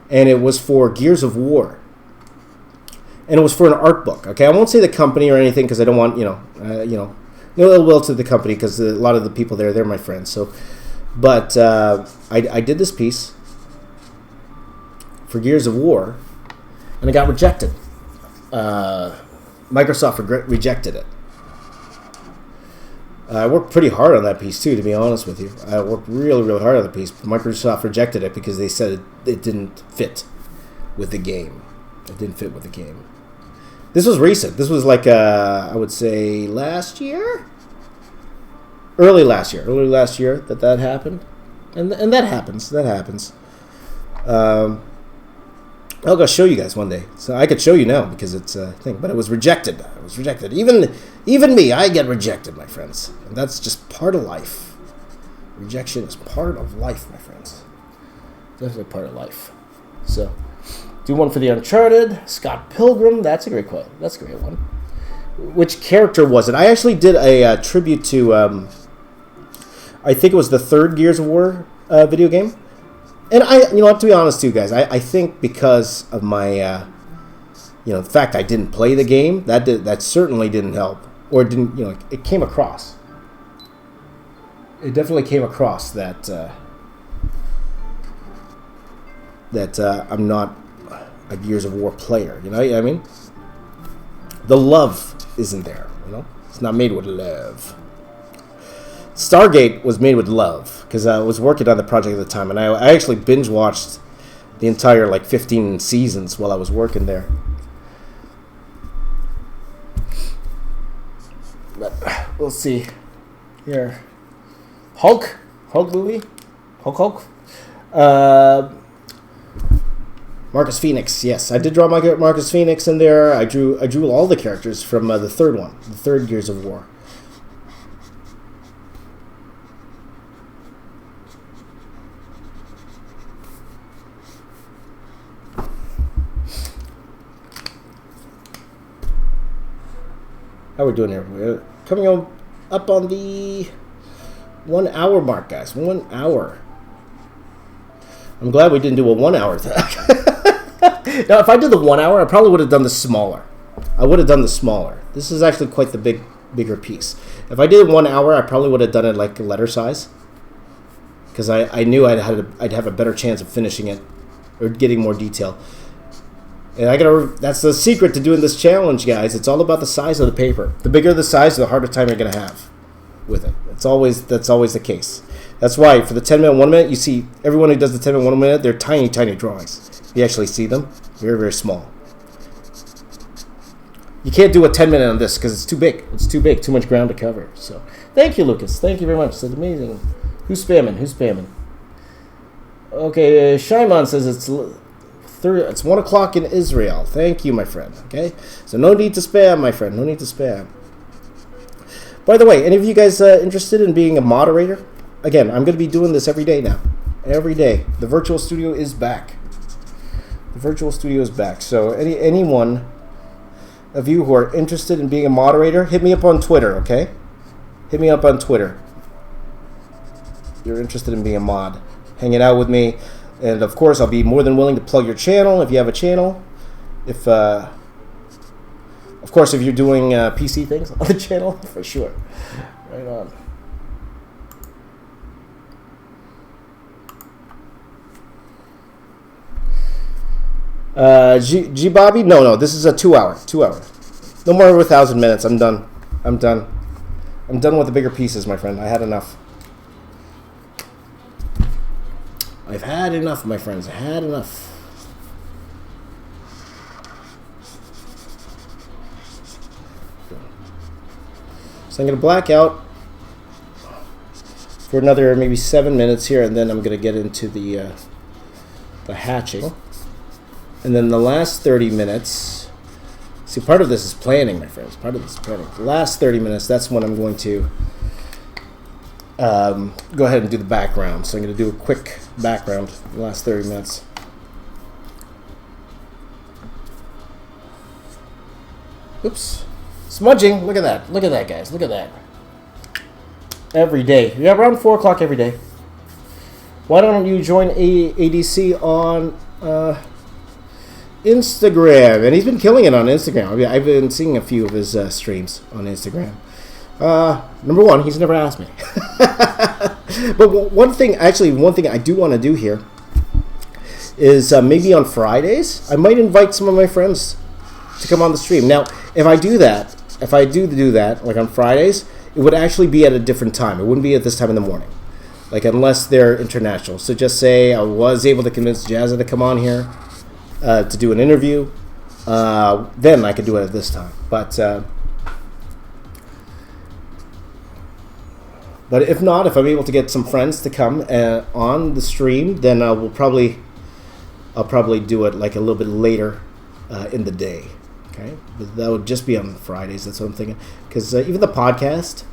and it was for Gears of War. And it was for an art book. Okay, I won't say the company or anything because I don't want no ill will to the company because a lot of the people there, they're my friends. So, but I did this piece for Gears of War, and it got rejected. Microsoft rejected it. I worked pretty hard on that piece too, to be honest with you. I worked really, really hard on the piece. Microsoft rejected it because they said it didn't fit with the game. It didn't fit with the game. This was recent. This was like, I would say, last year? Early last year that happened. And that happens. That happens. I'll go show you guys one day. So I could show you now because it's a thing. But it was rejected. It was rejected. Even me, I get rejected, my friends. And that's just part of life. Rejection is part of life, my friends. Definitely part of life. So, do one for the Uncharted. Scott Pilgrim. That's a great quote. That's a great one. Which character was it? I actually did a tribute to, I think it was the third Gears of War video game. And to be honest too, guys, I think because of my, the fact I didn't play the game, that certainly didn't help. Or it didn't, it came across. It definitely came across that I'm not a Gears of War player. You know what I mean? The love isn't there. It's not made with love. Stargate was made with love because I was working on the project at the time, and I actually binge watched the entire 15 seasons while I was working there. But we'll see here. Hulk movie, Hulk. Marcus Phoenix. Yes, I did draw my Marcus Phoenix in there. I drew all the characters from the third one, the third Gears of War. How we doing here? We're coming up on the 1 hour mark, guys. 1 hour. I'm glad we didn't do a 1 hour thing. Now, if I did the 1 hour, I probably would have done the smaller. This is actually quite the bigger piece. If I did 1 hour, I probably would have done it like letter size, because I knew I'd have a better chance of finishing it or getting more detail. And that's the secret to doing this challenge, guys. It's all about the size of the paper. The bigger the size, the harder time you're going to have with it. That's always the case. That's why for the 10-minute, 1 minute, you see everyone who does the 10-minute, 1 minute, they're tiny, tiny drawings. You actually see them. Very, very small. You can't do a 10-minute on this because it's too big. It's too big. Too much ground to cover. So, thank you, Lucas. Thank you very much. That's amazing. Who's spamming? Okay, Shaiman says it's 1 o'clock in Israel. Thank you, my friend. Okay? So, no need to spam, my friend. No need to spam. By the way, any of you guys interested in being a moderator? Again, I'm going to be doing this every day now. Every day. The virtual studio is back. So anyone of you who are interested in being a moderator, hit me up on Twitter, okay? Hit me up on Twitter. You're interested in being a mod. Hanging out with me. And, of course, I'll be more than willing to plug your channel if you have a channel. Of course, if you're doing PC things on the channel, for sure. Right on. G Bobby? No, this is a 2 hour. No more than 1,000 minutes. I'm done with the bigger pieces, my friend. I had enough. I've had enough, my friends. I had enough. So I'm going to black out for another maybe 7 minutes here, and then I'm going to get into the hatching. And then the last 30 minutes, see, part of this is planning, my friends. The last 30 minutes, that's when I'm going to go ahead and do the background. So I'm going to do a quick background in the last 30 minutes. Oops. Smudging. Look at that. Look at that, guys. Look at that. Every day. Yeah, around 4 o'clock every day. Why don't you join ADC on Instagram? And he's been killing it on Instagram. I've been seeing a few of his streams on Instagram. Number one, he's never asked me. But one thing I do want to do here is maybe on Fridays, I might invite some of my friends to come on the stream. Now, if I do that, like on Fridays, it would actually be at a different time. It wouldn't be at this time in the morning. Like, unless they're international. So just say I was able to convince Jazza to come on here to do an interview. Then I could do it at this time. But if not, if I'm able to get some friends to come on the stream, then I'll probably do it like a little bit later in the day. Okay, but that would just be on Fridays. That's what I'm thinking. Because even the podcast,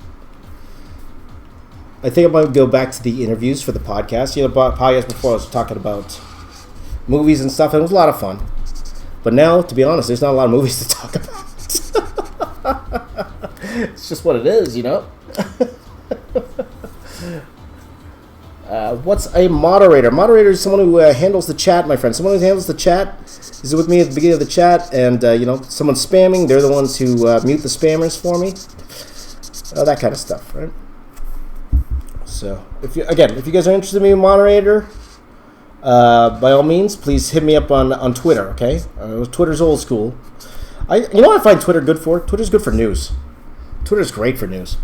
I think I might go back to the interviews for the podcast. The podcast before I was talking about movies and stuff, and it was a lot of fun. But now, to be honest, there's not a lot of movies to talk about. It's just what it is, What's a moderator? Moderator is someone who handles the chat, my friend. Someone who handles the chat is with me at the beginning of the chat, and someone's spamming. They're the ones who mute the spammers for me. That kind of stuff, right? So, if you guys are interested in being a moderator, by all means, please hit me up on Twitter. Okay, Twitter's old school. You know what I find Twitter good for? Twitter's good for news. Twitter's great for news.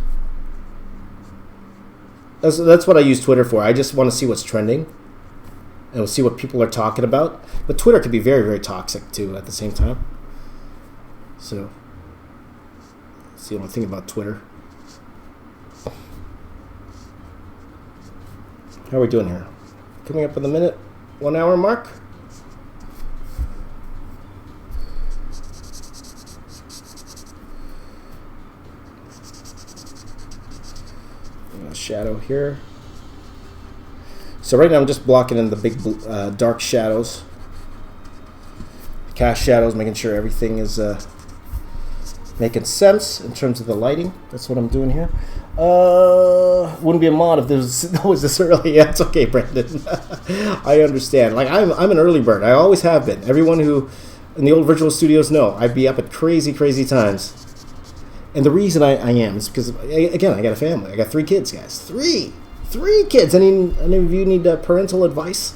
That's what I use Twitter for. I just want to see what's trending and see what people are talking about. But Twitter can be very, very toxic, too, at the same time. So, let's see what I'm thinking about Twitter. How are we doing here? coming up in the minute, 1 hour mark. Shadow here. So right now I'm just blocking in the big dark shadows, cast shadows, making sure everything is making sense in terms of the lighting. That's what I'm doing here. Wouldn't be a mod if there was this early. Yeah, it's okay, Brandon. I understand. Like I'm an early bird. I always have been. Everyone who in the old virtual studios know I'd be up at crazy times. And the reason I am is because, again, I got a family. I got 3 kids, guys. Three kids. Any of you need parental advice?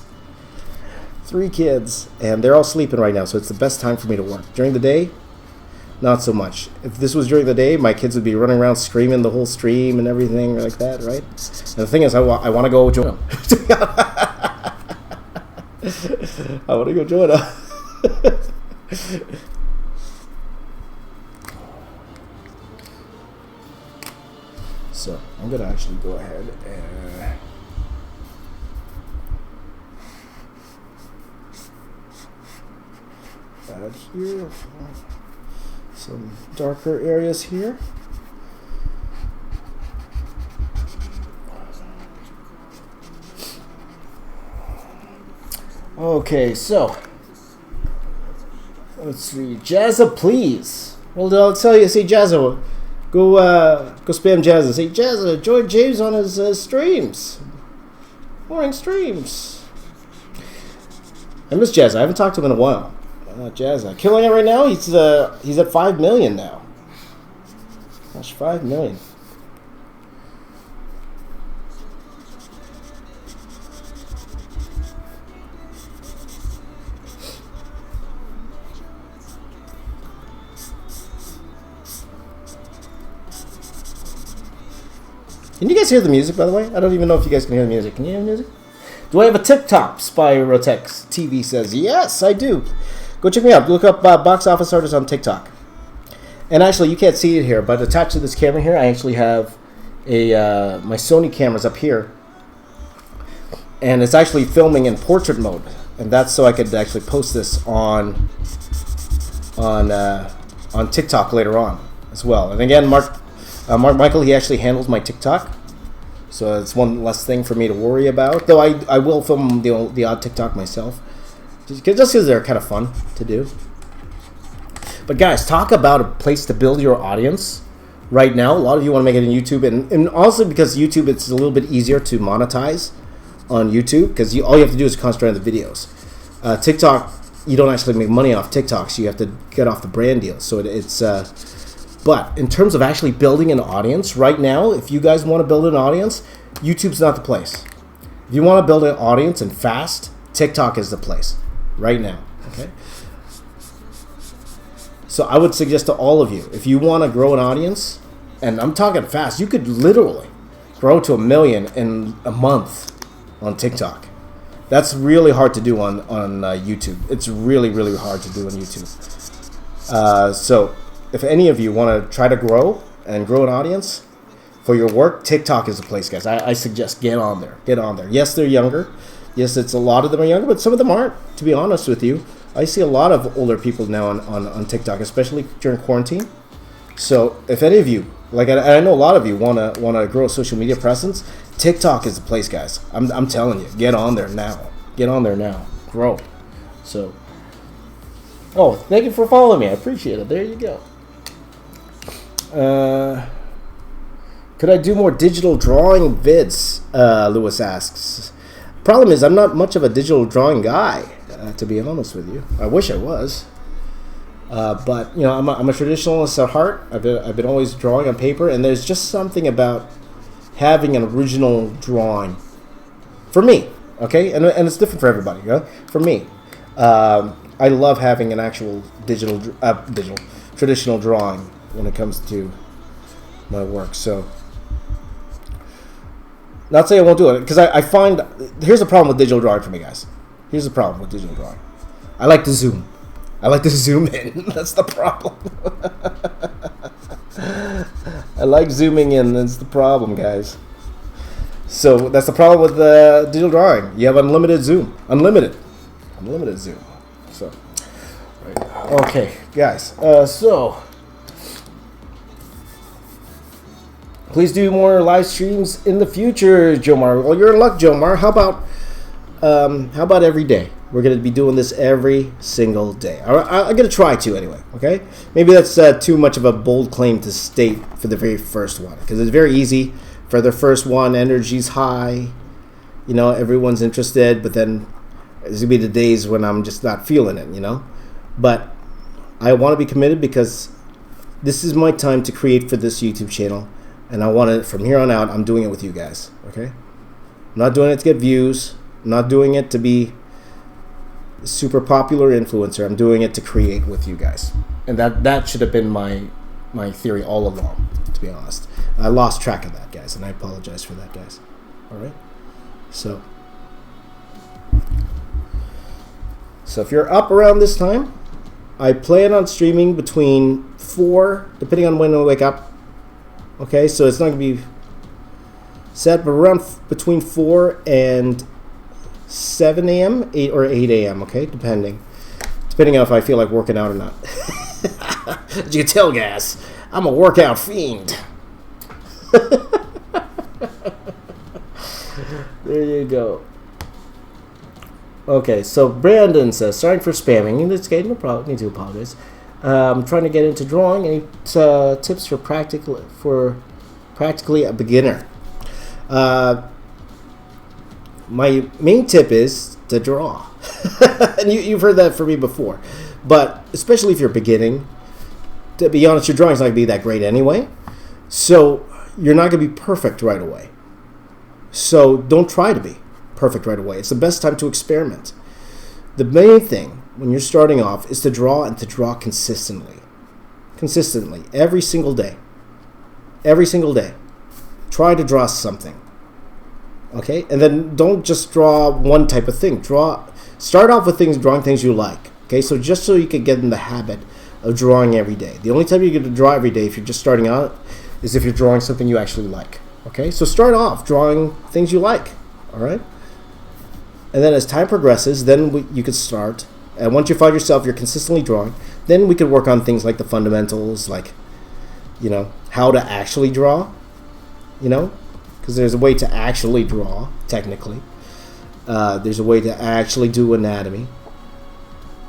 3 kids. And they're all sleeping right now, so it's the best time for me to work. During the day, not so much. If this was during the day, my kids would be running around screaming the whole stream and everything like that, right? And the thing is, I want to go join them. I want to go join them. So I'm going to actually go ahead and add here some darker areas here. Okay, so let's see. Jazza, please. Well, I'll tell you. See, Jazza. Go spam Jazza. Say, Jazza, join James on his streams. Morning streams. I miss Jazza. I haven't talked to him in a while. Jazza. Killing it right now. He's at 5 million now. Gosh, 5 million. Can you guys hear the music, by the way? I don't even know if you guys can hear the music. Can you hear the music? Do I have a TikTok? Spyrotex TV says, yes, I do. Go check me out. Look up Box Office Artist on TikTok. And actually, you can't see it here, but attached to this camera here, I actually have my Sony cameras up here. And it's actually filming in portrait mode. And that's so I could actually post this on TikTok later on as well. And again, Mark Michael, he actually handles my TikTok, so it's one less thing for me to worry about. Though I will film the odd TikTok myself, just because they're kind of fun to do. But guys, talk about a place to build your audience. Right now, a lot of you want to make it on YouTube, and also because YouTube, it's a little bit easier to monetize on YouTube because all you have to do is concentrate on the videos. TikTok, you don't actually make money off TikTok, so you have to get off the brand deal. So it's but in terms of actually building an audience, right now, if you guys want to build an audience, YouTube's not the place. If you want to build an audience and fast, TikTok is the place right now. Okay. So I would suggest to all of you, if you want to grow an audience, and I'm talking fast, you could literally grow to 1 million in a month on TikTok. That's really hard to do on YouTube. It's really, really hard to do on YouTube. So if any of you want to try to grow and grow an audience for your work, TikTok is the place, guys. I suggest get on there. Get on there. Yes, they're younger. Yes, it's a lot of them are younger, but some of them aren't, to be honest with you. I see a lot of older people now on TikTok, especially during quarantine. So if any of you, like I know a lot of you want to grow a social media presence, TikTok is the place, guys. I'm telling you, get on there now. Get on there now. Grow. So, oh, thank you for following me. I appreciate it. There you go. Could I do more digital drawing vids? Lewis asks. Problem is, I'm not much of a digital drawing guy, to be honest with you. I wish I was. But you know, I'm a traditionalist at heart. I've been always drawing on paper, and there's just something about having an original drawing for me. Okay, and it's different for everybody. You know? For me, I love having an actual traditional drawing when it comes to my work. So, not saying I won't do it, because I find here's the problem with digital drawing for me, guys. Here's the problem with digital drawing. I like to zoom. I like to zoom in. That's the problem. I like zooming in. That's the problem, guys. So that's the problem with digital drawing. You have unlimited zoom. Unlimited zoom. So, right. Okay, guys. So, please do more live streams in the future, Jomar. Well, you're in luck, Jomar. How about every day? We're going to be doing this every single day. I'm going to try to anyway, okay? Maybe that's too much of a bold claim to state for the very first one, because it's very easy. For the first one, energy's high. You know, everyone's interested, but then there's going to be the days when I'm just not feeling it, you know? But I want to be committed because this is my time to create for this YouTube channel. And I want to, from here on out, I'm doing it with you guys, okay? I'm not doing it to get views. I'm not doing it to be a super popular influencer. I'm doing it to create with you guys. And that should have been my theory all along, to be honest. I lost track of that, guys, and I apologize for that, guys. All right? So if you're up around this time, I plan on streaming between 4, depending on when I wake up. Okay, so it's not going to be set, but around between 4 and 7 a.m., 8 or 8 a.m., okay, depending on if I feel like working out or not. As you can tell, guys, I'm a workout fiend. There you go. Okay, so Brandon says, sorry for spamming. In this case, no problem. Need to apologize. I'm trying to get into drawing. Any tips for practically a beginner? My main tip is to draw. And you've heard that from me before. But especially if you're beginning, to be honest, your drawing's not going to be that great anyway. So you're not going to be perfect right away. So don't try to be perfect right away. It's the best time to experiment. The main thing when you're starting off is to draw and to draw consistently. Consistently. Every single day. Every single day. Try to draw something. Okay? And then don't just draw one type of thing. Start off with drawing things you like. Okay? So just so you can get in the habit of drawing every day. The only time you get to draw every day if you're just starting out is if you're drawing something you actually like. Okay? So start off drawing things you like. All right? And then as time progresses, then you could start. And once you find yourself, you're consistently drawing, then we could work on things like the fundamentals, like, you know, how to actually draw, you know, because there's a way to actually draw, technically. There's a way to actually do anatomy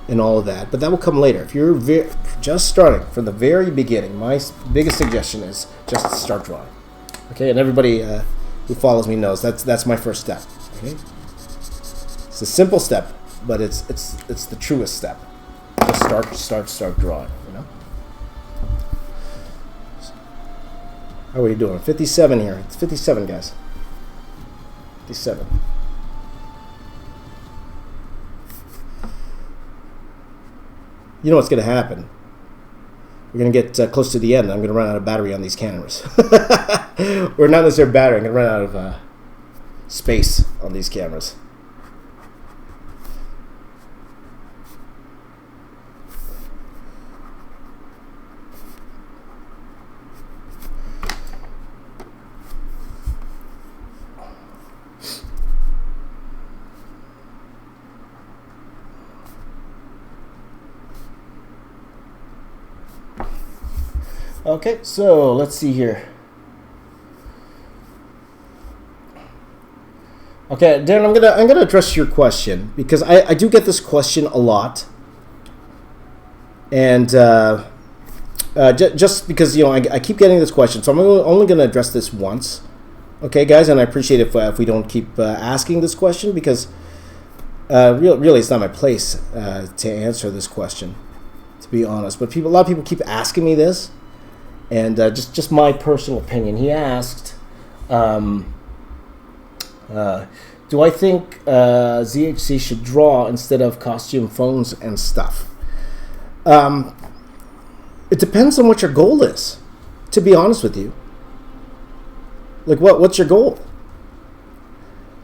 and all of that. But that will come later. If you're just starting from the very beginning, my biggest suggestion is just to start drawing. Okay, and everybody who follows me knows that's my first step. Okay, it's a simple step, but it's the truest step. Just start drawing. You know. How are you doing? 57 here. It's 57, guys. 57. You know what's going to happen? We're going to get close to the end. I'm going to run out of battery on these cameras. Or not necessarily battery. I'm going to run out of space on these cameras. Okay, so let's see here. Okay, Dan, I'm gonna address your question because I do get this question a lot, and just because I keep getting this question, so I'm only gonna address this once. Okay, guys, and I appreciate if we don't keep asking this question because really it's not my place to answer this question, to be honest. But a lot of people keep asking me this. And just my personal opinion. He asked, do I think ZHC should draw instead of costume phones and stuff? It depends on what your goal is, to be honest with you. Like, what's your goal?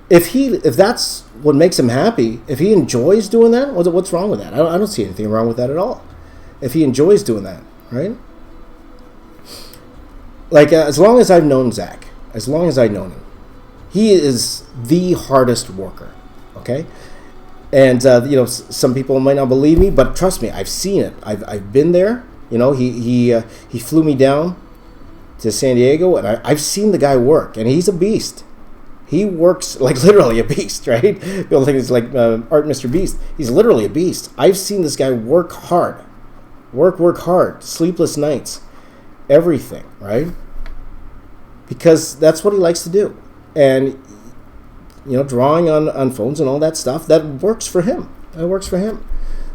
If that's what makes him happy, if he enjoys doing that, what's wrong with that? I don't see anything wrong with that at all. If he enjoys doing that, right? Like, as long as I've known Zach, as long as I've known him, He is the hardest worker. Okay, and some people might not believe me, but trust me, I've seen it. I've been there. He flew me down to San Diego, and I've seen the guy work, and he's a beast. He works like literally a beast, right? People think it's like Art Mr. Beast. He's literally a beast. I've seen this guy work hard. Work hard. Sleepless nights. Everything, right? Because that's what he likes to do. And, drawing on phones and all that stuff, that works for him. That works for him.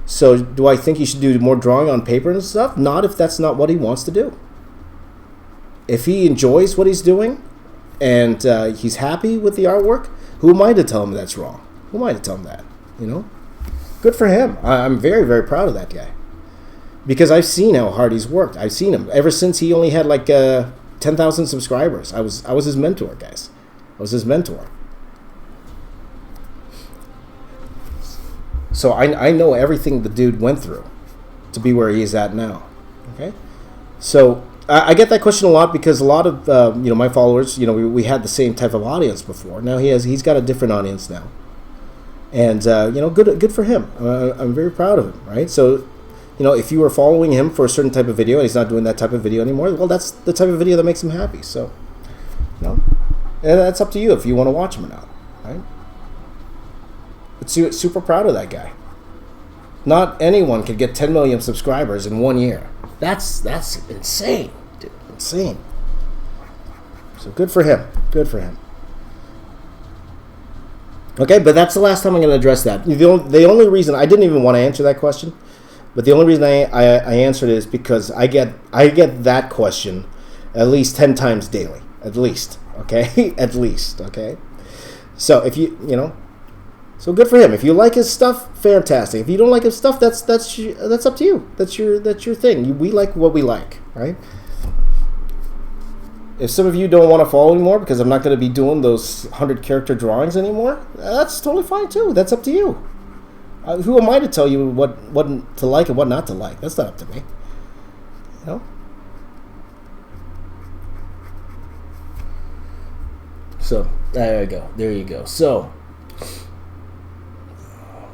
So do I think he should do more drawing on paper and stuff? Not if that's not what he wants to do. If he enjoys what he's doing and he's happy with the artwork, who am I to tell him that's wrong? Who am I to tell him that? Good for him. I'm very, very proud of that guy. Because I've seen how hard he's worked. I've seen him ever since he only had like 10,000 subscribers. I was his mentor, guys. I was his mentor. So I know everything the dude went through to be where he is at now. Okay, so I get that question a lot because a lot of my followers, we had the same type of audience before. Now he's got a different audience now, and good for him. I'm very proud of him. Right, so if you were following him for a certain type of video and he's not doing that type of video anymore, well, that's the type of video that makes him happy. So, and that's up to you if you want to watch him or not. Right. But super proud of that guy. Not anyone could get 10 million subscribers in 1 year. That's insane, dude. Insane. So good for him. Good for him. Okay, but that's the last time I'm going to address that. The only reason I didn't even want to answer that question, but the only reason I answered it is because I get that question at least 10 times daily. At least. Okay? At least. Okay? So if so good for him. If you like his stuff, fantastic. If you don't like his stuff, that's up to you. That's your thing. We like what we like, right? If some of you don't want to follow anymore because I'm not going to be doing those 100-character drawings anymore, that's totally fine too. That's up to you. Who am I to tell you what to like and what not to like? That's not up to me. So there you go. So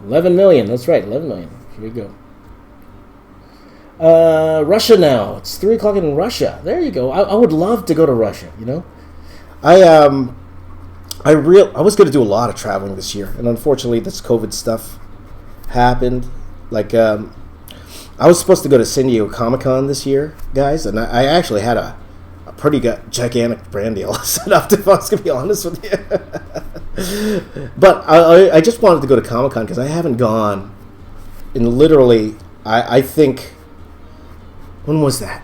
11 million. That's right, 11 million. Here we go. Russia now. It's 3 o'clock in Russia. There you go. I would love to go to Russia. I was going to do a lot of traveling this year, and unfortunately, this COVID stuff happened. Like, I was supposed to go to San Diego Comic-Con this year, guys, and I actually had a pretty gigantic brand deal set up, if I was going to be honest with you. But I just wanted to go to Comic-Con because I haven't gone in literally, I think, when was that?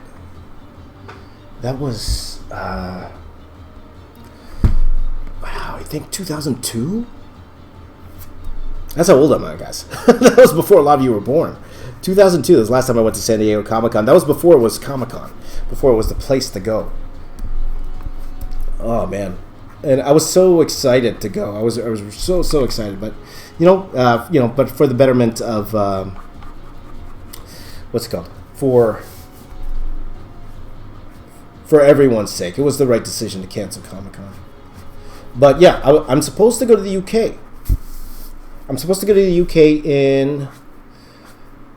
That was, wow, I think 2002? That's how old I am, guys. That was before a lot of you were born. 2002 was the last time I went to San Diego Comic-Con. That was before it was Comic-Con. Before it was the place to go. Oh, man. And I was so excited to go. I was so excited. But, but for the betterment of, what's it called? For everyone's sake. It was the right decision to cancel Comic-Con. But, yeah, I'm supposed to go to the UK. I'm supposed to go to the UK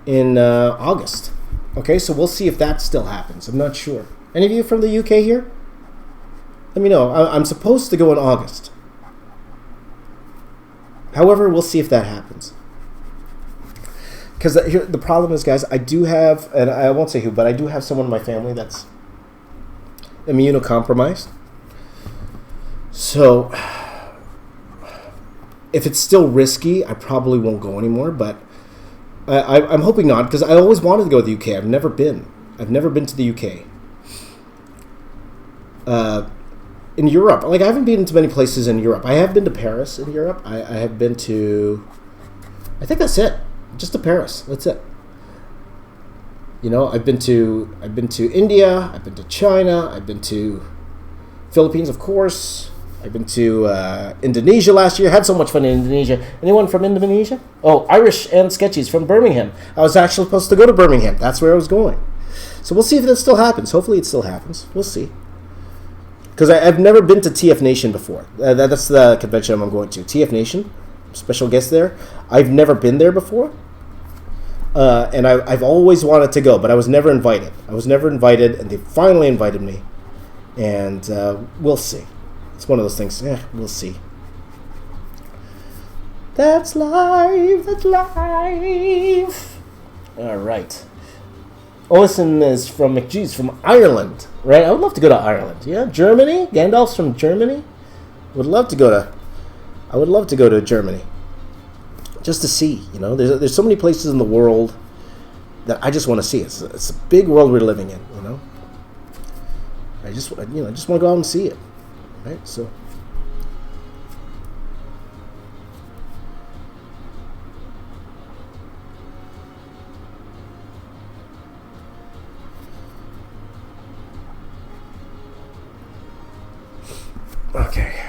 in August. Okay, so we'll see if that still happens. I'm not sure. Any of you from the UK here? Let me know. I'm supposed to go in August. However, we'll see if that happens. Because the problem is, guys, I do have, and I won't say who, but I do have someone in my family that's immunocompromised. So, if it's still risky, I probably won't go anymore, but I'm hoping not, because I always wanted to go to the UK. I've never been to the UK. In Europe, like, I haven't been to many places in Europe. I have been to Paris in Europe. I have been to, I think that's it. Just to Paris. That's it. I've been to India. I've been to China. I've been to Philippines, of course. I've been to Indonesia last year. Had so much fun in Indonesia. Anyone from Indonesia? Oh, Irish and Sketchies from Birmingham. I was actually supposed to go to Birmingham. That's where I was going. So we'll see if that still happens. Hopefully it still happens. We'll see. because I've never been to TF Nation before. That's the convention I'm going to. TF Nation, special guest there. I've never been there before, and I've always wanted to go, but I was never invited. And they finally invited me, and we'll see. It's one of those things. Yeah, we'll see. That's life. That's life. All right. Olsen is from McGee's from Ireland, right? I would love to go to Ireland. Yeah, Germany. Gandalf's from Germany. I would love to go to Germany, just to see. There's so many places in the world that I just want to see. It's a big world we're living in. I just want to go out and see it, right? So. Okay.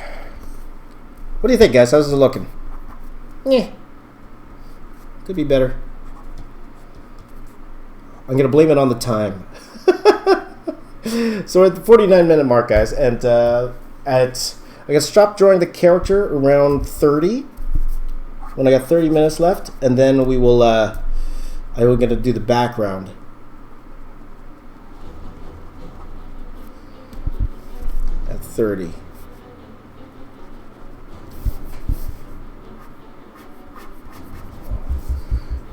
What do you think, guys? How's it looking? Yeah. Could be better. I'm going to blame it on the time. So we're at the 49-minute mark, guys. And I got stopped drawing the character around 30. When I got 30 minutes left. And then we will... I'm going to do the background. At 30.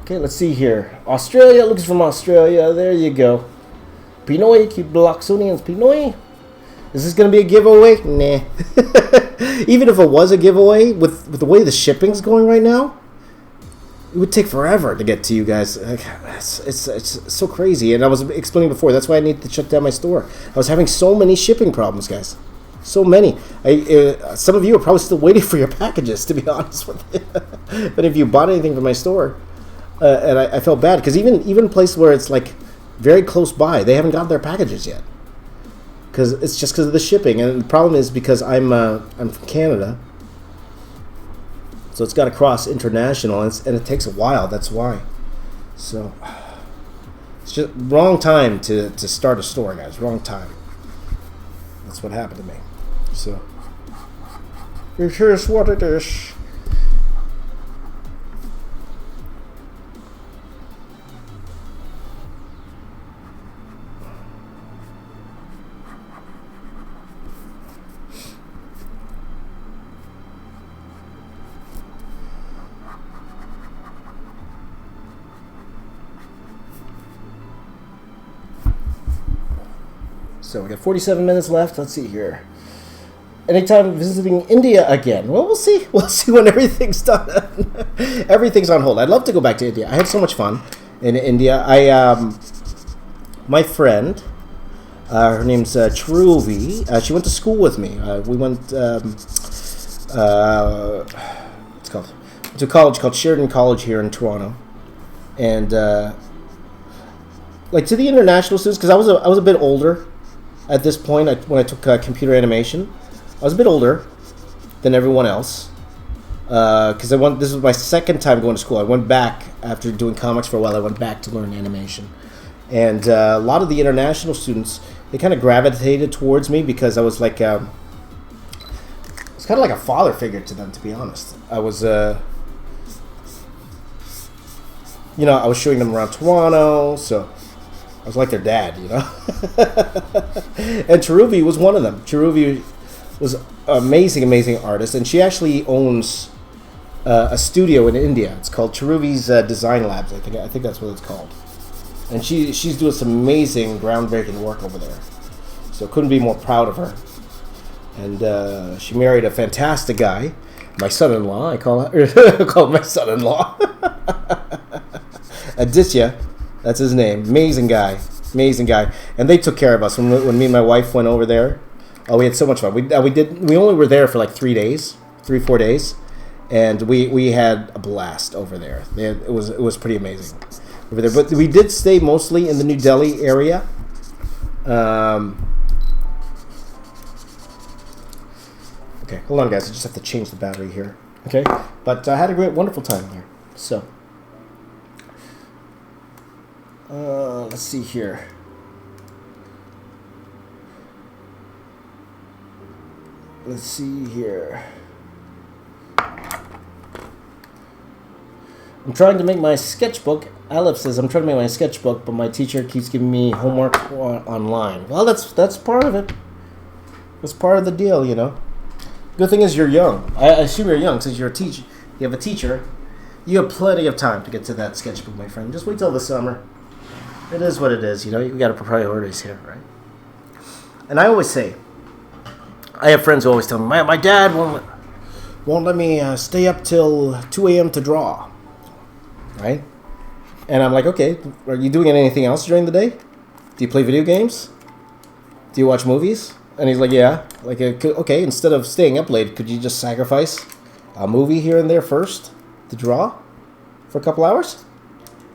Okay, let's see here. Australia, looks from Australia. There you go. Pinoy, keep Bloxonians. Pinoy. Is this going to be a giveaway? Nah. Even if it was a giveaway, with the way the shipping's going right now, it would take forever to get to you guys. It's so crazy. And I was explaining before, that's why I need to shut down my store. I was having so many shipping problems, guys. So many. Some of you are probably still waiting for your packages, to be honest with you. But if you bought anything from my store... and I felt bad because even places where it's like very close by, they haven't got their packages yet. Because it's just because of the shipping, and the problem is because I'm from Canada, so it's got to cross international, and it takes a while. That's why. So it's just wrong time to start a store, guys. Wrong time. That's what happened to me. So here's what it is. So we got 47 minutes left. Let's see here. Anytime visiting India again? Well, we'll see. We'll see when everything's done. Everything's on hold. I'd love to go back to India. I had so much fun in India. My friend, her name's Truvi. She went to school with me. We went. What's it called? To a college called Sheridan College here in Toronto, and like to the international students, because I was a bit older. At this point, when I took computer animation, I was a bit older than everyone else. Because this was my second time going to school. I went back after doing comics for a while. I went back to learn animation, and a lot of the international students, they kind of gravitated towards me because I was like, it's kind of like a father figure to them. To be honest, I was, I was showing them around Toronto, so. I was like their dad, And Cheruvi was one of them. Cheruvi was an amazing artist, and she actually owns a studio in India. It's called Cheruvi's Design Labs. I think that's what it's called. And she's doing some amazing, groundbreaking work over there. So couldn't be more proud of her. And she married a fantastic guy, my son-in-law. I call him my son-in-law, Aditya. That's his name. Amazing guy. And they took care of us when me and my wife went over there. Oh, we had so much fun. We only were there for like 4 days, and we had a blast over there. It was pretty amazing over there. But we did stay mostly in the New Delhi area. Okay, hold on, guys. I just have to change the battery here. Okay, but I had a wonderful time there. So. Let's see here. let's see here. I'm trying to make my sketchbook. Aleph says I'm trying to make my sketchbook, but my teacher keeps giving me homework online. Well, that's part of it. That's part of the deal, you know. Good thing is you're young. I assume you're young since you're a teacher. You have a teacher. You have plenty of time to get to that sketchbook, my friend. Just wait till the summer. It is what it is, you know. You got to put priorities here, right? And I always say, I have friends who always tell me, my dad won't let me stay up till 2 a.m. to draw, right? And I'm like, okay, are you doing anything else during the day? Do you play video games? Do you watch movies? And he's like, yeah. Like, okay, instead of staying up late, could you just sacrifice a movie here and there first to draw for a couple hours?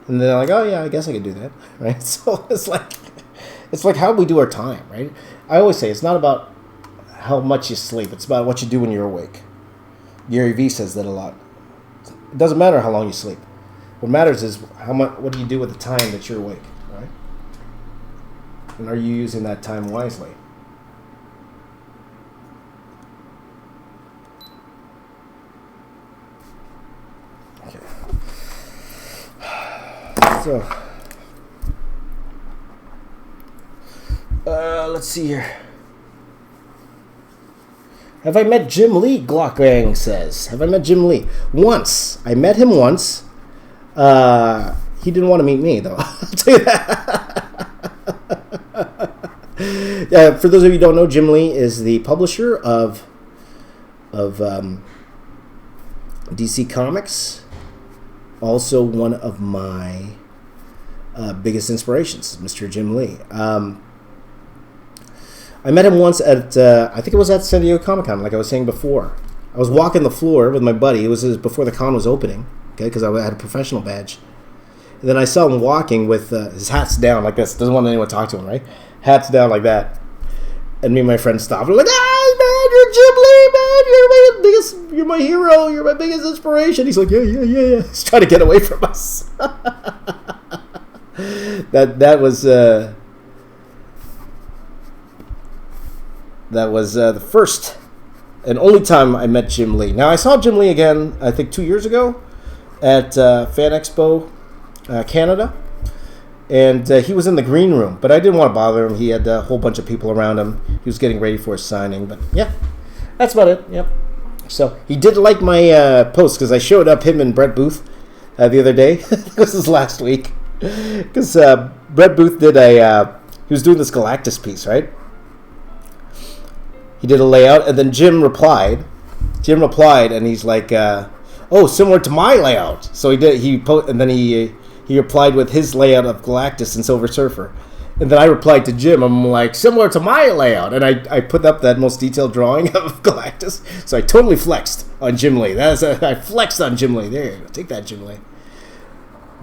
And they're like, oh yeah, I guess I could do that, right? So it's like how we do our time, right? I always say it's not about how much you sleep; it's about what you do when you're awake. Gary Vee says that a lot. It doesn't matter how long you sleep. What matters is what do you do with the time that you're awake, right? And are you using that time wisely? Okay. So, let's see here. Have I met Jim Lee? Glockgang says. Have I met Jim Lee? Once. I met him once. He didn't want to meet me, though. I'll tell you that. For those of you who don't know, Jim Lee is the publisher of DC Comics. Also one of my biggest inspirations, Mr. Jim Lee. I met him once at, I think it was at San Diego Comic-Con, like I was saying before. I was walking the floor with my buddy. It was before the con was opening, okay, because I had a professional badge. And then I saw him walking with his hats down like this. Doesn't want anyone to talk to him, right? Hats down like that. And me and my friend stopped. We're like, ah, man, you're Jim Lee, man. You're my hero. You're my biggest inspiration. He's like, yeah. He's trying to get away from us. That was the first and only time I met Jim Lee. Now, I saw Jim Lee again, I think 2 years ago at Fan Expo Canada. And he was in the green room, but I didn't want to bother him. He had a whole bunch of people around him. He was getting ready for his signing, but yeah, that's about it. Yep. So he did like my post because I showed up him and Brett Booth the other day. This is last week because Brett Booth did he was doing this Galactus piece, right? He did a layout, and then Jim replied, and he's like, "Oh, similar to my layout." So he did. And then he replied with his layout of Galactus and Silver Surfer. And then I replied to Jim, I'm like, similar to my layout. And I put up that most detailed drawing of Galactus. So I totally flexed on Jim Lee. I flexed on Jim Lee. There you go. Take that, Jim Lee.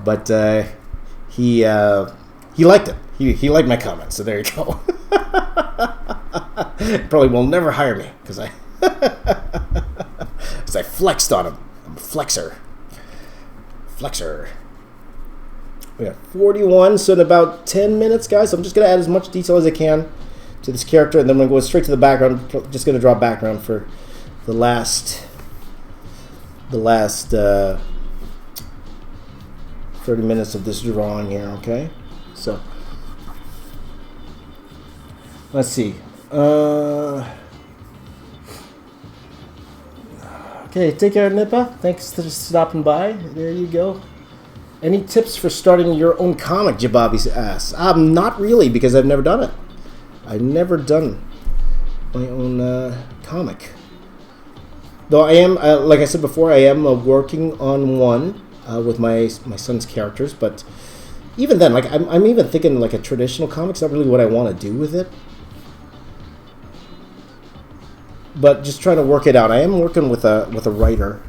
But he liked it. He liked my comments. So there you go. Probably will never hire me because I flexed on him. I'm a flexer. We have 41, so in about 10 minutes, guys. So I'm just going to add as much detail as I can to this character, and then I'm going to go straight to the background. Just going to draw background for the last 30 minutes of this drawing here, okay? So, let's see. Okay, take care, Nippa. Thanks for stopping by. There you go. Any tips for starting your own comic, Jababi asks. Not really, because I've never done it. I've never done my own comic. Though I am, like I said before, I am working on one with my son's characters. But even then, like I'm even thinking like a traditional comic's not really what I want to do with it. But just trying to work it out. I am working with a writer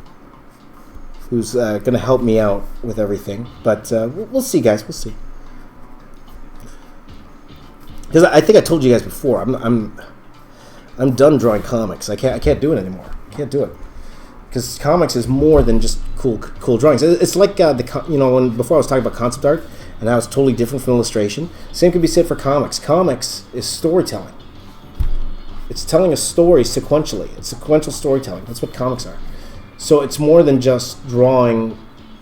who's going to help me out with everything. But we'll see, guys. We'll see. Because I think I told you guys before, I'm done drawing comics. I can't do it anymore. I can't do it because comics is more than just cool drawings. It's like when before I was talking about concept art and how it's totally different from illustration. Same can be said for comics. Comics is storytelling. It's telling a story sequentially. It's sequential storytelling. That's what comics are. So it's more than just drawing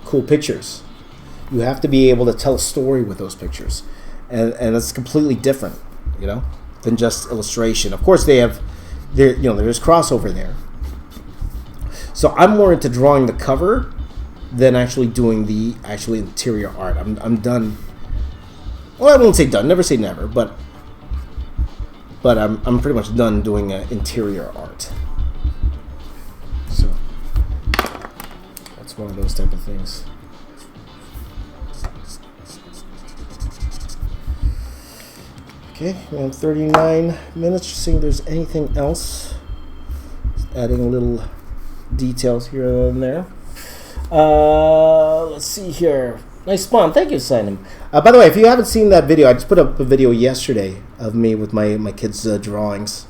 cool pictures. You have to be able to tell a story with those pictures. And it's completely different, than just illustration. Of course, there's crossover there. So I'm more into drawing the cover than actually doing the actual interior art. I'm done. Well, I won't say done. Never say never. But I'm pretty much done doing interior art. So that's one of those type of things. Okay, we have 39 minutes. Just seeing if there's anything else. Just adding a little details here and there. Let's see here. Nice spawn. Thank you, Simon. By the way, if you haven't seen that video, I just put up a video yesterday of me with my kids' drawings.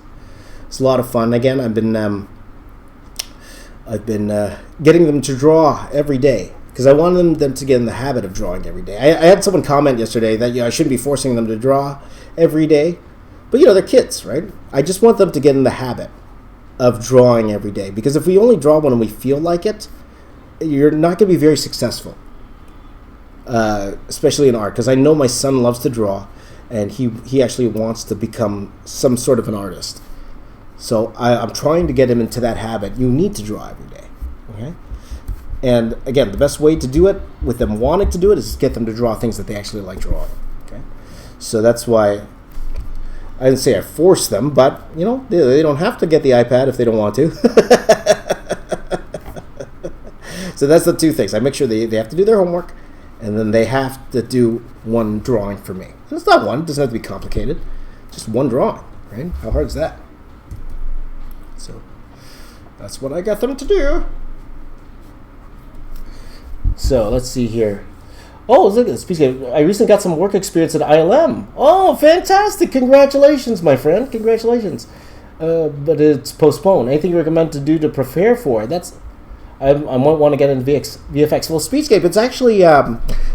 It's a lot of fun. Again, I've been getting them to draw every day because I wanted them to get in the habit of drawing every day. I had someone comment yesterday that I shouldn't be forcing them to draw every day, but they're kids, right? I just want them to get in the habit of drawing every day because if we only draw when we feel like it, you're not going to be very successful. Especially in art, because I know my son loves to draw, and he actually wants to become some sort of an artist. So I'm trying to get him into that habit. You need to draw every day, okay? And again, the best way to do it with them wanting to do it is get them to draw things that they actually like drawing, okay? So that's why I didn't say I forced them, but they don't have to get the iPad if they don't want to. So that's the two things. I make sure they have to do their homework. And then they have to do one drawing for me. And it's not one. It doesn't have to be complicated. Just one drawing, right? How hard is that? So that's what I got them to do. So let's see here. Oh, look at this. I recently got some work experience at ILM. Oh, fantastic. Congratulations, my friend. Congratulations. But it's postponed. Anything you recommend to do to prepare for it? I might want to get into VFX. Well, Speedscape, it's actually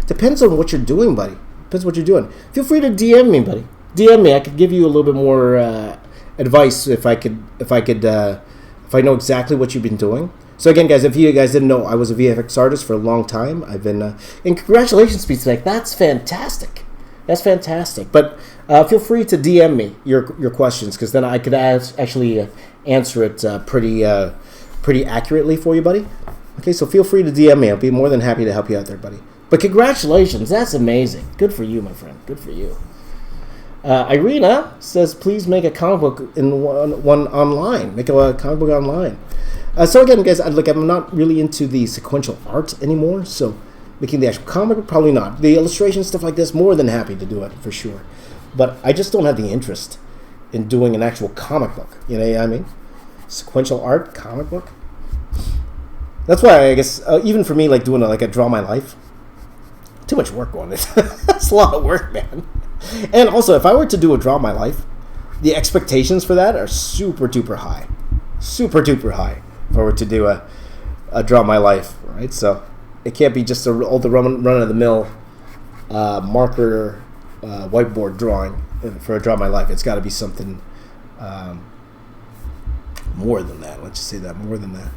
depends on what you're doing, buddy. Depends what you're doing. Feel free to DM me, buddy. DM me. I could give you a little bit more advice if I know exactly what you've been doing. So again, guys, if you guys didn't know, I was a VFX artist for a long time. I've been and congratulations, Speedscape. That's fantastic. That's fantastic. But feel free to DM me your questions because then I could actually answer it pretty accurately for you, buddy. Okay, so feel free to DM me. I'll be more than happy to help you out there, buddy. But congratulations. That's amazing. Good for you, my friend. Good for you. Irina says, please make a comic book in one online. Make a comic book online. So again, guys, I'm not really into the sequential art anymore, so making the actual comic book, probably not. The illustration, stuff like this, more than happy to do it, for sure. But I just don't have the interest in doing an actual comic book. You know what I mean? Sequential art, comic book. That's why I guess even for me, like doing a Draw My Life, too much work on it. That's a lot of work, man. And also, if I were to do a Draw My Life, the expectations for that are super duper high, If I were to do a Draw My Life, right? So it can't be just all the run of the mill marker whiteboard drawing for a Draw My Life. It's got to be something more than that. Let's just say that, more than that.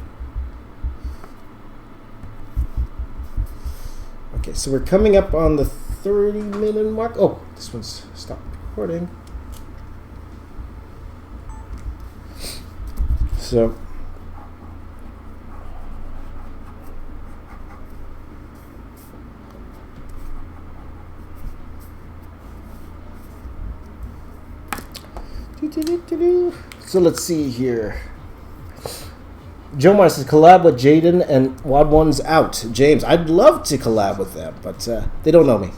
Okay, so we're coming up on the 30-minute mark. Oh, this one's stopped recording. So So let's see here. Joe Mars says collab with Jaden and Wad One's out. James, I'd love to collab with them, but they don't know me.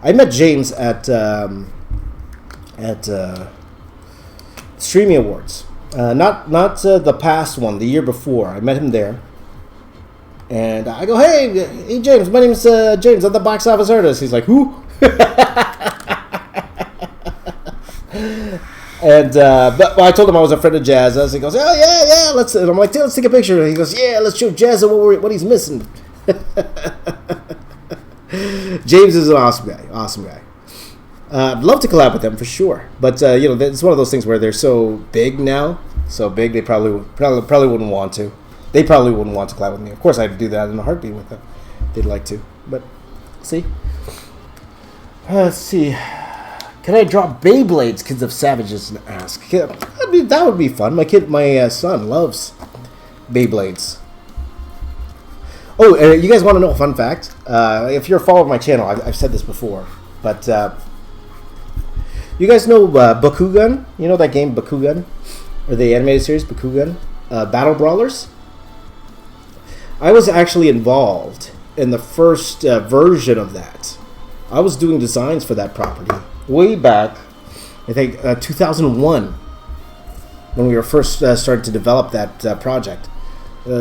I met James at Streaming Awards. Not the past one, the year before. I met him there. And I go, hey James, my name's James. I'm the box office artist. He's like, who? And but I told him I was a friend of Jazza's. He goes, oh yeah, let's. And I'm like, let's take a picture. And he goes, yeah, let's show Jazza what he's missing. James is an awesome guy. I'd love to collab with them for sure, but you know, it's one of those things where they're so big now, so big they probably wouldn't want to. They probably wouldn't want to collab with me. Of course, I'd do that in a heartbeat with them. They'd like to, but see. Let's see. Can I drop Beyblades? Kids of Savages ask. That would be fun. My son loves Beyblades. Oh, you guys want to know a fun fact? If you're a follower of my channel, I've said this before, but you guys know Bakugan? You know that game Bakugan? Or the animated series Bakugan? Battle Brawlers? I was actually involved in the first version of that. I was doing designs for that property way back, I think 2001, when we were first starting to develop that project.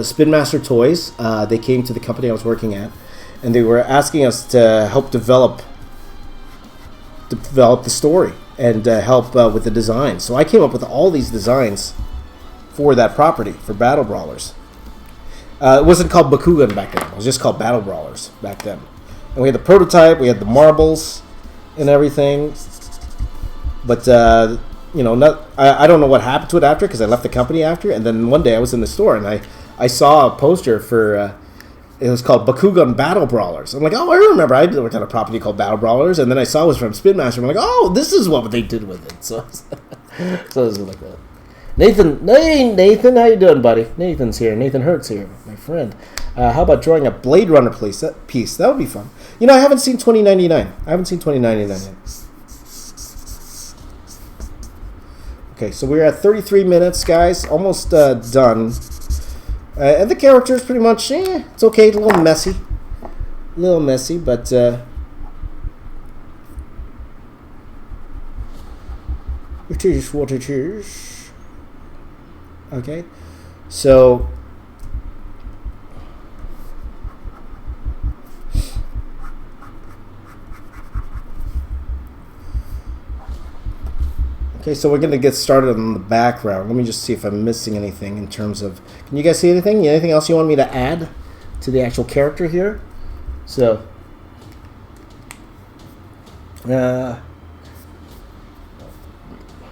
Spin Master Toys, they came to the company I was working at, and they were asking us to help develop the story and help with the design. So I came up with all these designs for that property, for Battle Brawlers. It wasn't called Bakugan back then. It was just called Battle Brawlers back then. And we had the prototype, we had the marbles and everything. But, you know, I don't know what happened to it after, because I left the company after. And then one day I was in the store and I saw a poster for, it was called Bakugan Battle Brawlers. I'm like, oh, I remember. I worked on a property called Battle Brawlers. And then I saw it was from Spin Master. I'm like, oh, this is what they did with it. So it was like that. Nathan, how you doing, buddy? Nathan's here. Nathan Hertz here, my friend. How about drawing a Blade Runner piece? That would be fun. You know, I haven't seen 2099. I haven't seen 2099 yet. Okay, so we're at 33 minutes, guys. Almost done. And the character is pretty much, it's okay. A little messy. But... it is what it is. Okay, so we're going to get started on the background. Let me just see if I'm missing anything in terms of... Can you guys see anything? Anything else you want me to add to the actual character here? So...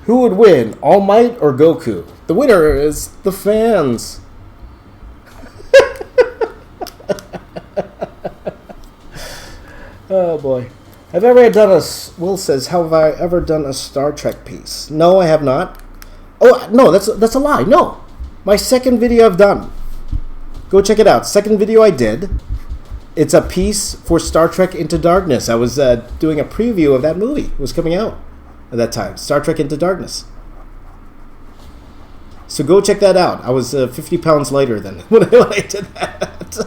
who would win, All Might or Goku? The winner is the fans. Oh boy. Have I ever done Will says, have I ever done a Star Trek piece? No, I have not. Oh, no, that's a lie. No. My second video I've done. Go check it out. Second video I did. It's a piece for Star Trek Into Darkness. I was doing a preview of that movie. It was coming out at that time. Star Trek Into Darkness. So go check that out. I was 50 pounds lighter than when I did that.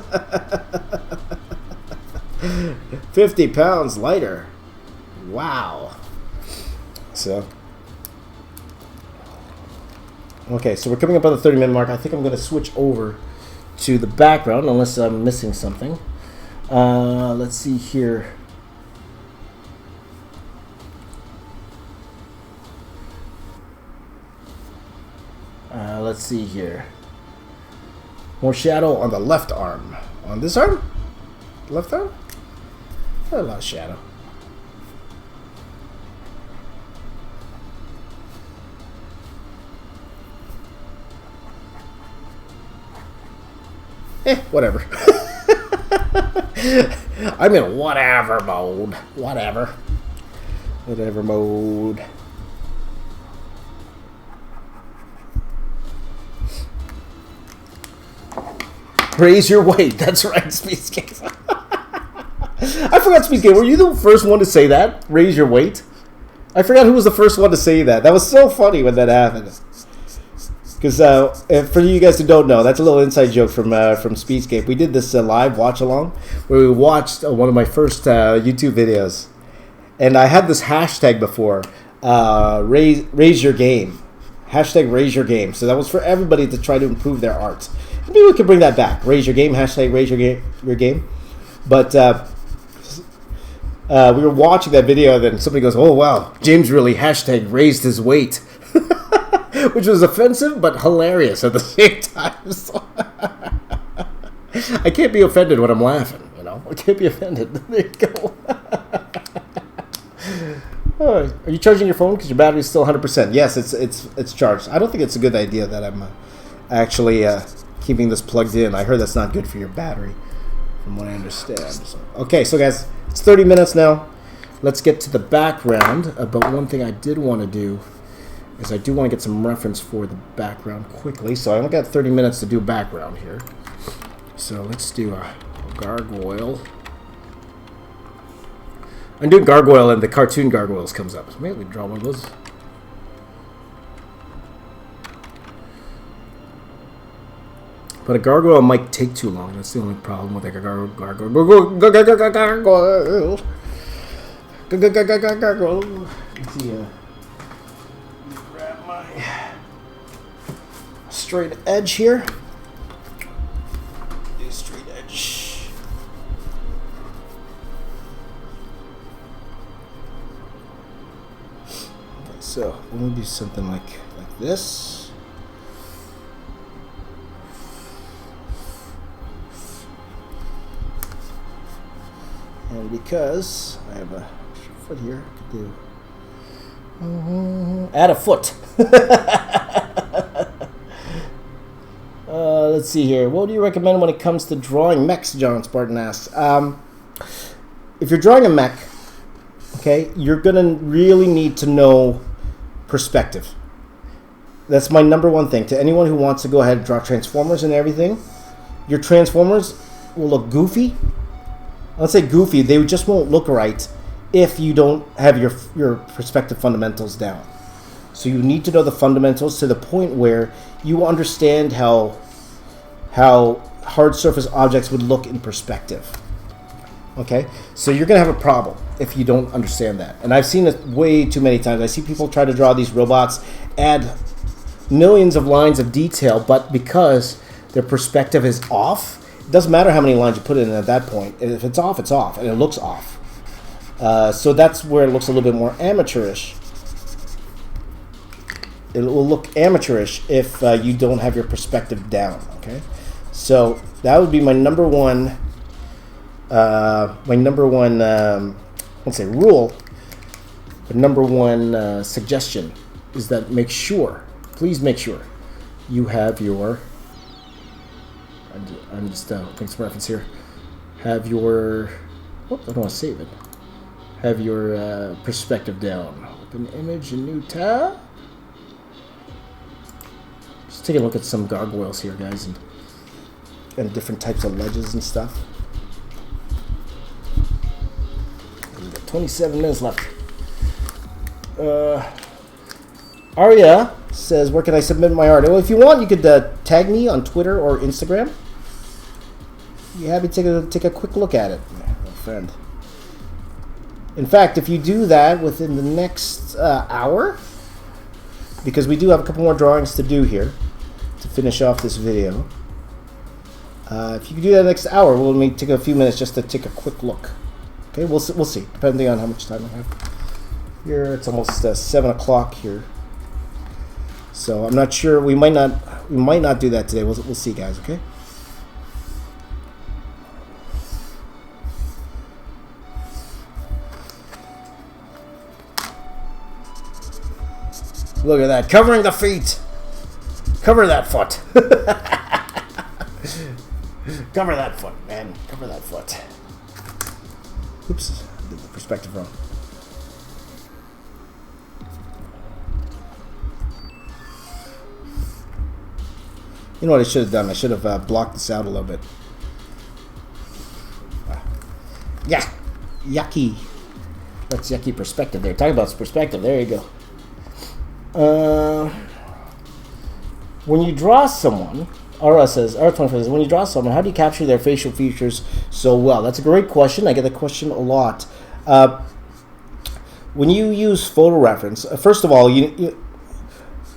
50 pounds lighter. Wow. So. Okay, so we're coming up on the 30-minute mark. I think I'm going to switch over to the background, unless I'm missing something. Let's see here. Let's see here. More shadow on the left arm. On this arm? Left arm? A lot of shadow. Whatever. I'm in whatever mode. Whatever mode. Raise your weight. That's right, Speedskate. I forgot, Speedskate. Were you the first one to say that? Raise your weight? I forgot who was the first one to say that. That was so funny when that happened. Because for you guys who don't know, that's a little inside joke from Speedscape. We did this live watch-along where we watched one of my first YouTube videos. And I had this hashtag before, raise your game. Hashtag raise your game. So that was for everybody to try to improve their art. Maybe we could bring that back. Raise your game. Hashtag raise your game. But we were watching that video, and then somebody goes, "Oh wow, James really hashtag raised his weight," which was offensive but hilarious at the same time. So I can't be offended when I'm laughing. You know, I can't be offended. There you go. are you charging your phone because your battery is still 100%? Yes, it's charged. I don't think it's a good idea that I'm actually keeping this plugged in. I heard that's not good for your battery, from what I understand. So, okay, so guys, it's 30 minutes now. Let's get to the background. But one thing I did want to do is I do want to get some reference for the background quickly. So I only got 30 minutes to do background here. So let's do a gargoyle. I'm doing gargoyle and the cartoon gargoyles comes up. So maybe we draw one of those. But a gargoyle might take too long. That's the only problem with like a gargoyle. Let's see. Grab my straight edge here. Straight edge. Okay, so we'll do something like this. And because I have a foot here, I could do add a foot. Let's see here. What do you recommend when it comes to drawing mechs? John Spartan asks. If you're drawing a mech, okay, you're gonna really need to know perspective. That's my number one thing. To anyone who wants to go ahead and draw transformers and everything, your transformers will look goofy. Let's say goofy. They just won't look right if you don't have your perspective fundamentals down. So you need to know the fundamentals to the point where you understand how hard surface objects would look in perspective. Okay? So you're going to have a problem if you don't understand that. And I've seen it way too many times. I see people try to draw these robots, add millions of lines of detail, but because their perspective is off, it doesn't matter how many lines you put in at that point. If it's off, it's off, and it looks off. So that's where it looks a little bit more amateurish. It will look amateurish if you don't have your perspective down. Okay, so that would be my number one. Let's say rule. The number one suggestion is that please make sure you have your. I'm just putting some reference here. Have your. I don't want to save it. Have your perspective down. Open image, a new tab. Just take a look at some gargoyles here, guys, and different types of ledges and stuff. We've got 27 minutes left. Arya says, where can I submit my art? Well, if you want, you could tag me on Twitter or Instagram. You happy to take a quick look at it, my friend. In fact, if you do that within the next hour, because we do have a couple more drawings to do here to finish off this video. If you can do that next hour, we'll take a few minutes just to take a quick look. Okay, we'll see, depending on how much time I have. Here, it's almost 7 o'clock here. So I'm not sure. We might not do that today. We'll see, guys. Okay. Look at that, covering the feet. Cover that foot. Cover that foot, man. Cover that foot. Oops, I did the perspective wrong. You know what I should have done? I should have blocked this out a little bit. Yeah, yucky. That's yucky perspective there. Talk about perspective. There you go. When you draw someone, R25 says, when you draw someone, how do you capture their facial features so well? That's a great question. I get that question a lot. When you use photo reference, first of all,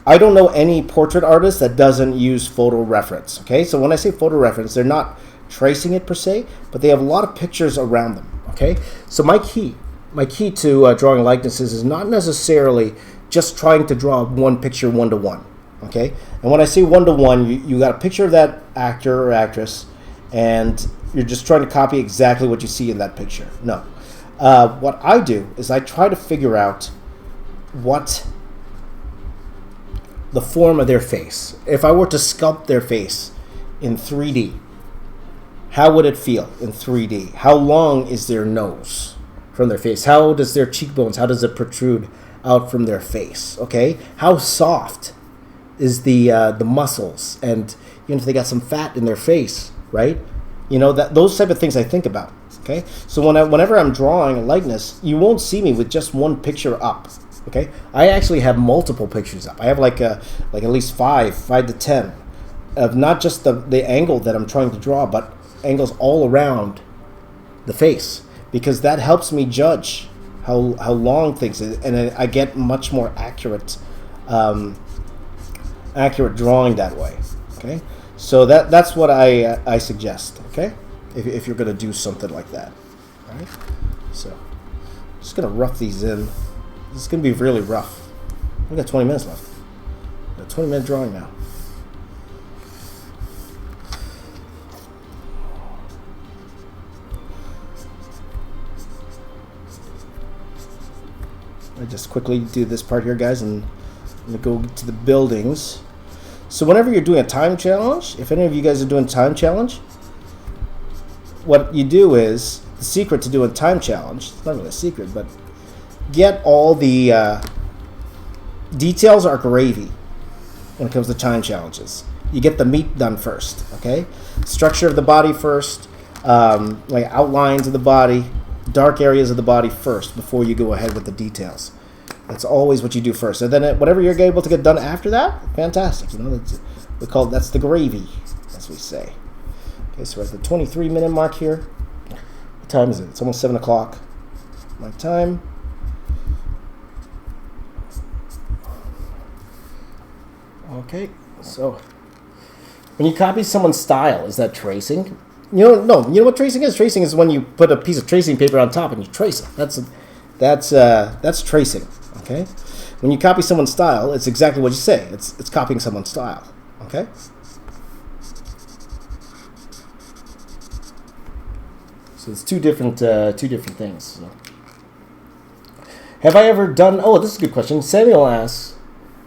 I don't know any portrait artist that doesn't use photo reference. Okay, so when I say photo reference, they're not tracing it per se, but they have a lot of pictures around them. Okay, so my key to drawing likenesses is not necessarily just trying to draw one picture one-to-one. Okay, and when I say one-to-one, you got a picture of that actor or actress, and you're just trying to copy exactly what you see in that picture. No, what I do is I try to figure out what the form of their face. If I were to sculpt their face in 3D, how would it feel in 3D? How long is their nose from their face? How does their cheekbones, how does it protrude out from their face? Okay? How soft is the muscles? And even if they got some fat in their face, right? You know, that those type of things I think about. Okay? So whenever I'm drawing a likeness, you won't see me with just one picture up. Okay? I actually have multiple pictures up. I have like at least 5 to 10 of not just the angle that I'm trying to draw, but angles all around the face, because that helps me judge how long things is, and I get much more accurate drawing that way. Okay, so that's what I suggest. Okay, if you're gonna do something like that. All right, so I'm just gonna rough these in. This is gonna be really rough. We got 20 minutes left. Got a 20-minute drawing now. I just quickly do this part here, guys, and I'm going to go to the buildings. So whenever you're doing a time challenge, if any of you guys are doing time challenge, what you do is, the secret to doing time challenge, it's not really a secret, but get all the details are gravy when it comes to time challenges. You get the meat done first, okay? Structure of the body first, like outlines of the body, dark areas of the body first before you go ahead with the details. That's always what you do first. And then whatever you're able to get done after that, fantastic. You know, that's the gravy, as we say. Okay, so we're at the 23-minute mark here. What time is it? It's almost 7 o'clock. My time. Okay, so when you copy someone's style, is that tracing? No. You know what tracing is? Tracing is when you put a piece of tracing paper on top and you trace it. That's tracing. Okay. When you copy someone's style, it's exactly what you say. It's copying someone's style. Okay. So it's two different things. So. Have I ever done? Oh, this is a good question. Samuel asks,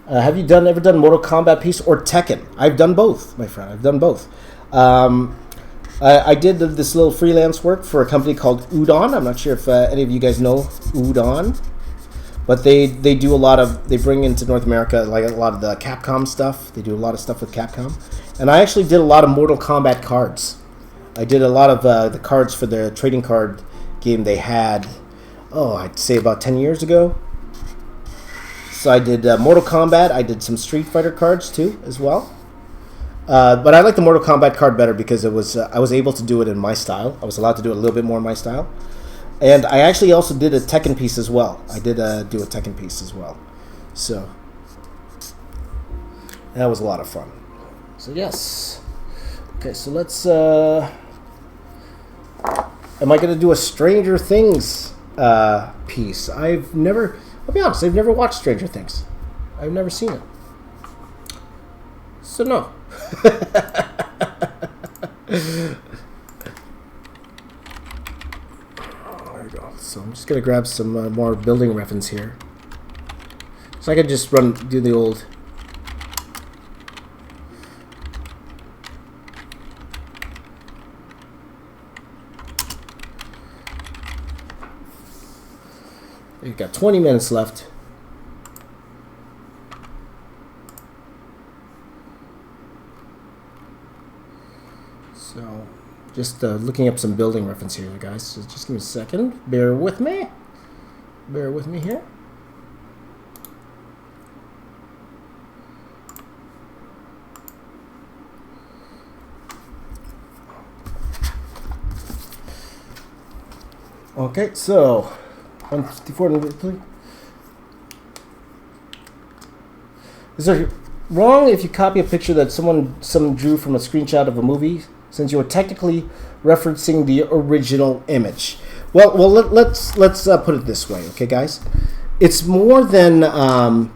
have you ever done Mortal Kombat piece or Tekken? I've done both, my friend. I've done both. I did this little freelance work for a company called Udon. I'm not sure if any of you guys know Udon, but they do a lot of, they bring into North America like a lot of the Capcom stuff. They do a lot of stuff with Capcom, and I actually did a lot of Mortal Kombat cards. I did a lot of the cards for the trading card game they had. Oh, I'd say about 10 years ago. So I did Mortal Kombat. I did some Street Fighter cards too, as well. But I like the Mortal Kombat card better because it was I was able to do it in my style. I was allowed to do it a little bit more in my style. And I actually also did a Tekken piece as well. I did do a Tekken piece as well. So that was a lot of fun. So yes. Okay, so let's... am I going to do a Stranger Things piece? I'll be honest, I've never watched Stranger Things. I've never seen it. So no. There we go. So I'm just gonna grab some more building reference here, so I could just do the old. We've got 20 minutes left. So, just looking up some building reference here, guys. So just give me a second. Bear with me. Bear with me here. Okay, so 154. Is it wrong if you copy a picture that someone drew from a screenshot of a movie, since you are technically referencing the original image? Well, let's put it this way, okay, guys? It's more than a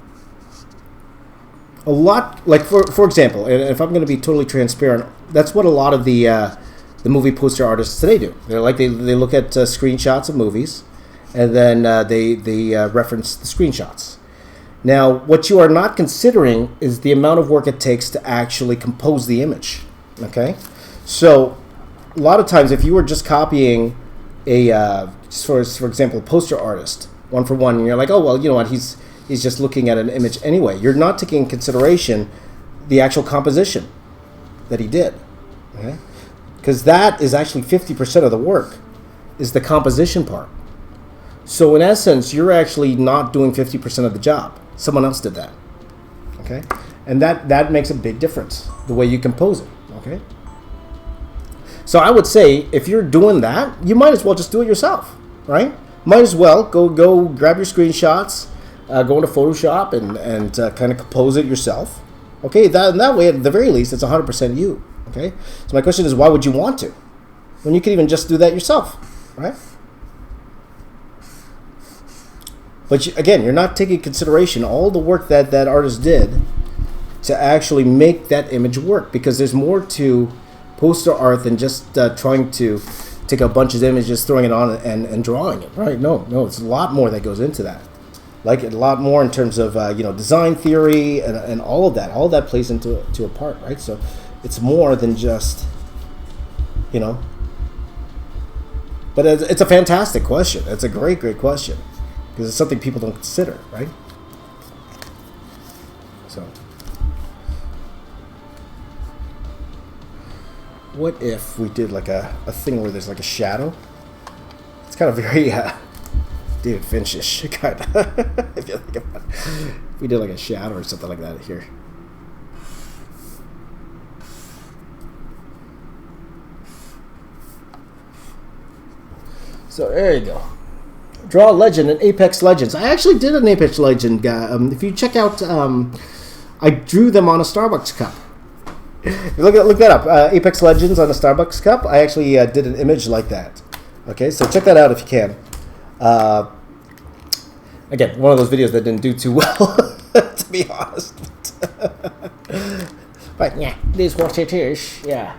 lot. Like for example, and if I'm going to be totally transparent, that's what a lot of the movie poster artists today do. They look at screenshots of movies, and then they reference the screenshots. Now, what you are not considering is the amount of work it takes to actually compose the image. Okay? So, a lot of times, if you were just copying for example, a poster artist, one for one, and you're like, oh, well, you know what, he's just looking at an image anyway. You're not taking into consideration the actual composition that he did. Okay? Because that is actually 50% of the work, is the composition part. So in essence, you're actually not doing 50% of the job. Someone else did that. Okay? And that makes a big difference, the way you compose it. Okay? So I would say, if you're doing that, you might as well just do it yourself, right? Might as well go grab your screenshots, go into Photoshop and kind of compose it yourself. Okay? That way, at the very least, it's 100% you. Okay? So my question is, why would you want to? When you could even just do that yourself, right? But again, you're not taking into consideration all the work that artist did to actually make that image work, because there's more to poster art than just trying to take a bunch of images, throwing it on and drawing it, right? No, it's a lot more that goes into that. Like a lot more in terms of design theory and all of that. All of that plays into a part, right? So it's more than just, But it's a fantastic question. It's a great question, because it's something people don't consider, right? So, what if we did like a thing where there's like a shadow? It's kind of very David Finch-ish, kind of. If you think about it. If we did like a shadow or something like that here. So there you go. Draw a legend in Apex Legends. I actually did an Apex Legend guy. If you check out, I drew them on a Starbucks cup. Look that up. Apex Legends on a Starbucks cup. I actually did an image like that. Okay, so check that out if you can. Again, one of those videos that didn't do too well, to be honest. But yeah, it is what it is. Yeah.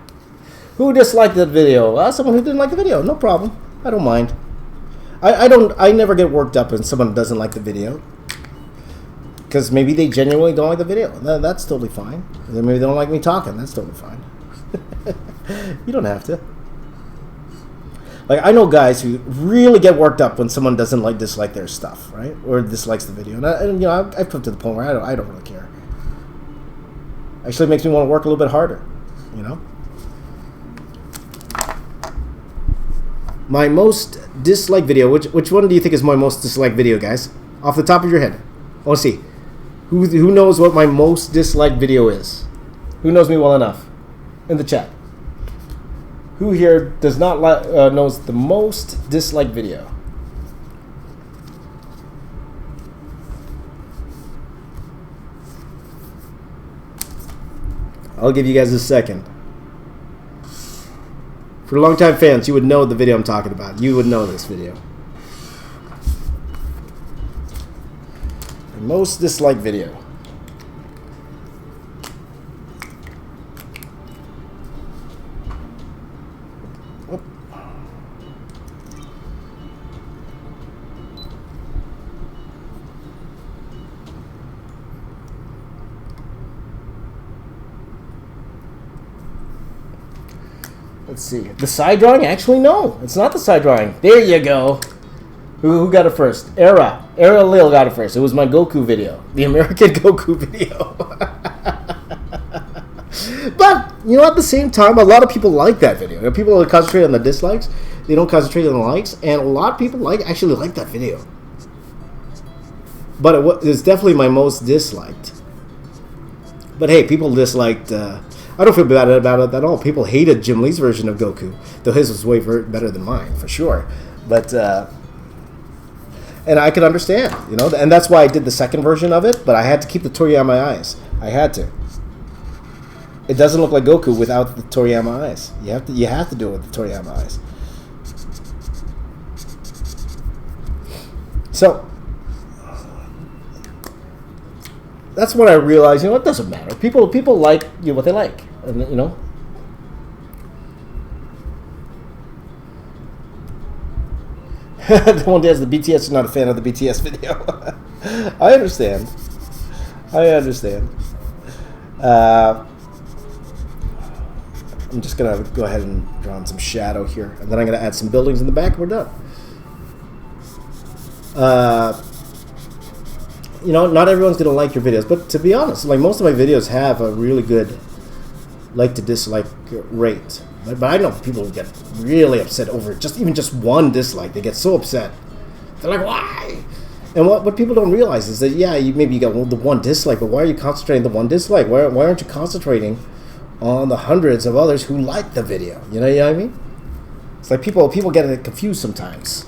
Who disliked that video? Someone who didn't like the video. No problem. I don't mind. I never get worked up when someone doesn't like the video, because maybe they genuinely don't like the video. That's totally fine. Then maybe they don't like me talking. That's totally fine. You don't have to. Like, I know guys who really get worked up when someone doesn't dislike their stuff, right? Or dislikes the video. And I've come to the point where I don't really care. Actually, it makes me want to work a little bit harder, My most disliked video. Which one do you think is my most disliked video, guys? Off the top of your head. I want to see. Who knows what my most disliked video is? Who knows me well enough? In the chat. Who here does not knows the most disliked video? I'll give you guys a second. For longtime fans, you would know the video I'm talking about. You would know this video. The most disliked video. Let's see. The side drawing? Actually, no. It's not the side drawing. There you go. Who got it first? Era Lil got it first. It was my Goku video. The American Goku video. But, at the same time, a lot of people like that video. People concentrate on the dislikes. They don't concentrate on the likes. And a lot of people actually like that video. But it's definitely my most disliked. But hey, people disliked... I don't feel bad about it at all. People hated Jim Lee's version of Goku, though his was way better than mine, for sure. But, and I could understand, and that's why I did the second version of it, but I had to keep the Toriyama eyes. I had to. It doesn't look like Goku without the Toriyama eyes. You have to do it with the Toriyama eyes. So, that's when I realized, it doesn't matter. People like what they like, and The one that has the BTS is not a fan of the BTS video. I understand. I understand. I'm just gonna go ahead and draw on some shadow here, and then I'm gonna add some buildings in the back. And we're done. You know, not everyone's gonna like your videos, but to be honest, like most of my videos have a really good like to dislike rate. But I know people get really upset over even just one dislike. They get so upset. They're like, why? And what people don't realize is that, yeah, maybe you got the one dislike, but why are you concentrating on the one dislike? Why aren't you concentrating on the hundreds of others who like the video? You know what I mean? It's like people get it confused sometimes.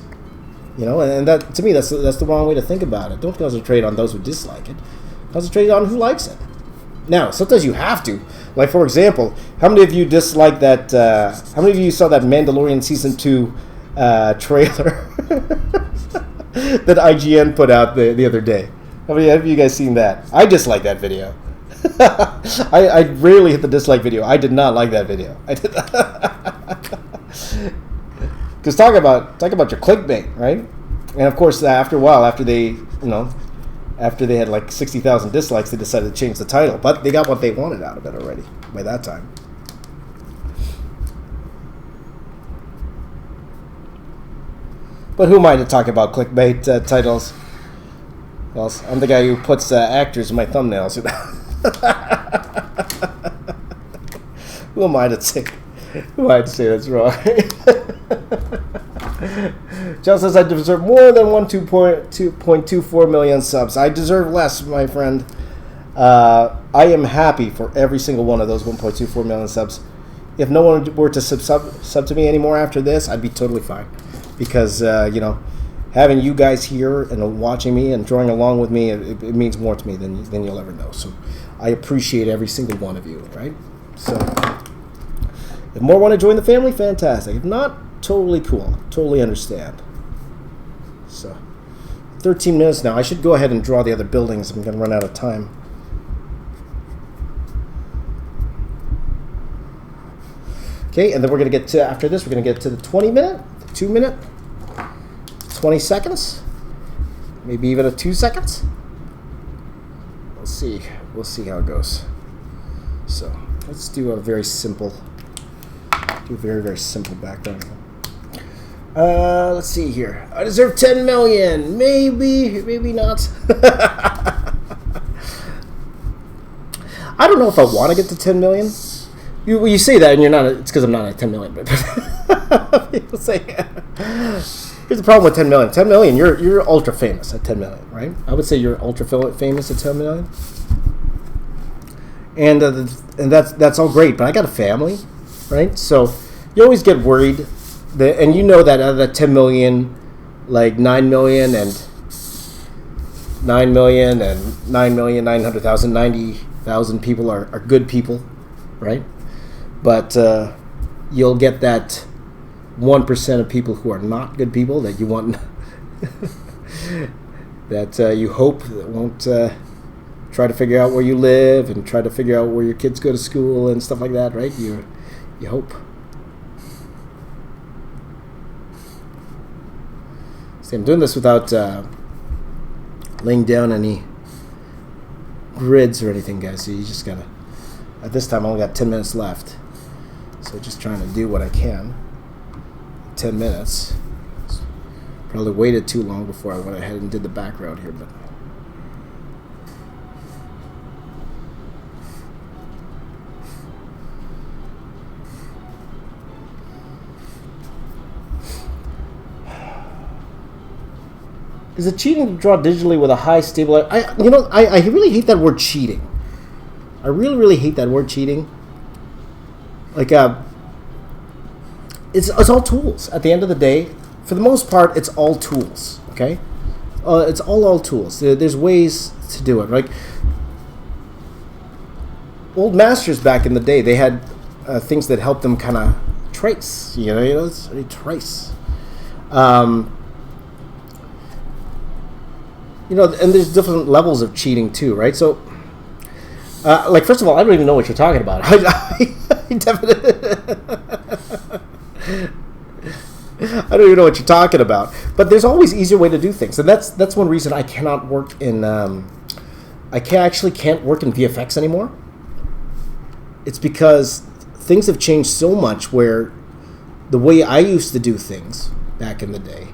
You know, and that, to me, that's the wrong way to think about it. Don't concentrate on those who dislike it. Concentrate on who likes it. Now, sometimes you have to. Like, for example, how many of you dislike that? How many of you saw that Mandalorian Season 2 trailer that IGN put out the other day? How many have you guys seen that? I dislike that video. I rarely hit the dislike video. I did not like that video. I did because talk about your clickbait, right? And of course, after a while, after they had like 60,000 dislikes, they decided to change the title. But they got what they wanted out of it already by that time. But who am I to talk about clickbait titles? Well, I'm the guy who puts actors in my thumbnails. Who am I to say? Who am I to say that's wrong? John says I deserve more than 2.24 million subs. I deserve less, my friend. I am happy for every single one of those 1.24 million subs. If no one were to sub to me anymore after this, I'd be totally fine. Because, having you guys here and watching me and drawing along with me, it means more to me than you'll ever know. So I appreciate every single one of you, right? So if more want to join the family, fantastic. If not, totally cool. Totally understand. So 13 minutes now. I should go ahead and draw the other buildings. I'm going to run out of time. Okay, and then we're going to get to, after this, we're going to get to the 20-minute, the 2-minute, 20 seconds, maybe even a 2 seconds. We'll see how it goes. So let's do a very simple, very simple background. Let's see here. I deserve 10 million. Maybe not. I don't know if I want to get to 10 million. You say that and you're not. It's because I'm not at 10 million. But people say, here's the problem with 10 million. 10 million, you're ultra famous at 10 million, right? I would say you're ultra famous at 10 million. And that's all great, but I got a family, right? So you always get worried, and you know that out of that 10 million, like 9 million and 90,000 people are good people, right? But you'll get that 1% of people who are not good people that you want, that you hope that won't try to figure out where you live and try to figure out where your kids go to school and stuff like that, right? You hope. See, I'm doing this without laying down any grids or anything, guys. So you just gotta. At this time, I only got 10 minutes left, so just trying to do what I can. 10 minutes. Probably waited too long before I went ahead and did the background here, but. Is it cheating to draw digitally with a high stabilizer? I really hate that word cheating. I really hate that word cheating. Like, it's all tools. At the end of the day, for the most part, it's all tools. Okay, it's all tools. There's ways to do it. Like old masters back in the day, they had things that helped them kind of trace. It's really trace. And there's different levels of cheating too, right? So, like, first of all, I don't even know what you're talking about. I definitely, I don't even know what you're talking about. But there's always easier way to do things, and that's one reason I cannot work in I can't work in VFX anymore, it's because things have changed so much where the way I used to do things back in the day,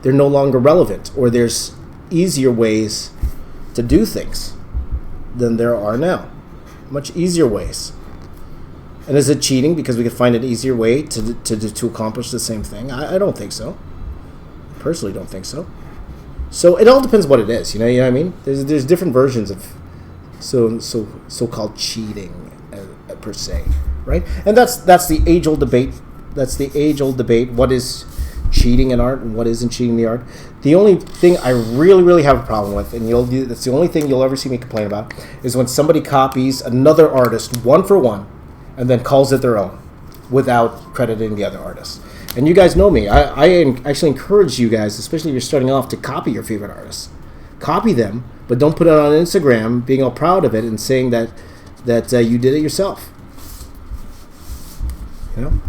they're no longer relevant, or there's easier ways to do things than there are now. Much easier ways. And is it cheating because we could find an easier way to accomplish the same thing? I don't think so. I personally don't think so. So it all depends what it is, you know what I mean? There's different versions of so-called cheating per se, right? And that's the age-old debate. That's the age-old debate. What is cheating in art and what isn't cheating in the art? The only thing I really, really have a problem with, and that's the only thing you'll ever see me complain about, is when somebody copies another artist one for one and then calls it their own without crediting the other artist. And you guys know me. I actually encourage you guys, especially if you're starting off, to copy your favorite artists. Copy them, but don't put it on Instagram being all proud of it and saying that you did it yourself. You know?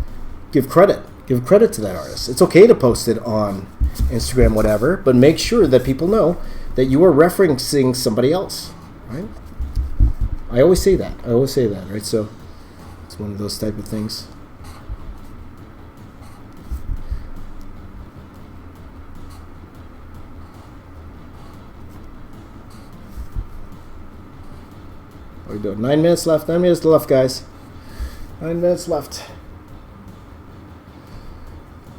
Give credit. Give credit to that artist. It's okay to post it on Instagram, whatever, but make sure that people know that you are referencing somebody else, right? I always say that, right? So it's one of those type of things. What are we doing? 9 minutes left. 9 minutes left, guys. 9 minutes left.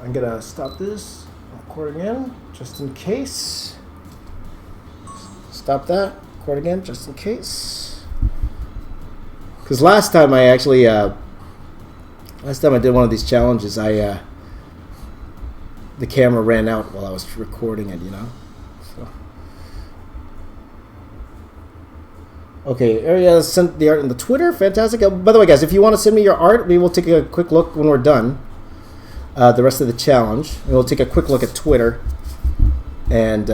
I'm gonna stop this recording again, just in case. Stop that. Record again, just in case. Because last time I actually, last time I did one of these challenges, the camera ran out while I was recording it, you know. So. Okay, Ariel sent the art in the Twitter. Fantastic. By the way, guys, if you want to send me your art, we will take a quick look when we're done. The rest of the challenge. And we'll take a quick look at Twitter and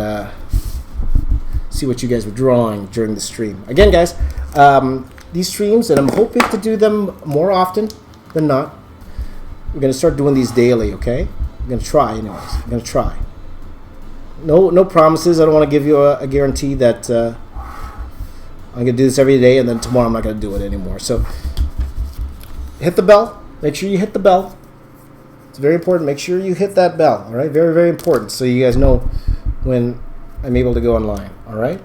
see what you guys were drawing during the stream. Again, guys, these streams, and I'm hoping to do them more often than not. We're going to start doing these daily, okay? I'm going to try, anyways. I'm going to try. No promises. I don't want to give you a guarantee that I'm going to do this every day and then tomorrow I'm not going to do it anymore. So hit the bell. Make sure you hit the bell. It's very important. Make sure you hit that bell, all right? Very, very important, so you guys know when I'm able to go online, all right?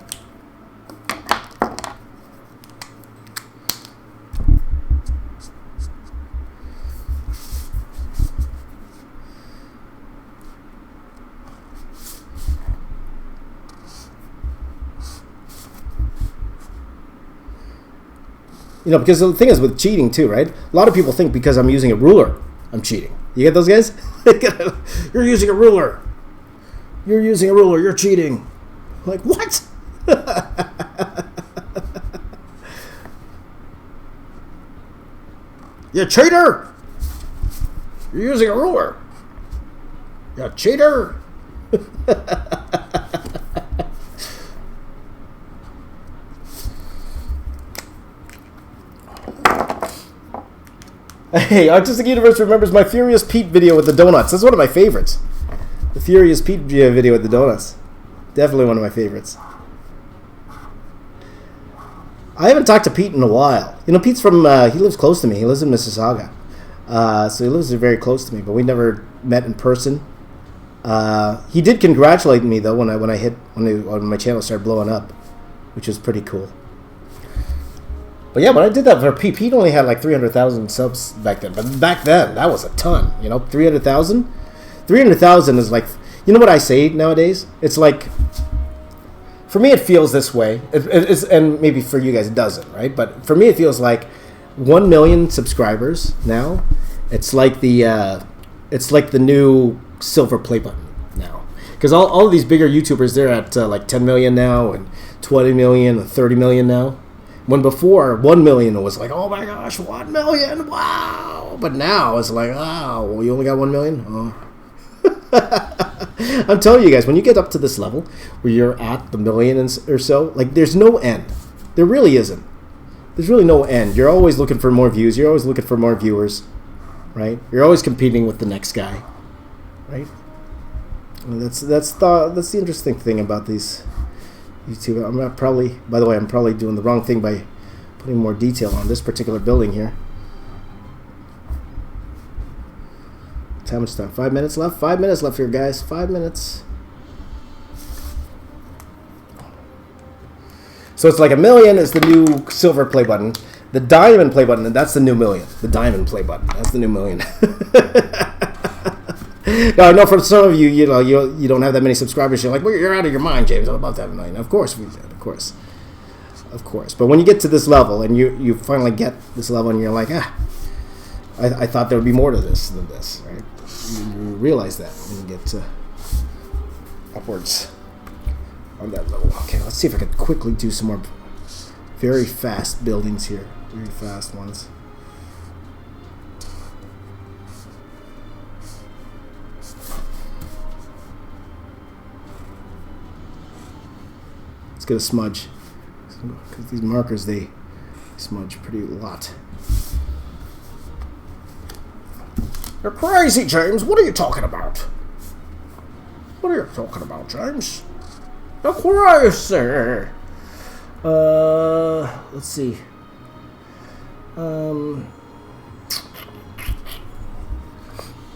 You know, because the thing is with cheating too, right? A lot of people think because I'm using a ruler, I'm cheating. You get those guys? You're using a ruler. You're using a ruler. You're cheating. I'm like, what? You cheater! You're using a ruler. You cheater! Hey, Artistic Universe remembers my Furious Pete video with the donuts. That's one of my favorites. The Furious Pete video with the donuts. Definitely one of my favorites. I haven't talked to Pete in a while. You know, Pete's from, he lives close to me. He lives in Mississauga. So he lives very close to me, but we never met in person. He did congratulate me, though, when my channel started blowing up, which was pretty cool. But yeah, when I did that for Pete, Pete only had like 300,000 subs back then. But back then, that was a ton. You know, 300,000? 300,000 is like, you know what I say nowadays? It's like, for me it feels this way. It's, and maybe for you guys it doesn't, right? But for me it feels like 1 million subscribers now. It's like the new silver play button now. Because all of these bigger YouTubers, they're at like 10 million now and 20 million and 30 million now. When before, 1 million was like, oh my gosh, 1 million, wow. But now it's like, oh, well, you only got 1 million? Oh. I'm telling you guys, when you get up to this level, where you're at the million or so, like, there's no end. There really isn't. There's really no end. You're always looking for more views. You're always looking for more viewers, right? You're always competing with the next guy, right? And that's the interesting thing about these YouTube. I'm not probably, by the way, I'm probably doing the wrong thing by putting more detail on this particular building here. How much time? 5 minutes left? 5 minutes left here, guys. 5 minutes. So it's like $1 million is the new silver play button. The diamond play button, and that's the new $1 million. The diamond play button. That's the new $1 million. Now, I know for some of you, you don't have that many subscribers. You're like, well, you're out of your mind, James. I'm about to have $1 million. Of course we did. Of course. But when you get to this level, and you finally get this level, and you're like, I thought there would be more to this than this, right? You realize that when you get upwards on that level. Okay, let's see if I can quickly do some more very fast buildings here. Very fast ones. Let's get a smudge. Because these markers, they smudge pretty a lot. You're crazy, James. What are you talking about? What are you talking about, James? You're crazy. Let's see.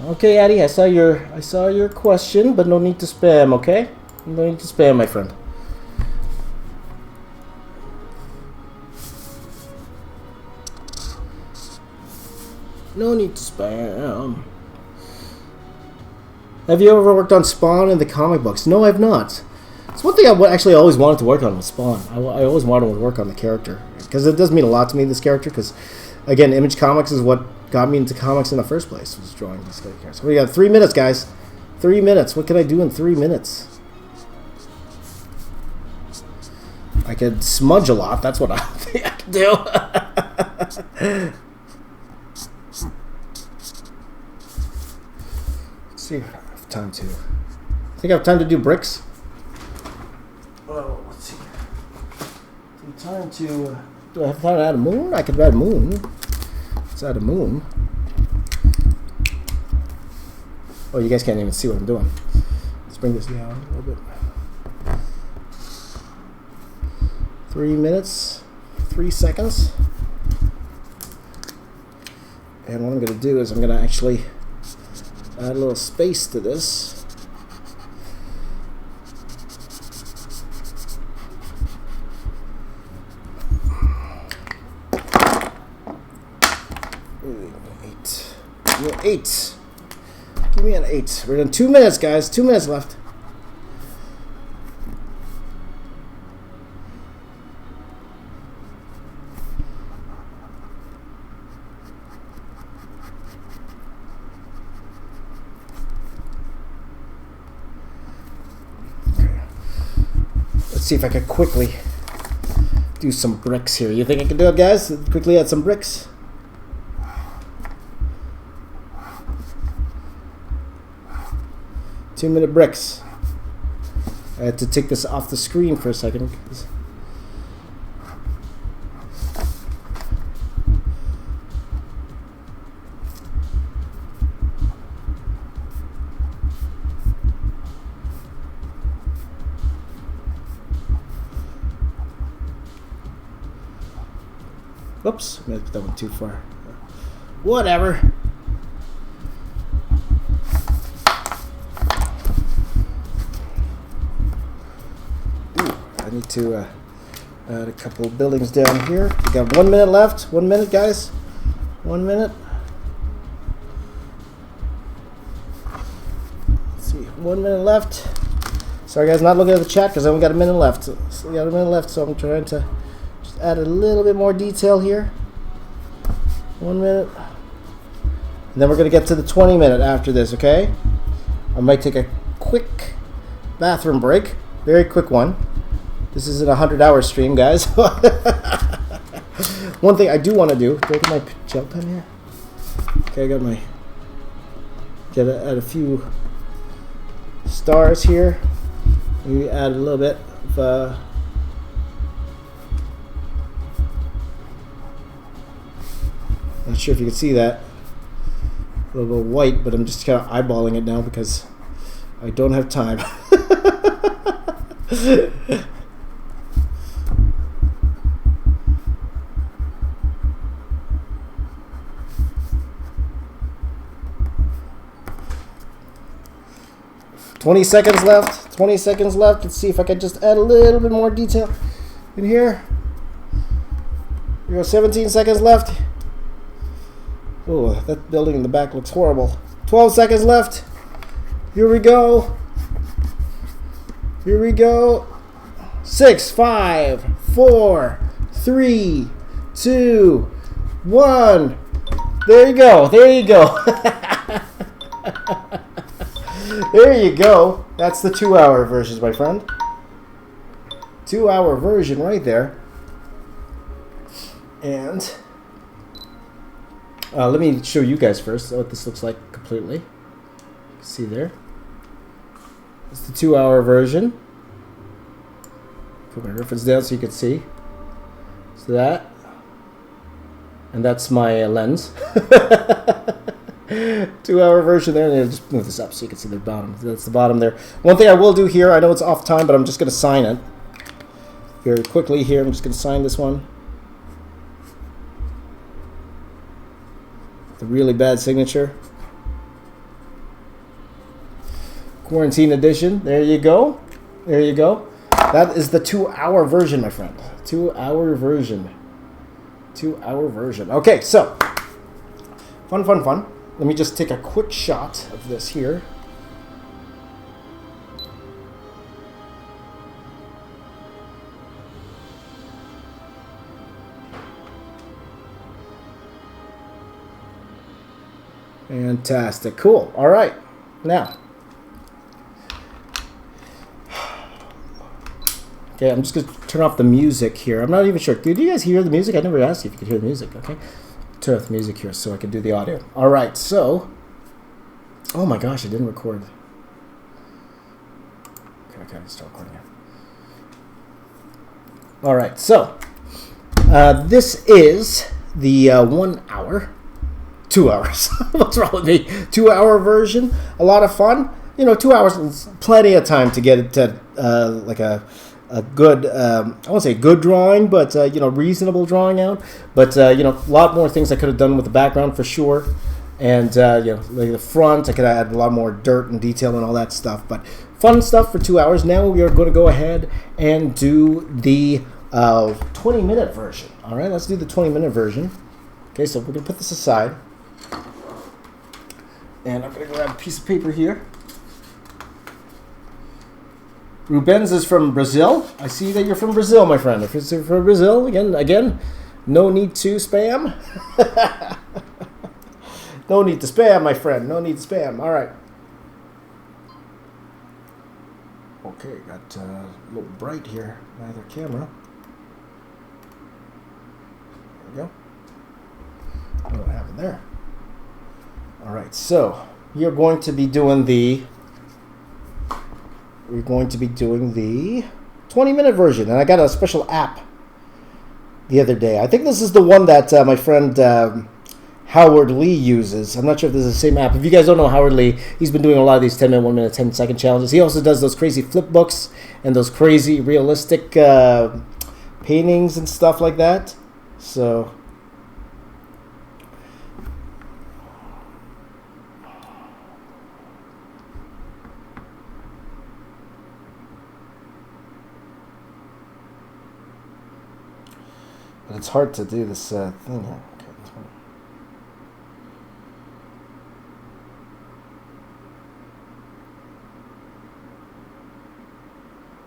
Okay, Addy, I saw your question, but no need to spam, okay? No need to spam, my friend. No need to spam. Have you ever worked on Spawn in the comic books? No, I've not. It's one thing I actually always wanted to work on with Spawn. I always wanted to work on the character. Because it does mean a lot to me, this character. Because, again, Image Comics is what got me into comics in the first place, was drawing these characters. So we got 3 minutes, guys. 3 minutes. What can I do in 3 minutes? I could smudge a lot. That's what I think I can do. Let's see if I have time to. I think I have time to do bricks. Oh, let's see. Do I have time to add a moon? I could add a moon. Let's add a moon. Oh, you guys can't even see what I'm doing. Let's bring this down a little bit. 3 minutes, 3 seconds. And what I'm going to do is I'm going to actually add a little space to this. Eight. Give me an 8. We're in 2 minutes, guys. 2 minutes left. Okay. Let's see if I can quickly do some bricks here. You think I can do it, guys? Quickly add some bricks. 2 minute bricks. I had to take this off the screen for a second. Whoops, I put that one too far. Whatever. I need to add a couple of buildings down here. We got 1 minute left. 1 minute, guys. 1 minute. Let's see, 1 minute left. Sorry, guys, not looking at the chat because I only got a minute left. So we got a minute left, so I'm trying to just add a little bit more detail here. 1 minute. And then we're going to get to the 20 minute after this, okay? I might take a quick bathroom break. Very quick one. This isn't a 100-hour stream, guys. One thing I do want to do I get my gel pen here? Okay, I got my. Add a few stars here. Maybe add a little bit of. Not sure if you can see that. A little bit of white, but I'm just kind of eyeballing it now because I don't have time. 20 seconds left. 20 seconds left. Let's see if I can just add a little bit more detail in here. We go 17 seconds left. Oh, that building in the back looks horrible. 12 seconds left. Here we go. Here we go. 6, 5, 4, 3, 2, 1. There you go. There you go. There you go. That's the 2-hour version, my friend. 2-hour version right there. And let me show you guys first what this looks like completely. See there? It's the 2-hour version. Put my reference down so you can see. So that. And that's my lens. 2-hour version there. And just move this up so you can see the bottom. That's the bottom there. One thing I will do here, I know it's off time, but I'm just going to sign it. Very quickly here, I'm just going to sign this one. The really bad signature. Quarantine edition. There you go. There you go. That is the 2-hour version, my friend. 2-hour version. 2-hour version. Okay, so. Fun, fun, fun. Let me just take a quick shot of this here. Fantastic. Cool. All right. Now. Okay, I'm just going to turn off the music here. I'm not even sure. Did you guys hear the music? I never asked you if you could hear the music. Okay. Turn off the music here so I can do the audio. All right. So. Oh my gosh, I didn't record. Okay, start recording now. All right. So. This is the 1 hour. 2 hours. What's wrong with me? 2-hour version. A lot of fun. 2 hours is plenty of time to get it to like a good, I won't say good drawing, but reasonable drawing out. But a lot more things I could have done with the background for sure. And like the front, I could add a lot more dirt and detail and all that stuff. But fun stuff for 2 hours. Now we are going to go ahead and do the 20-minute version. All right, let's do the 20-minute version. Okay, so we're going to put this aside. And I'm going to grab a piece of paper here. Rubens is from Brazil. I see that you're from Brazil, my friend. If it's from Brazil, again, no need to spam. No need to spam, my friend. No need to spam. All right. Okay, got a little bright here. Neither camera. There we go. What happened there? All right, so we're going to be doing the 20-minute version, and I got a special app the other day. I think this is the one that my friend Howard Lee uses. I'm not sure if this is the same app. If you guys don't know Howard Lee, he's been doing a lot of these 10-minute, 1-minute, 10-second challenges. He also does those crazy flip books and those crazy realistic paintings and stuff like that. So. But it's hard to do this thing here. Okay,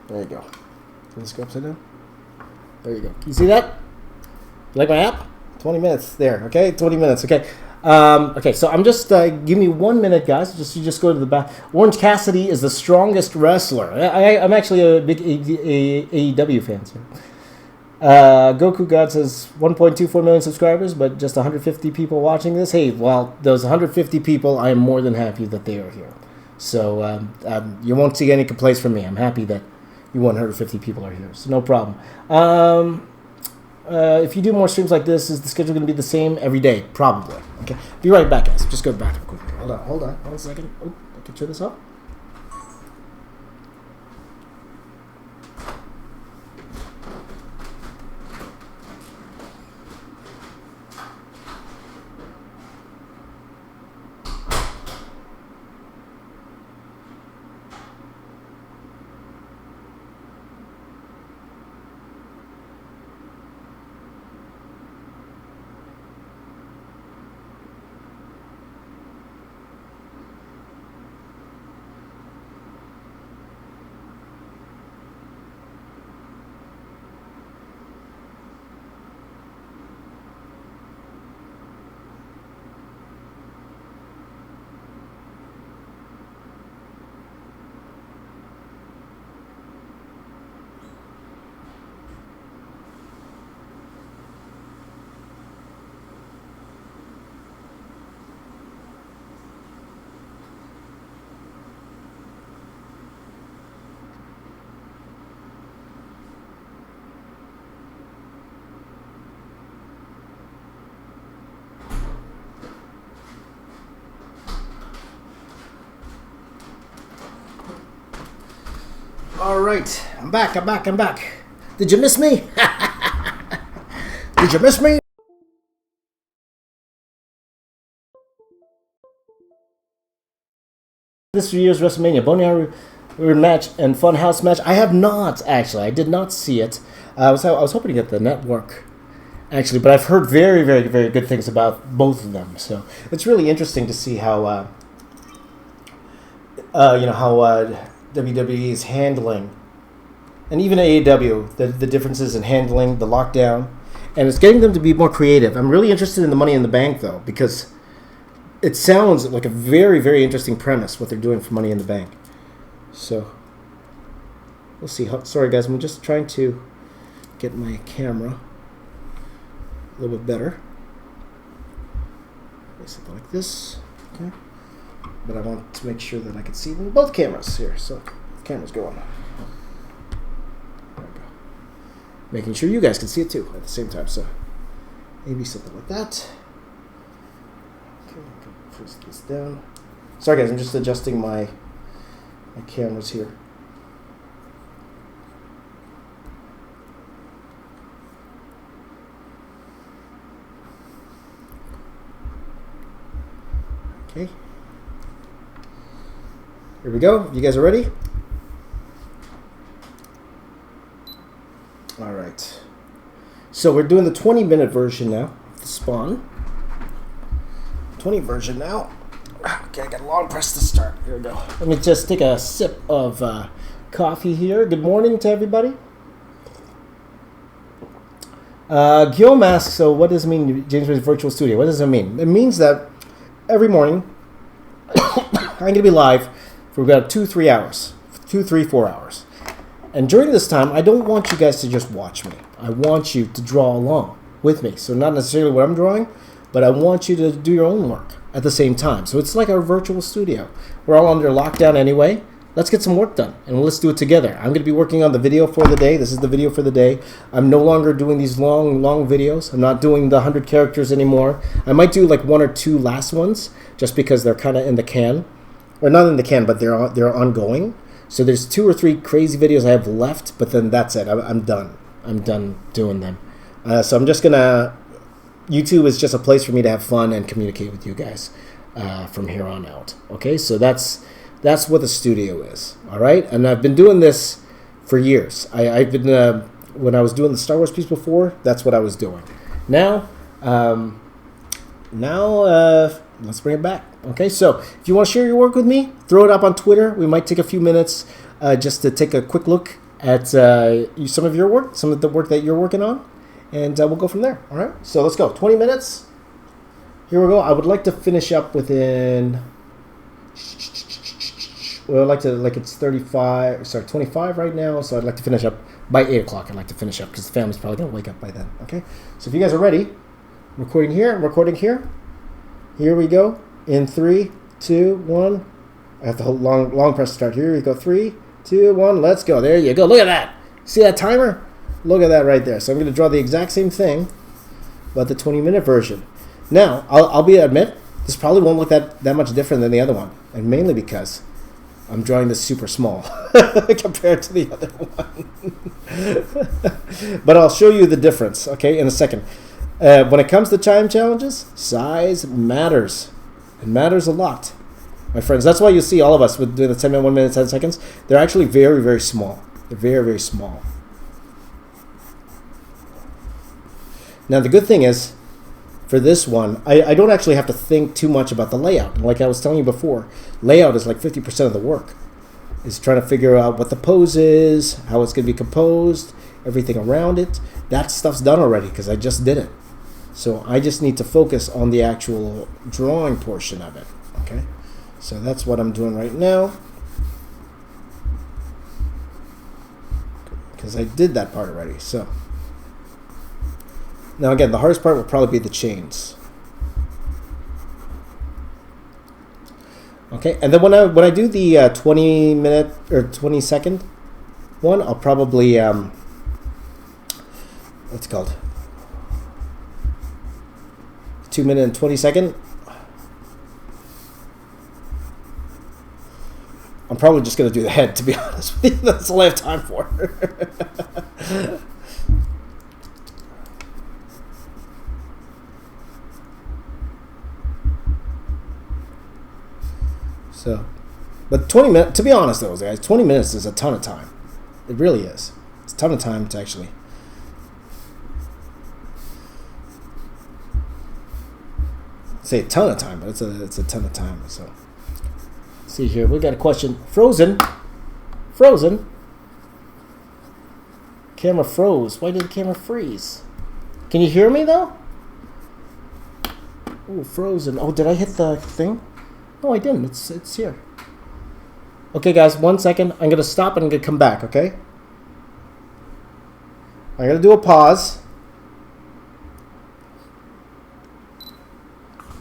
there you go. Can this go upside down? There you go. Can you see that? You like my app? 20 minutes there. Okay, 20 minutes. Okay. Okay, so I'm just give me 1 minute, guys. You just go to the back. Orange Cassidy is the strongest wrestler. I'm actually a big AEW fan. So. Goku God says 1.24 million subscribers, but just 150 people watching this. Hey, well, those 150 people, I am more than happy that they are here. So you won't see any complaints from me. I'm happy that you 150 people are here. So no problem. If you do more streams like this, is the schedule going to be the same every day? Probably. Okay. Be right back, guys. Just go back real quick. Hold on. 1 second. Oh, I can turn this off. All right, I'm back. Did you miss me? Did you miss me? This year's WrestleMania Boneyard match and Funhouse match. I have not actually. I did not see it. I was hoping to get the network actually, but I've heard very, very, very good things about both of them. So it's really interesting to see how WWE is handling, and even AEW, the differences in handling the lockdown, and it's getting them to be more creative. I'm really interested in the Money in the Bank though, because it sounds like a very, very interesting premise what they're doing for Money in the Bank. So we'll see. Sorry guys, I'm just trying to get my camera a little bit better. Something like this. Okay. But I want to make sure that I can see both cameras here. So the camera's going. There we go. Making sure you guys can see it too at the same time. So maybe something like that. Okay, I'm going to push this down. Sorry guys, I'm just adjusting my cameras here. Okay. Here we go. You guys are ready? All right. So we're doing the 20-minute version now of the Spawn. 20 version now. Okay, I got a long press to start. Here we go. Let me just take a sip of coffee here. Good morning to everybody. Guillaume asks, so what does it mean, James Ray's virtual studio? What does it mean? It means that every morning I'm going to be live for about 2-3 hours. 4 hours. And during this time, I don't want you guys to just watch me. I want you to draw along with me. So not necessarily what I'm drawing, but I want you to do your own work at the same time. So it's like our virtual studio. We're all under lockdown anyway. Let's get some work done, and let's do it together. I'm going to be working on the video for the day. This is the video for the day. I'm no longer doing these long videos. I'm not doing the 100 characters anymore. I might do like 1 or 2 last ones, just because they're kind of in the can. Or not in the can, but they're ongoing. So there's 2 or 3 crazy videos I have left, but then that's it. I'm done. I'm done doing them. So I'm just going to... YouTube is just a place for me to have fun and communicate with you guys from here on out. Okay, so that's what the studio is. All right, and I've been doing this for years. I've been when I was doing the Star Wars piece before. That's what I was doing. Now, let's bring it back. Okay, so if you want to share your work with me, throw it up on Twitter. We might take a few minutes just to take a quick look at some of your work, some of the work that you're working on. And we'll go from there. All right. So let's go. 20 minutes. Here we go. I would like to finish up within. Well, I'd like to it's 25 right now. So I'd like to finish up by 8 o'clock. I'd like to finish up because the family's probably gonna wake up by then. Okay. So if you guys are ready, recording here. Here we go. In 3, 2, 1. I have to hold long press to start. Here we go. 3, 2, 1. Let's go. There you go. Look at that. See that timer? Look at that right there. So I'm going to draw the exact same thing, but the 20-minute version. Now, I'll admit, this probably won't look that much different than the other one, and mainly because I'm drawing this super small compared to the other one. But I'll show you the difference, okay, in a second. When it comes to time challenges, size matters. It matters a lot, my friends. That's why you see all of us with doing the 10-minute, 1 minute, 10 seconds. They're actually very, very small. They're very, very small. Now, the good thing is, for this one, I don't actually have to think too much about the layout. Like I was telling you before, layout is like 50% of the work. Is trying to figure out what the pose is, how it's going to be composed, everything around it. That stuff's done already because I just did it. So I just need to focus on the actual drawing portion of it. Okay? So that's what I'm doing right now. Because I did that part already. So... Now again, the hardest part will probably be the chains. Okay, and then when I do the 20-minute or 20-second one, I'll probably what's it called? 2-minute and 20-second. I'm probably just going to do the head, to be honest with you. That's all I have time for. So, but 20 minutes, to be honest though, guys, 20 minutes is a ton of time. It really is. It's a ton of time to actually... say a ton of time, but it's a ton of time. So, let's see here, we got a question. Frozen. Camera froze. Why did the camera freeze? Can you hear me though? Oh, frozen. Oh, did I hit the thing? No, I didn't. It's here. Okay, guys, 1 second. I'm gonna stop and I'm gonna come back. Okay. I'm gonna do a pause.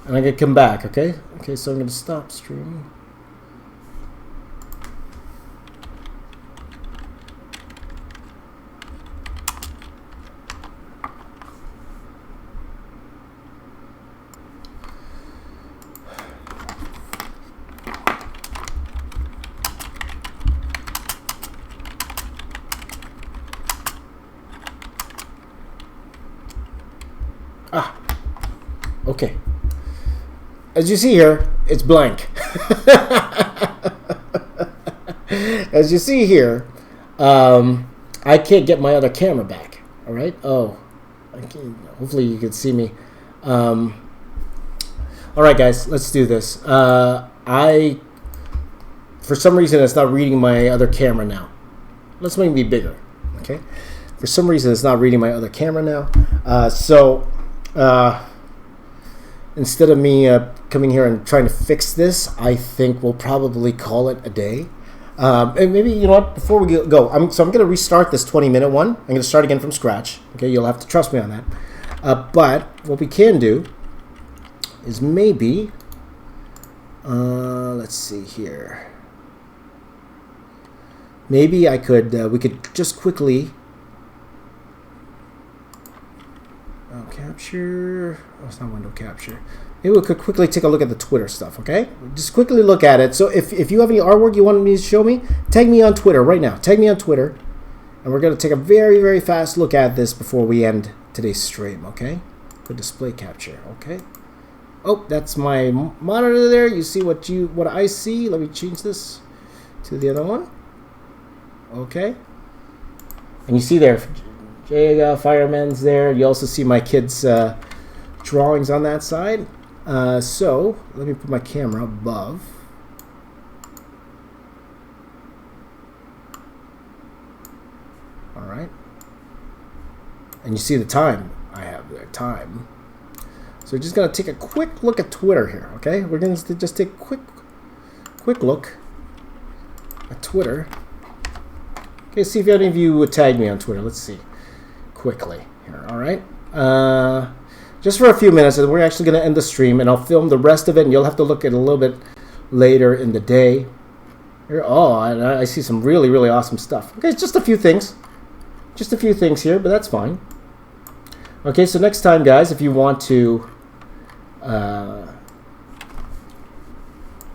And I'm going to come back, okay? Okay, so I'm going to stop streaming. Okay. As you see here, it's blank. As you see here, I can't get my other camera back. All right. Oh, hopefully you can see me. All right, guys, let's do this. For some reason, it's not reading my other camera now. Let's make it bigger. Okay. For some reason, it's not reading my other camera now. Instead of me coming here and trying to fix this, I think we'll probably call it a day. And maybe, you know what, before we go, I'm going to restart this 20-minute one. I'm going to start again from scratch. Okay, you'll have to trust me on that. But what we can do is maybe, let's see here. Maybe I could, we could just quickly, capture. Oh, it's not window capture. Maybe we could quickly take a look at the Twitter stuff, okay? Just quickly look at it. So if you have any artwork you want me to show me, tag me on Twitter right now. Tag me on Twitter. And we're going to take a very, very fast look at this before we end today's stream, okay? The display capture, okay? Oh, that's my monitor there. You see what I see. Let me change this to the other one. Okay. And you see there, Fireman's there. You also see my kids' drawings on that side. So let me put my camera above. All right. And you see the time I have there, time. So we're just going to take a quick look at Twitter here, okay? We're going to just take a quick look at Twitter. Okay, see if any of you would tag me on Twitter. Let's see. Quickly here, all right? Just for a few minutes, and we're actually going to end the stream, and I'll film the rest of it, and you'll have to look at it a little bit later in the day. Here, oh, and I see some really, really awesome stuff. Okay, just a few things. Just a few things here, but that's fine. Okay, so next time, guys, if you want to...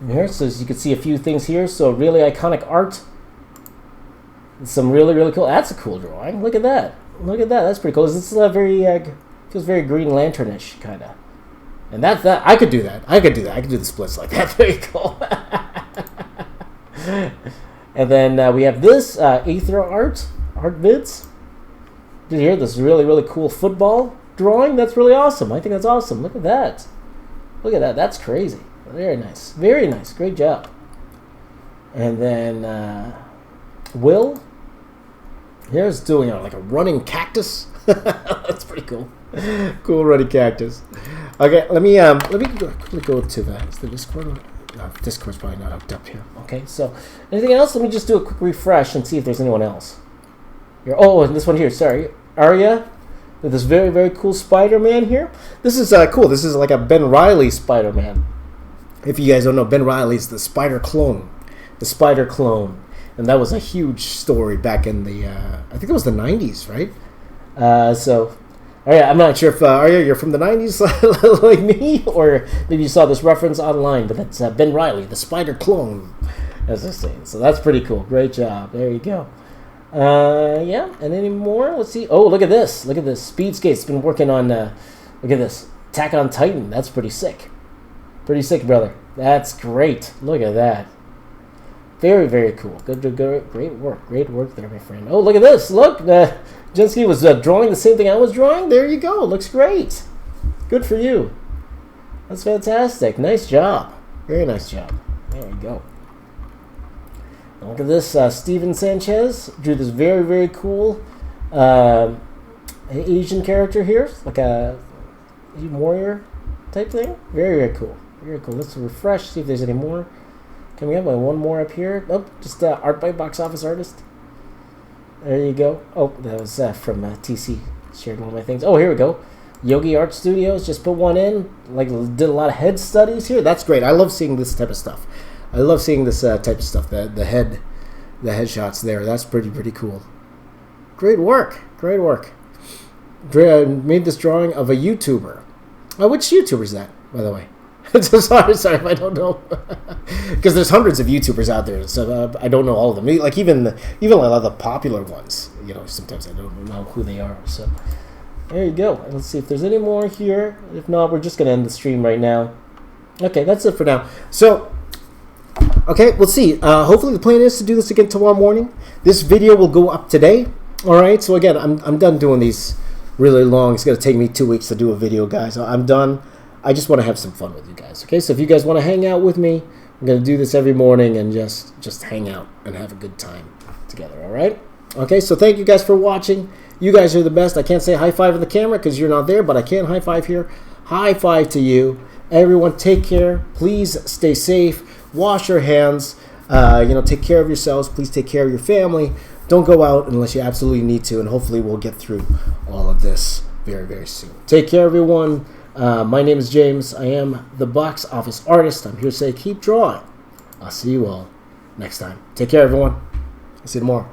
here, so as you can see a few things here. So really iconic art. Some really, really cool... That's a cool drawing. Look at that. Look at that. That's pretty cool. This is a very... feels very Green Lantern-ish, kind of. And that I could do that. I could do the splits like that. Very cool. And then we have this Aether art vids. Did you hear this really, really cool football drawing? That's really awesome. I think that's awesome. Look at that. Look at that. That's crazy. Very nice. Very nice. Great job. And then Will here's doing like a running cactus. That's pretty cool. Cool running cactus. Okay, let me quickly go to the Discord. Discord's probably not hooked up here. Okay, so anything else? Let me just do a quick refresh and see if there's anyone else. Here. Oh, and this one here. Sorry, Arya, with this very, very cool Spider-Man here. This is cool. This is like a Ben Reilly Spider-Man. If you guys don't know, Ben Reilly's the Spider clone. The Spider clone. And that was a huge story back in the, I think it was the 90s, right? So, Arya, I'm not sure if, Arya, you're from the 90s like me, or maybe you saw this reference online, but that's Ben Reilly, the Spider clone. as I say. So that's pretty cool. Great job. There you go. Yeah, and any more? Let's see. Oh, look at this. Look at this. Speedskate's been working on, look at this. Attack on Titan. That's pretty sick. Pretty sick, brother. That's great. Look at that. Very, very cool. Good, great work. Great work there, my friend. Oh, look at this. Look, Jensky was drawing the same thing I was drawing. There you go. Looks great. Good for you. That's fantastic. Nice job. Very nice job. There you go. Look at this. Steven Sanchez drew this very, very cool Asian character here. Like a warrior type thing. Very, very cool. Very cool. Let's refresh, see if there's any more coming up. One more up here. Oh, just art by Box Office Artist. There you go. Oh, that was from TC. Shared one of my things. Oh, here we go. Yogi Art Studios just put one in. Like, did a lot of head studies here. That's great. I love seeing this type of stuff. I love seeing this type of stuff. The headshots there. That's pretty cool. Great work. Great work. Made this drawing of a YouTuber. Which YouTuber is that, by the way? sorry if I don't know. Because there's hundreds of YouTubers out there, so I don't know all of them. Like even a lot of the popular ones. Sometimes I don't know who they are. So there you go. Let's see if there's any more here. If not, we're just gonna end the stream right now. Okay, that's it for now. So. Okay, we'll see. Hopefully the plan is to do this again tomorrow morning. This video will go up today. All right, so again, I'm done doing these really long. It's going to take me 2 weeks to do a video, guys. I'm done. I just want to have some fun with you guys. Okay, so if you guys want to hang out with me, I'm going to do this every morning and just hang out and have a good time together, all right? Okay, so thank you guys for watching. You guys are the best. I can't say high five in the camera because you're not there, but I can high five here. High five to you. Everyone, take care. Please stay safe. Wash your hands. Take care of yourselves. Please take care of your family. Don't go out unless you absolutely need to, and hopefully we'll get through all of this very, very soon. Take care, everyone. My name is James. I am the Box Office Artist. I'm here to say keep drawing. I'll see you all next time. Take care, everyone. I'll see you tomorrow.